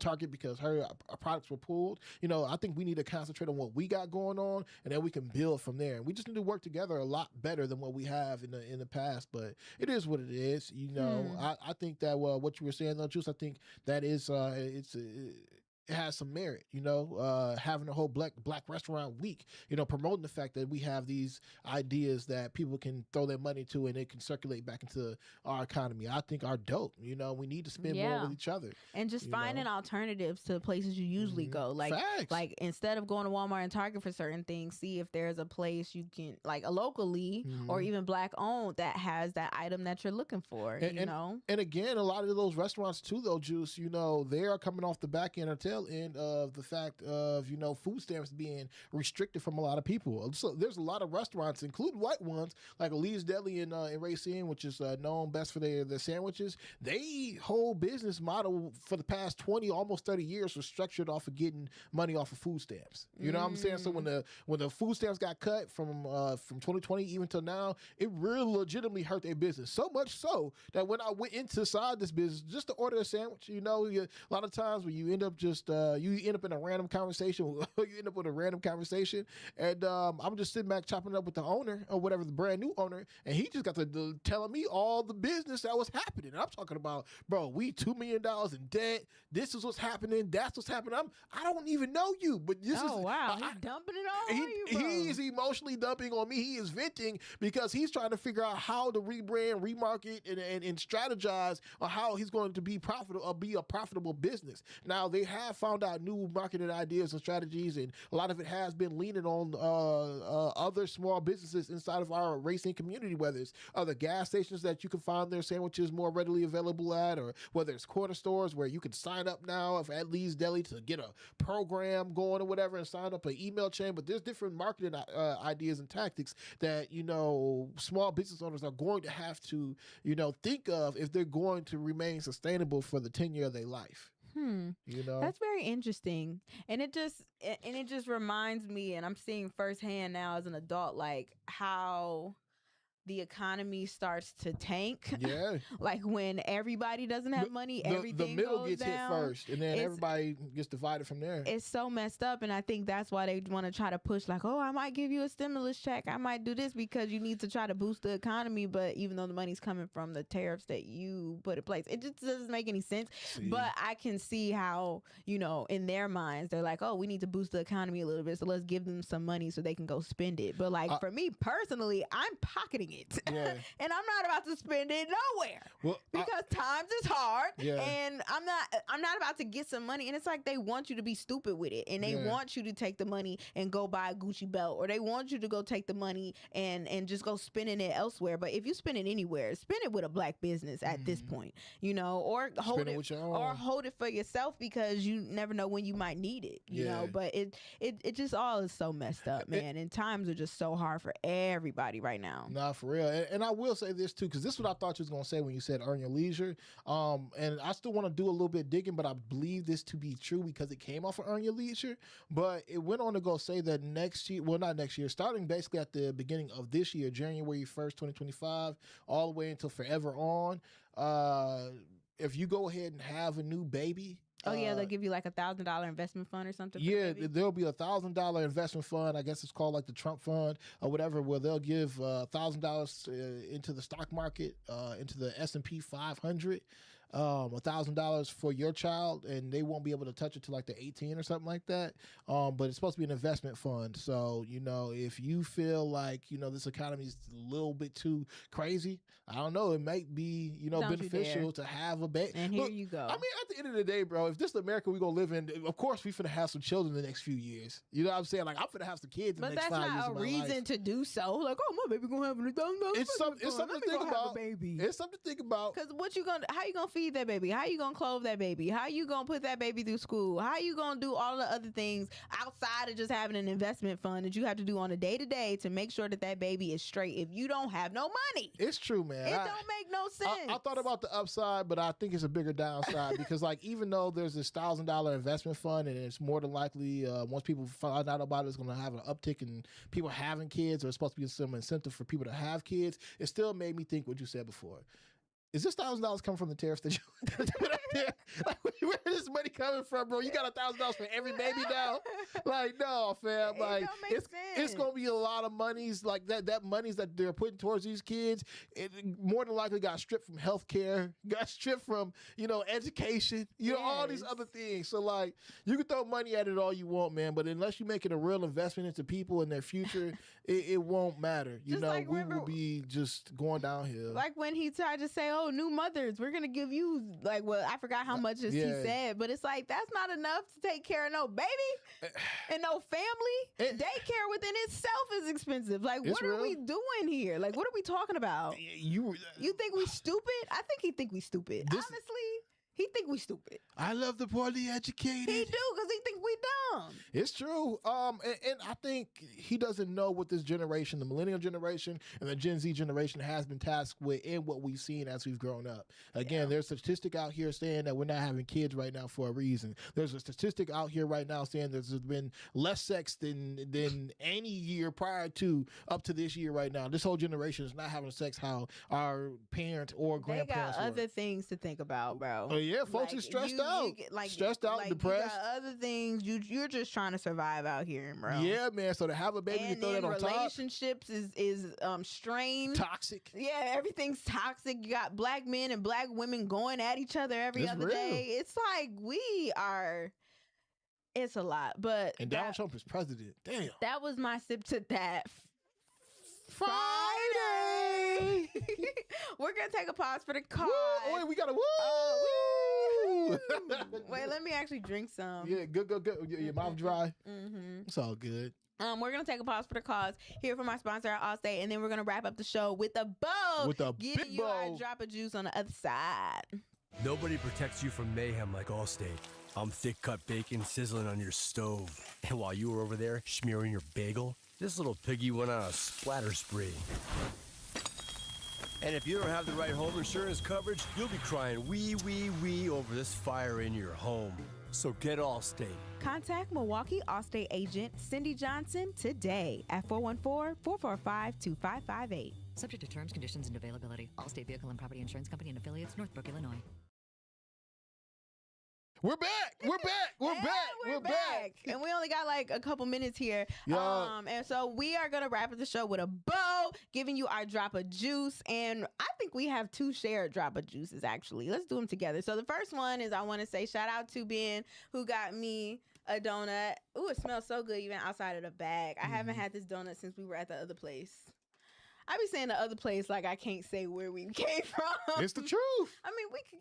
Target, because her products were pulled. I think we need to concentrate on what we got going on, and then we can build from there. And we just need to work together a lot better than what we have in the past. But it is what it is. I think that what you were saying though, Juice, I think that is it has some merit, having a whole black restaurant week, promoting the fact that we have these ideas that people can throw their money to and it can circulate back into our economy. I think are dope. We need to spend more with each other. And just finding alternatives to places you usually go. Like instead of going to Walmart and Target for certain things, see if there's a place you can, like a locally or even black owned, that has that item that you're looking for, And again, a lot of those restaurants too, though, Juice, they are coming off the back end or tail end of the fact of food stamps being restricted from a lot of people. So there's a lot of restaurants, including white ones like Lee's Deli in Racine, which is known best for their sandwiches. They whole business model for the past 20 almost 30 years was structured off of getting money off of food stamps. You know what I'm saying? So when the food stamps got cut from 2020 even till now, it really legitimately hurt their business, so much so that when I went inside this business just to order a sandwich, a lot of times when you end up just you end up in a random conversation. You end up with a random conversation, and I'm just sitting back chopping it up with the owner or whatever, the brand new owner, and he just got to telling me all the business that was happening. And I'm talking about, bro, we $2 million in debt. This is what's happening. That's what's happening. I don't even know you, but this is wow, he's dumping it all on you, bro. He's emotionally dumping on me. He is venting because he's trying to figure out how to rebrand, remarket, and strategize on how he's going to be profitable or be a profitable business. Now they have found out new marketing ideas and strategies, and a lot of it has been leaning on other small businesses inside of our racing community, whether it's other gas stations that you can find their sandwiches more readily available at, or whether it's corner stores where you can sign up now at Lee's Deli to get a program going or whatever and sign up an email chain. But there's different marketing ideas and tactics that small business owners are going to have to think of if they're going to remain sustainable for the tenure of their life. That's very interesting, and it just reminds me, and I'm seeing firsthand now as an adult, like how the economy starts to tank. Yeah. Like when everybody doesn't have money, everything the middle goes gets down. hit first, and then everybody gets divided from there. It's so messed up, and I think that's why they want to try to push like, oh, I might give you a stimulus check, I might do this, because you need to try to boost the economy. But even though the money's coming from the tariffs that you put in place, it just doesn't make any sense. But I can see how, in their minds, they're like, oh, we need to boost the economy a little bit, so let's give them some money so they can go spend it. But like for me personally, I'm pocketing it. Yeah. And I'm not about to spend it nowhere because times is hard, and I'm not about to get some money. And it's like they want you to be stupid with it, and they want you to take the money and go buy a Gucci belt, or they want you to go take the money and just go spending it elsewhere. But if you spend it anywhere, spend it with a black business at this point, or hold it for yourself, because you never know when you might need it, you know. But it just all is so messed up, man. And times are just so hard for everybody right now. Nah, for real. And I will say this too, because this is what I thought you was gonna say when you said earn your leisure. And I still want to do a little bit digging, but I believe this to be true because it came off of earn your leisure. But it went on to go say that next year, well, not next year, starting basically at the beginning of this year, January 1st, 2025, all the way until forever on, if you go ahead and have a new baby. Oh yeah, they'll give you like $1,000 investment fund or something. Yeah, there'll be $1,000 investment fund. I guess it's called like the Trump fund or whatever, where they'll give $1,000 into the stock market, into the S&P 500. $1,000 for your child, and they won't be able to touch it till like the 18 or something like that. But it's supposed to be an investment fund. So, if you feel like, this economy is a little bit too crazy, I don't know, it might be, beneficial to have a baby. And here you go. I mean, at the end of the day, bro, if this is America we're going to live in, of course we finna have some children in the next few years. You know what I'm saying? Like, I'm finna have some kids in the next 5 years of my life. But that's not a reason to do so. Like, oh, my baby going to have $1,000. It's something to think about. It's something to think about. Because how you going to feed that baby? How you gonna clothe that baby? How you gonna put that baby through school? How you gonna do all the other things outside of just having an investment fund that you have to do on a day-to-day to make sure that baby is straight if you don't have no money? It's true, man. It don't make no sense. I thought about the upside, but I think it's a bigger downside because like even though there's this $1,000 investment fund and it's more than likely once people find out about it, it's gonna have an uptick in people having kids, or it's supposed to be some incentive for people to have kids, it still made me think what you said before. is this $1,000 come from the tariffs that you put out there? Like, where is this money coming from, bro? You got $1,000 for every baby now? Like, no, fam. Like, don't make it's gonna be a lot of monies like that. That monies that they're putting towards these kids, it more than likely got stripped from healthcare, got stripped from education, all these other things. So like, you can throw money at it all you want, man, but unless you make it a real investment into people and their future, it won't matter. We will be just going downhill. Like when he tried to say, "Oh, new mothers, we're gonna give you I forgot how much he said, but it's like that's not enough to take care of no baby and no family. Daycare within itself is expensive. Like, what are we doing here? Like, what are we talking about? You think we stupid? I think he think we stupid. Honestly. He think we stupid. I love the poorly educated. He do, because he think we dumb. It's true. And I think he doesn't know what this generation, the millennial generation and the Gen Z generation, has been tasked with in what we've seen as we've grown up. Again, there's a statistic out here saying that we're not having kids right now for a reason. There's a statistic out here right now saying there's been less sex than any year prior to up to this year right now. This whole generation is not having sex how our parent or grandparents They got were. other things to think about, bro. Yeah, folks are stressed out. Stressed out, depressed. You got other things. You're just trying to survive out here, bro. Yeah, man. So to have a baby, and to throw that on top. Relationships is strained. Toxic. Yeah, everything's toxic. You got black men and black women going at each other every other day. It's like it's a lot. But and Donald Trump is president. Damn. That was my sip to that. Friday. We're gonna take a pause for the cause. Woo! Wait, we got a woo! Woo! Wait, let me actually drink some. Yeah, good. Your mouth dry. Mm-hmm. It's all good. We're gonna take a pause for the cause. Hear from our sponsor at Allstate, and then we're gonna wrap up the show with a bow. With a giving big you bow. our drop of juice on the other side. Nobody protects you from mayhem like Allstate. I'm thick cut bacon sizzling on your stove. And while you were over there smearing your bagel, this little piggy went on a splatter spree. And if you don't have the right home insurance coverage, you'll be crying wee, wee, wee over this fire in your home. So get Allstate. Contact Milwaukee Allstate agent Cindy Johnson today at 414-445-2558. Subject to terms, conditions, and availability. Allstate Vehicle and Property Insurance Company and affiliates, Northbrook, Illinois. We're back. We're back. And we only got like a couple minutes here. Yeah. And so we are going to wrap up the show with a bow, giving you our drop of juice. And I think we have 2 shared drop of juices, actually. Let's do them together. So the first one is I want to say shout out to Ben, who got me a donut. Ooh, it smells so good even outside of the bag. I haven't had this donut since we were at the other place. I be saying the other place like I can't say where we came from. It's the truth. I mean, we could.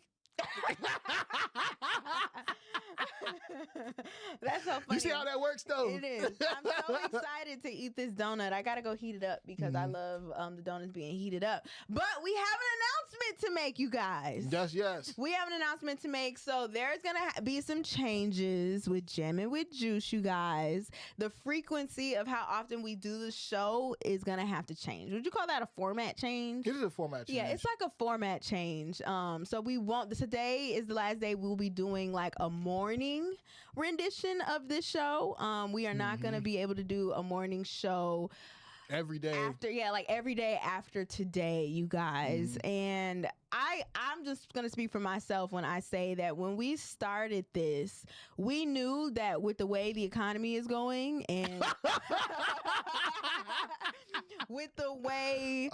That's so funny. You see how that works, though? It is. I'm so excited to eat this donut. I gotta go heat it up because I love the donuts being heated up. But we have an announcement to make, you guys. Yes. We have an announcement to make. So there's gonna be some changes with Jammin' with Juice, you guys. The frequency of how often we do the show is gonna have to change. Would you call that a format change? It is a format change. Yeah, it's like a format change. So we won't. Today is the last day we'll be doing like a morning rendition of this show. We are not going to be able to do a morning show every day every day after today, you guys. And I'm just going to speak for myself when I say that when we started this, we knew that with the way the economy is going and with the way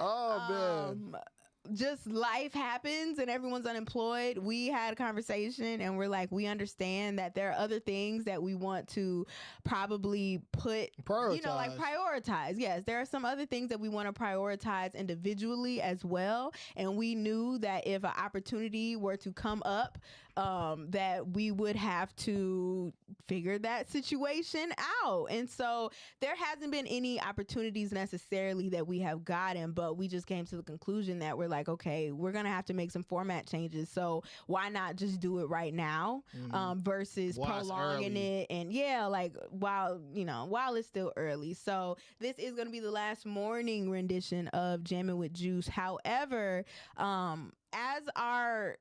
just life happens and everyone's unemployed, we had a conversation and we're like, we understand that there are other things that we want to probably prioritize. Yes, there are some other things that we want to prioritize individually as well. And we knew that if an opportunity were to come up, that we would have to figure that situation out. And so there hasn't been any opportunities necessarily that we have gotten, but we just came to the conclusion that we're like, okay, we're going to have to make some format changes. So why not just do it right now versus prolonging it? And while it's still early. So this is going to be the last morning rendition of Jammin' with Juice. However, as our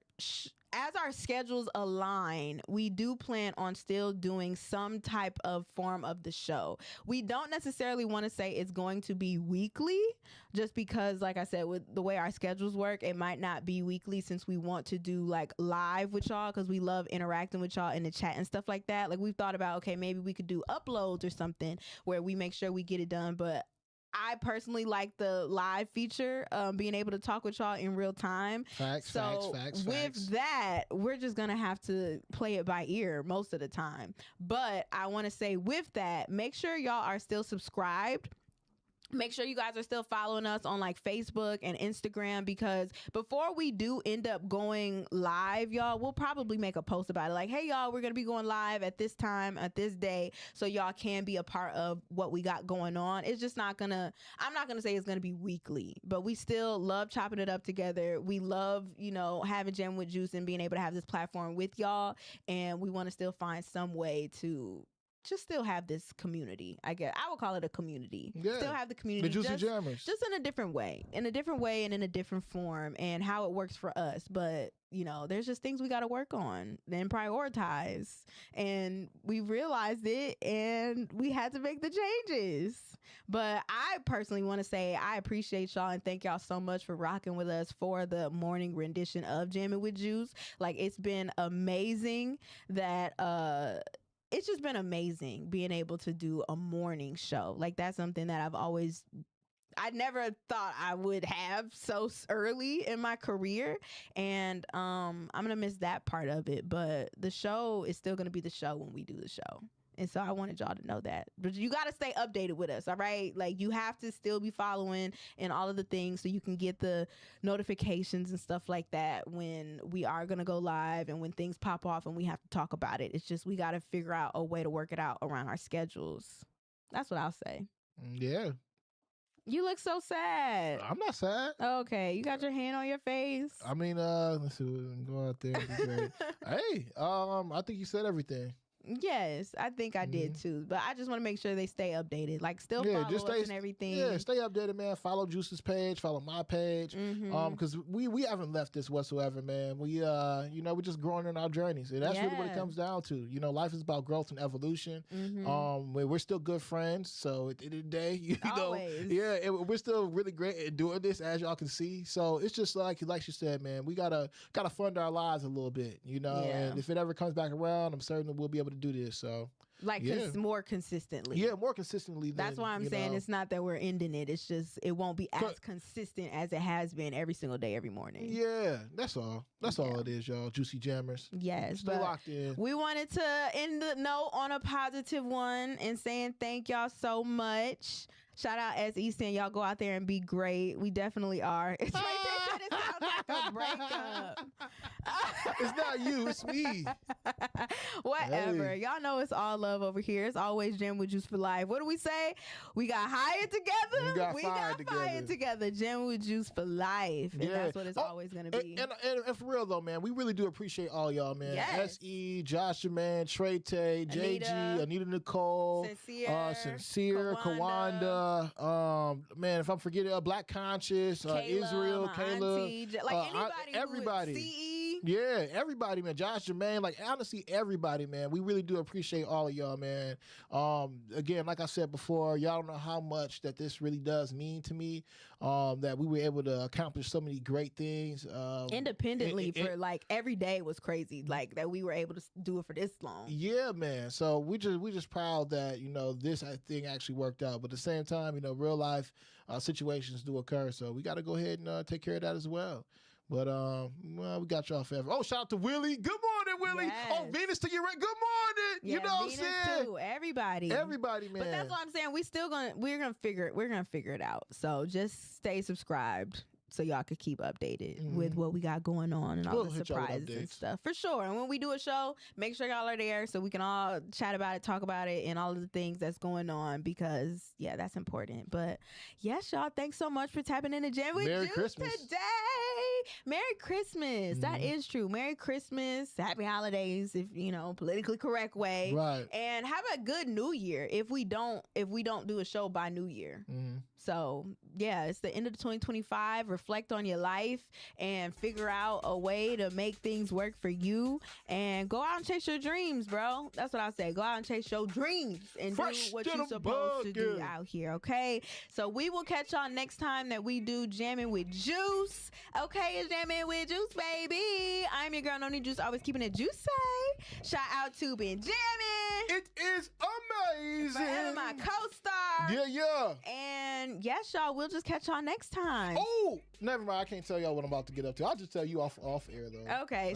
as our schedules align, we do plan on still doing some type of form of the show. We don't necessarily want to say it's going to be weekly, just because, like I said, with the way our schedules work, it might not be weekly, since we want to do like live with y'all, because we love interacting with y'all in the chat and stuff like that. Like, we've thought about, okay, maybe we could do uploads or something where we make sure we get it done. But I personally like the live feature, being able to talk with y'all in real time. Facts. With that, we're just going to have to play it by ear most of the time. But I want to say, with that, make sure y'all are still subscribed. Make sure you guys are still following us on like Facebook and Instagram, because before we do end up going live, y'all, we'll probably make a post about it. Like, hey, y'all, we're going to be going live at this time, at this day, so y'all can be a part of what we got going on. It's just not going to, I'm not going to say it's going to be weekly, but we still love chopping it up together. We love, you know, having Jam with Juice and being able to have this platform with y'all. And we want to still find some way to just still have this community. I guess I would call it a community. Yeah. Still have the community. The Juicy Jammers. Just in a different way. And in a different form, and how it works for us. But, you know, there's just things we got to work on and prioritize. And we realized it, and we had to make the changes. But I personally want to say I appreciate y'all and thank y'all so much for rocking with us for the morning rendition of Jammin' with Juice. Like, it's been amazing that it's just been amazing being able to do a morning show. Like, that's something that I never thought I would have so early in my career. And I'm going to miss that part of it. But the show is still going to be the show when we do the show. And so I wanted y'all to know that. But you got to stay updated with us, all right? Like, you have to still be following and all of the things so you can get the notifications and stuff like that when we are going to go live and when things pop off and we have to talk about it. It's just we got to figure out a way to work it out around our schedules. That's what I'll say. Yeah. You look so sad. I'm not sad. Okay, you got your hand on your face. I mean, let's see, go out there. Be great. Hey, I think you said everything. Yes, I think I did too. But I just want to make sure they stay updated. Like, still follow us and everything. Yeah, stay updated, man. Follow Juice's page, follow my page. Because we haven't left this whatsoever, man. We we're just growing in our journeys. And that's really what it comes down to. You know, life is about growth and evolution. We're still good friends. So at the end of the day, you Always. know, we're still really great at doing this, as y'all can see. So it's just like you said, man, we gotta fund our lives a little bit, you know. And if it ever comes back around, I'm certain that we'll be able to do this. So more consistently. Yeah, more consistently. That's why I'm saying it's not that we're ending it. It's just it won't be as consistent as it has been every single day, every morning. Yeah, that's all. That's all it is, y'all. Juicy Jammers. Yes, stay locked in. We wanted to end the note on a positive one and saying thank y'all so much. Shout out as Easton. Y'all go out there and be great. We definitely are. It's right there. It sounds like a breakup. It's not you. It's me. Whatever. Hey. Y'all know it's all love over here. It's always Jam with Juice for life. What do we say? We got hired together. We got fired together. Jam with Juice for life. And that's what it's always going to be. And for real, though, man, we really do appreciate all y'all, man. Yes. S.E., Josh, man, Trey Tay, JG, Anita Nicole, Sincere, Kawanda. Man, if I'm forgetting, Black Conscious, Kayla, Israel, Kayla, auntie, like everybody. CE. Yeah, everybody, man. Josh, Jermaine, like honestly, everybody, man. We really do appreciate all of y'all, man. Again, like I said before, y'all don't know how much that this really does mean to me. That we were able to accomplish so many great things independently for like every day was crazy. Like that we were able to do it for this long. Yeah, man. So we just proud that this thing actually worked out. But at the same time, real life situations do occur. So we got to go ahead and take care of that as well. But we got y'all forever. Oh, shout out to Willie. Good morning, Willie. Yes. Oh, Venus to your right. Good morning. Yeah, you know Venus what I'm saying? too. Everybody, man. But that's what I'm saying. We're gonna figure it out. So just stay subscribed so y'all could keep updated with what we got going on and all the surprises and stuff. For sure. And when we do a show, make sure y'all are there so we can all chat about it, talk about it, and all of the things that's going on because, yeah, that's important. But, yes, y'all, thanks so much for tapping in the Jam with Merry Juice Christmas. today. Merry Christmas. That is true. Merry Christmas. Happy holidays, if, politically correct way. Right. And have a good New Year if we don't do a show by New Year. So yeah, it's the end of 2025. Reflect on your life and figure out a way to make things work for you, and go out and chase your dreams, bro. That's what I say. Go out and chase your dreams and Fresh do what to you're the supposed to do bucket. out here. Okay, so we will catch y'all next time that we do Jamming with Juice. Okay, it's Jamming with Juice, baby. I'm your girl Noni Juice, always keeping it juicy. Shout out to Benjamin. It is amazing. Forever my co-star. Yeah. And yes, y'all, we'll just catch y'all next time. Oh, never mind. I can't tell y'all what I'm about to get up to. I'll just tell you off air though. Okay,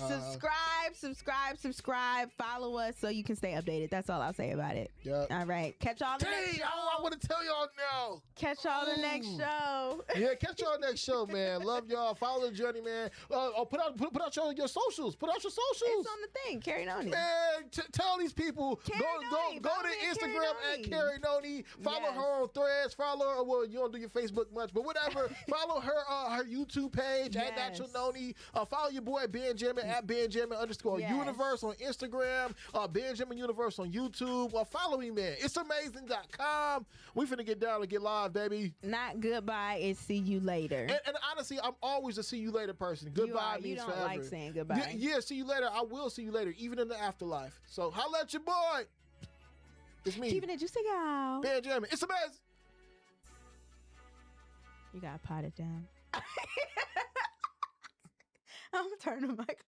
subscribe, follow us so you can stay updated. That's all I'll say about it. Yeah. All right, catch y'all the next Dang, show. I want to tell y'all now. Catch y'all the next show. Yeah, catch y'all next show, man. Love y'all. Follow the journey, man. Put out your socials. Put out your socials. It's on the thing, Carrie Noni. Man, tell these people. Carrie Noni. Go Follow to me at Instagram Carrie at Carrie Noni. Follow Yes. her on Threads. Follow her. Well, you don't do your Facebook much, but whatever. Follow her YouTube page at Yes. Natural Noni. Follow your boy Benjamin at Benjamin_universe on Instagram. Benjamin Universe on YouTube. Follow me, man. It's amazing.com. We finna get down and get live, baby. Not goodbye, it's see you later. And honestly, I'm always a see you later person. Goodbye you means don't forever. like saying goodbye. Yeah, see you later. I will see you later, even in the afterlife. So holla at your boy. It's me, Keeping it juicy, y'all. Benjamin. It's amazing. You gotta pot it down. I'm turning the mic